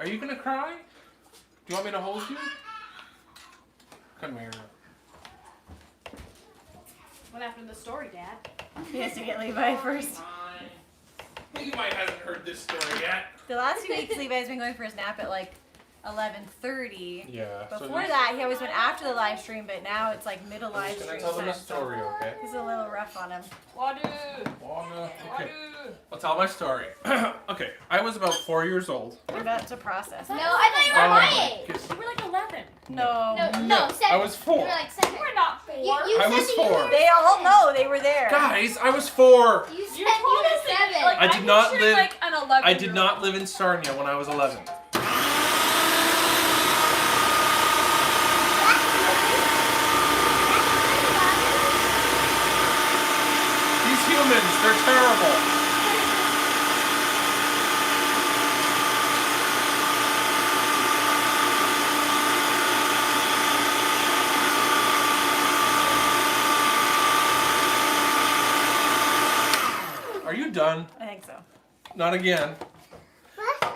you gonna cry? Do you want me to hold you? Come here.
What happened to the story, Dad?
He has to get Levi first.
Levi hasn't heard this story yet.
The last few weeks, Levi's been going for his nap at like 11:30.
Yeah.
Before that, he always went after the live stream, but now it's like middle
I'm
live
just gonna
stream
tell them a
time.
story, okay?
It's a little rough on him.
Wadu!
Okay. I'll tell my story. Okay, I was about 4 years old.
We're about to process.
No, I thought you were my age.
Kiss-
You were like 11.
No.
No, 7.
I was 4.
You were like 7.
You were not 4.
You
I
said
was
that
4.
They all know they were there.
Guys, I was 4.
You said
You
you
told
were
us that
7.
like,
I did not
pictured,
live-
like an 11.
I did not live in Sarnia when I was 11. These humans, they're terrible. Are you done?
I think so.
Not again.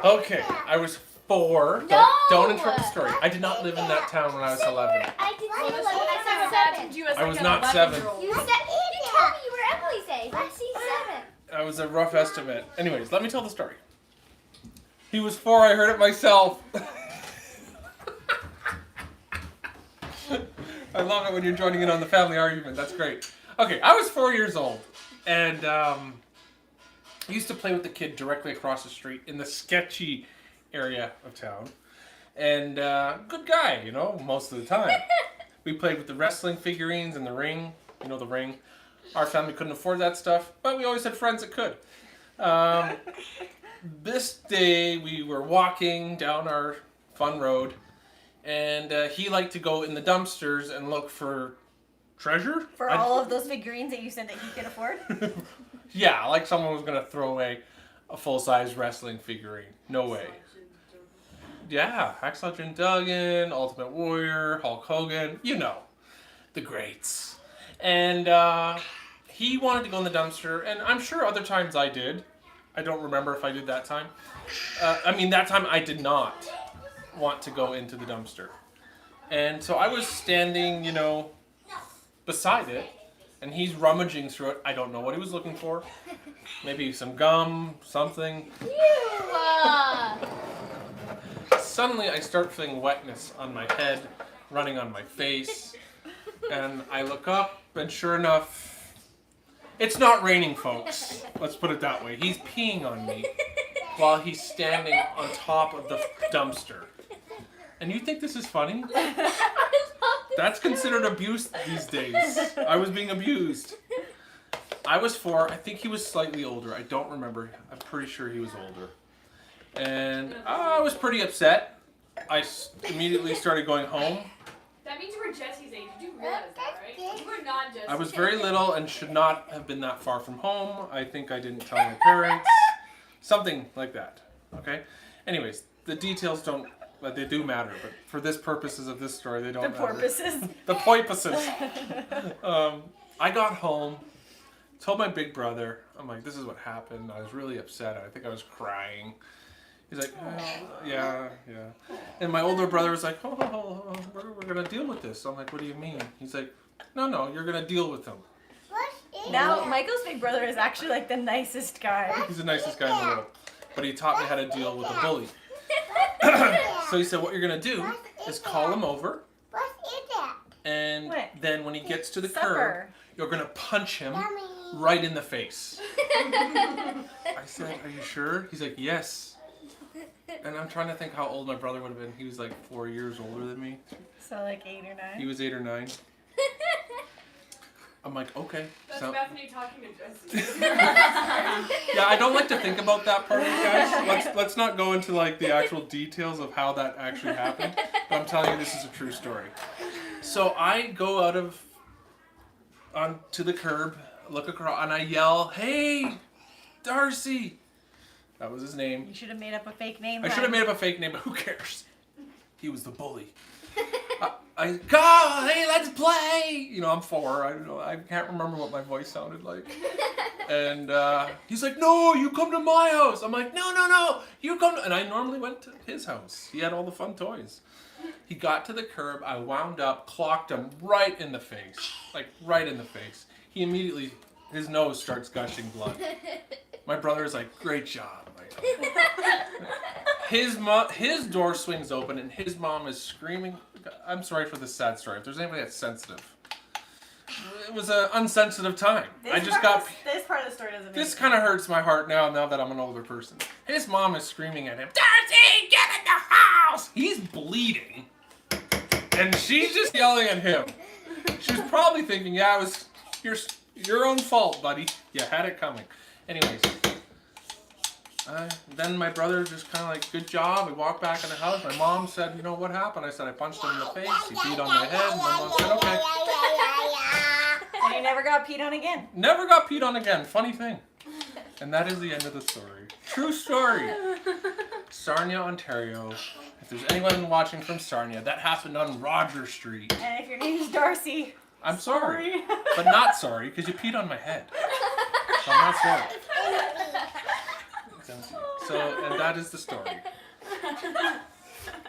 Okay, I was 4.
No!
Don't interrupt the story. I did not live in that town when I was 11.
I did
Well,
say
this
11.
whole
I
time
said
I
7.
imagined you as
I
like
was
an
not
11-year-old.
7.
You told me you were Emily's age. I see 7.
That was a rough estimate. Anyways, let me tell the story. He was 4, I heard it myself. I love it when you're joining in on the family argument. That's great. Okay, I was 4 years old. And I used to play with the kid directly across the street in the sketchy area of town. And good guy, you know, most of the time. We played with the wrestling figurines and the ring. You know, the ring. Our family couldn't afford that stuff, but we always had friends that could. This day, we were walking down our fun road, and he liked to go in the dumpsters and look for treasure.
For all of those figurines that you said that he could afford?
Yeah, like someone was going to throw away a full-size wrestling figurine. No way. Yeah, Hacksaw Jim Duggan, Ultimate Warrior, Hulk Hogan, you know, the greats. And he wanted to go in the dumpster, and I'm sure other times I did. I don't remember if I did that time. That time I did not want to go into the dumpster. And so I was standing, you know, beside it, and he's rummaging through it. I don't know what he was looking for. Maybe some gum, something. Suddenly I start feeling wetness on my head, running on my face, and I look up, and sure enough, it's not raining, folks. Let's put it that way. He's peeing on me while he's standing on top of the dumpster. And you think this is funny? That's considered abuse these days. I was being abused. I was 4. I think he was slightly older. I don't remember. I'm pretty sure he was older. And I was pretty upset. I immediately started going home.
That means you were Jesse's age. Did you realize that, right? You were not Jesse's
I was very little and should not have been that far from home. I think I didn't tell my parents. Something like that. Okay? Anyways, the details don't, but they do matter. But for this purposes of this story, they don't
The
matter.
porpoises.
The porpoises. I got home, told my big brother, I'm like, this is what happened. I was really upset. I think I was crying. He's like, yeah. And my older brother was like, we're going to deal with this. I'm like, what do you mean? He's like, no, you're going to deal with them.
Now, Michael's big brother is actually like the nicest guy.
He's the nicest guy in the world. But he taught me how to deal with a bully. So he said, what you're going to do is call him over. And then when he gets to the curb, you're going to punch him right in the face. I said, are you sure? He's like, yes. And I'm trying to think how old my brother would have been. He was like 4 years older than me.
So like 8 or 9.
He was 8 or 9. I'm like, okay.
That's
So,
Bethany talking to Jesse.
yeah, I don't like to think about that part of it, guys. Let's not go into like the actual details of how that actually happened. But I'm telling you, this is a true story. So I go onto the curb, look across, and I yell, "Hey, Darcy!" That was his name.
You should have made up a fake name.
I should have made up a fake name, but who cares? He was the bully. I go, hey, let's play. You know, I'm 4. I don't know. I can't remember what my voice sounded like. And he's like, no, you come to my house. I'm like, no, you come to... And I normally went to his house. He had all the fun toys. He got to the curb. I wound up, clocked him right in the face. Like, right in the face. He immediately, his nose starts gushing blood. My brother is like, great job, Michael. His door swings open and his mom is screaming. I'm sorry for this sad story. If there's anybody that's sensitive, it was an unsensitive time.
This part of the story doesn't.
This kind of hurts my heart now that I'm an older person. His mom is screaming at him, Darcy, get in the house! He's bleeding, and she's just yelling at him. She's probably thinking, yeah, it was your own fault, buddy. You had it coming. Anyways. Then my brother just kind of like, good job. We walked back in the house. My mom said, you know what happened? I said, I punched him in the face. He peed on my head. And my mom said, okay.
And you never got peed on again.
Never got peed on again. Funny thing. And that is the end of the story. True story. Sarnia, Ontario. If there's anyone watching from Sarnia, that happened on Roger Street.
And if your name's Darcy,
I'm sorry. But not sorry, because you peed on my head. So I'm not sorry. So, and that is the story.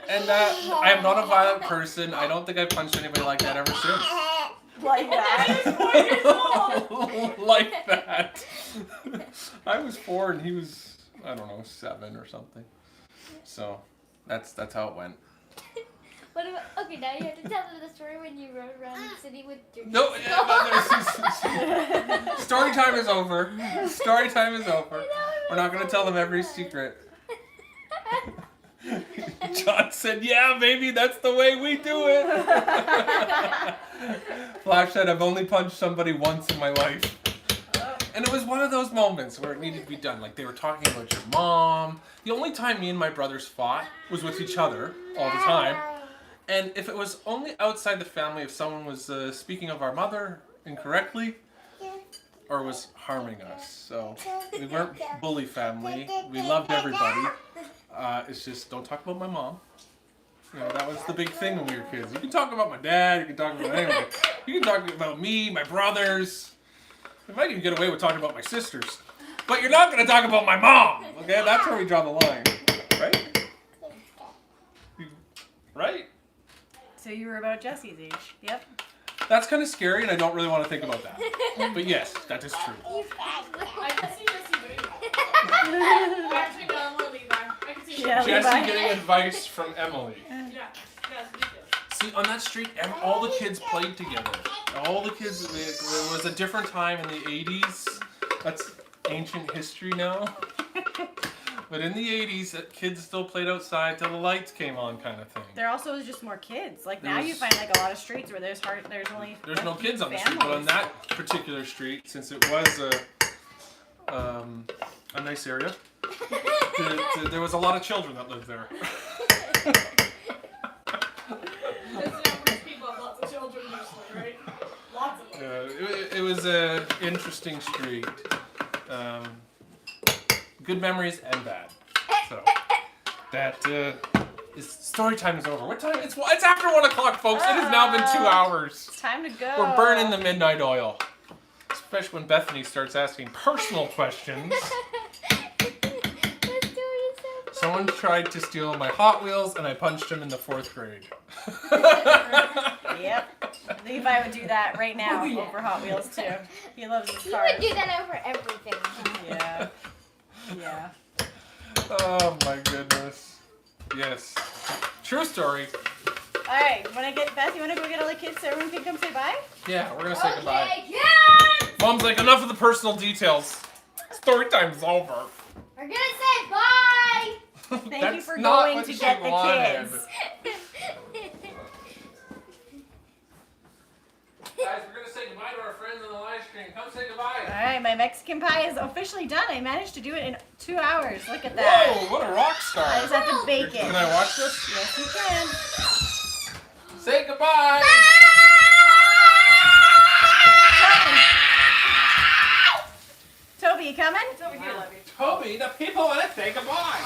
And I am not a violent person. I don't think I've punched anybody like that ever since.
Like that.
Like that. I was 4 and he was, I don't know, 7 or something. So, that's how it went.
What about, okay, now you have to tell them the story when you rode around the city with your...
No, story time is over. Story time is over. We're not going to tell them every secret. John said, yeah, baby, that's the way we do it. Flash said, I've only punched somebody once in my life. And it was one of those moments where it needed to be done. Like, they were talking about your mom. The only time me and my brothers fought was with each other all the time. And if it was only outside the family, if someone was speaking of our mother incorrectly or was harming us. So we weren't bully family. We loved everybody. It's just, don't talk about my mom. You know, that was the big thing when we were kids. You can talk about my dad, you can talk about anyone. You can talk about me, my brothers. We might even get away with talking about my sisters. But you're not going to talk about my mom. Okay, that's where we draw the line. Right? Right?
So you were about Jesse's age. Yep.
That's kind of scary, and I don't really want to think about that. But yes, that is true.
I can see Jesse doing that. Actually, no, I'm gonna leave that. I can see
Yeah,
Jesse
Levi.
getting advice from Emily.
Yeah, me too.
See, on that street, all the kids played together. All the kids, it was a different time in the 80s. That's ancient history now. But in the 80s, kids still played outside till the lights came on, kind of thing.
There also was just more kids. Like
There
now
was-
you find like a lot of streets where there's only
No kids on the street, but on that particular street, since it was a nice area, There was a lot of children that lived there.
People have lots of children usually, right? Lots of them.
It was an interesting street. Good memories and bad. So that is story time is over. What time? It's after 1 o'clock, folks. It has now been 2 hours.
It's time to go.
We're burning the midnight oil. Especially when Bethany starts asking personal questions. Someone tried to steal my Hot Wheels and I punched him in the 4th grade.
Yep. Levi would do that right now over Hot Wheels too. He loves his
You
cars.
would do that over everything.
Yeah. Yeah.
Oh my goodness. Yes. True story.
Alright, Beth, you wanna go get all the kids so everyone can come say bye?
Yeah, we're gonna say goodbye.
Okay, yes!
Mom's like, enough of the personal details. Story time's over.
We're gonna say bye!
Thank you for
not
going
what
to
she
get the
wanted.
kids.
Guys, we're gonna say goodbye to our friends on the live stream. Come say goodbye.
Alright, my Mexican pie is officially done. I managed to do it in 2 hours. Look at that.
Whoa, what a rock star.
I just have to bake it.
Can I watch this?
Yes, you can.
Say goodbye.
Toby, you coming?
It's over here, Levy.
Toby, the people want to say goodbye.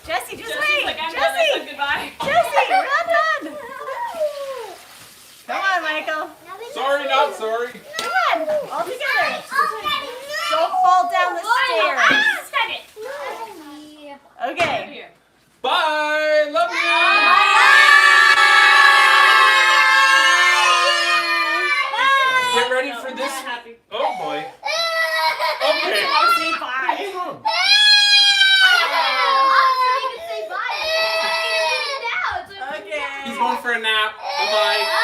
Jesse, just
Jesse's
wait.
like, I'm done. I
Jesse!
said goodbye.
Jesse, we're not done. Come on, Michael.
Sorry, not sorry.
Come on, all together. Don't fall down the stairs.
Stop it.
Okay.
Here.
Bye. Love you. Get ready for this.
Happy.
Oh boy. Okay.
Say bye.
Okay.
He's going for a nap. Bye bye.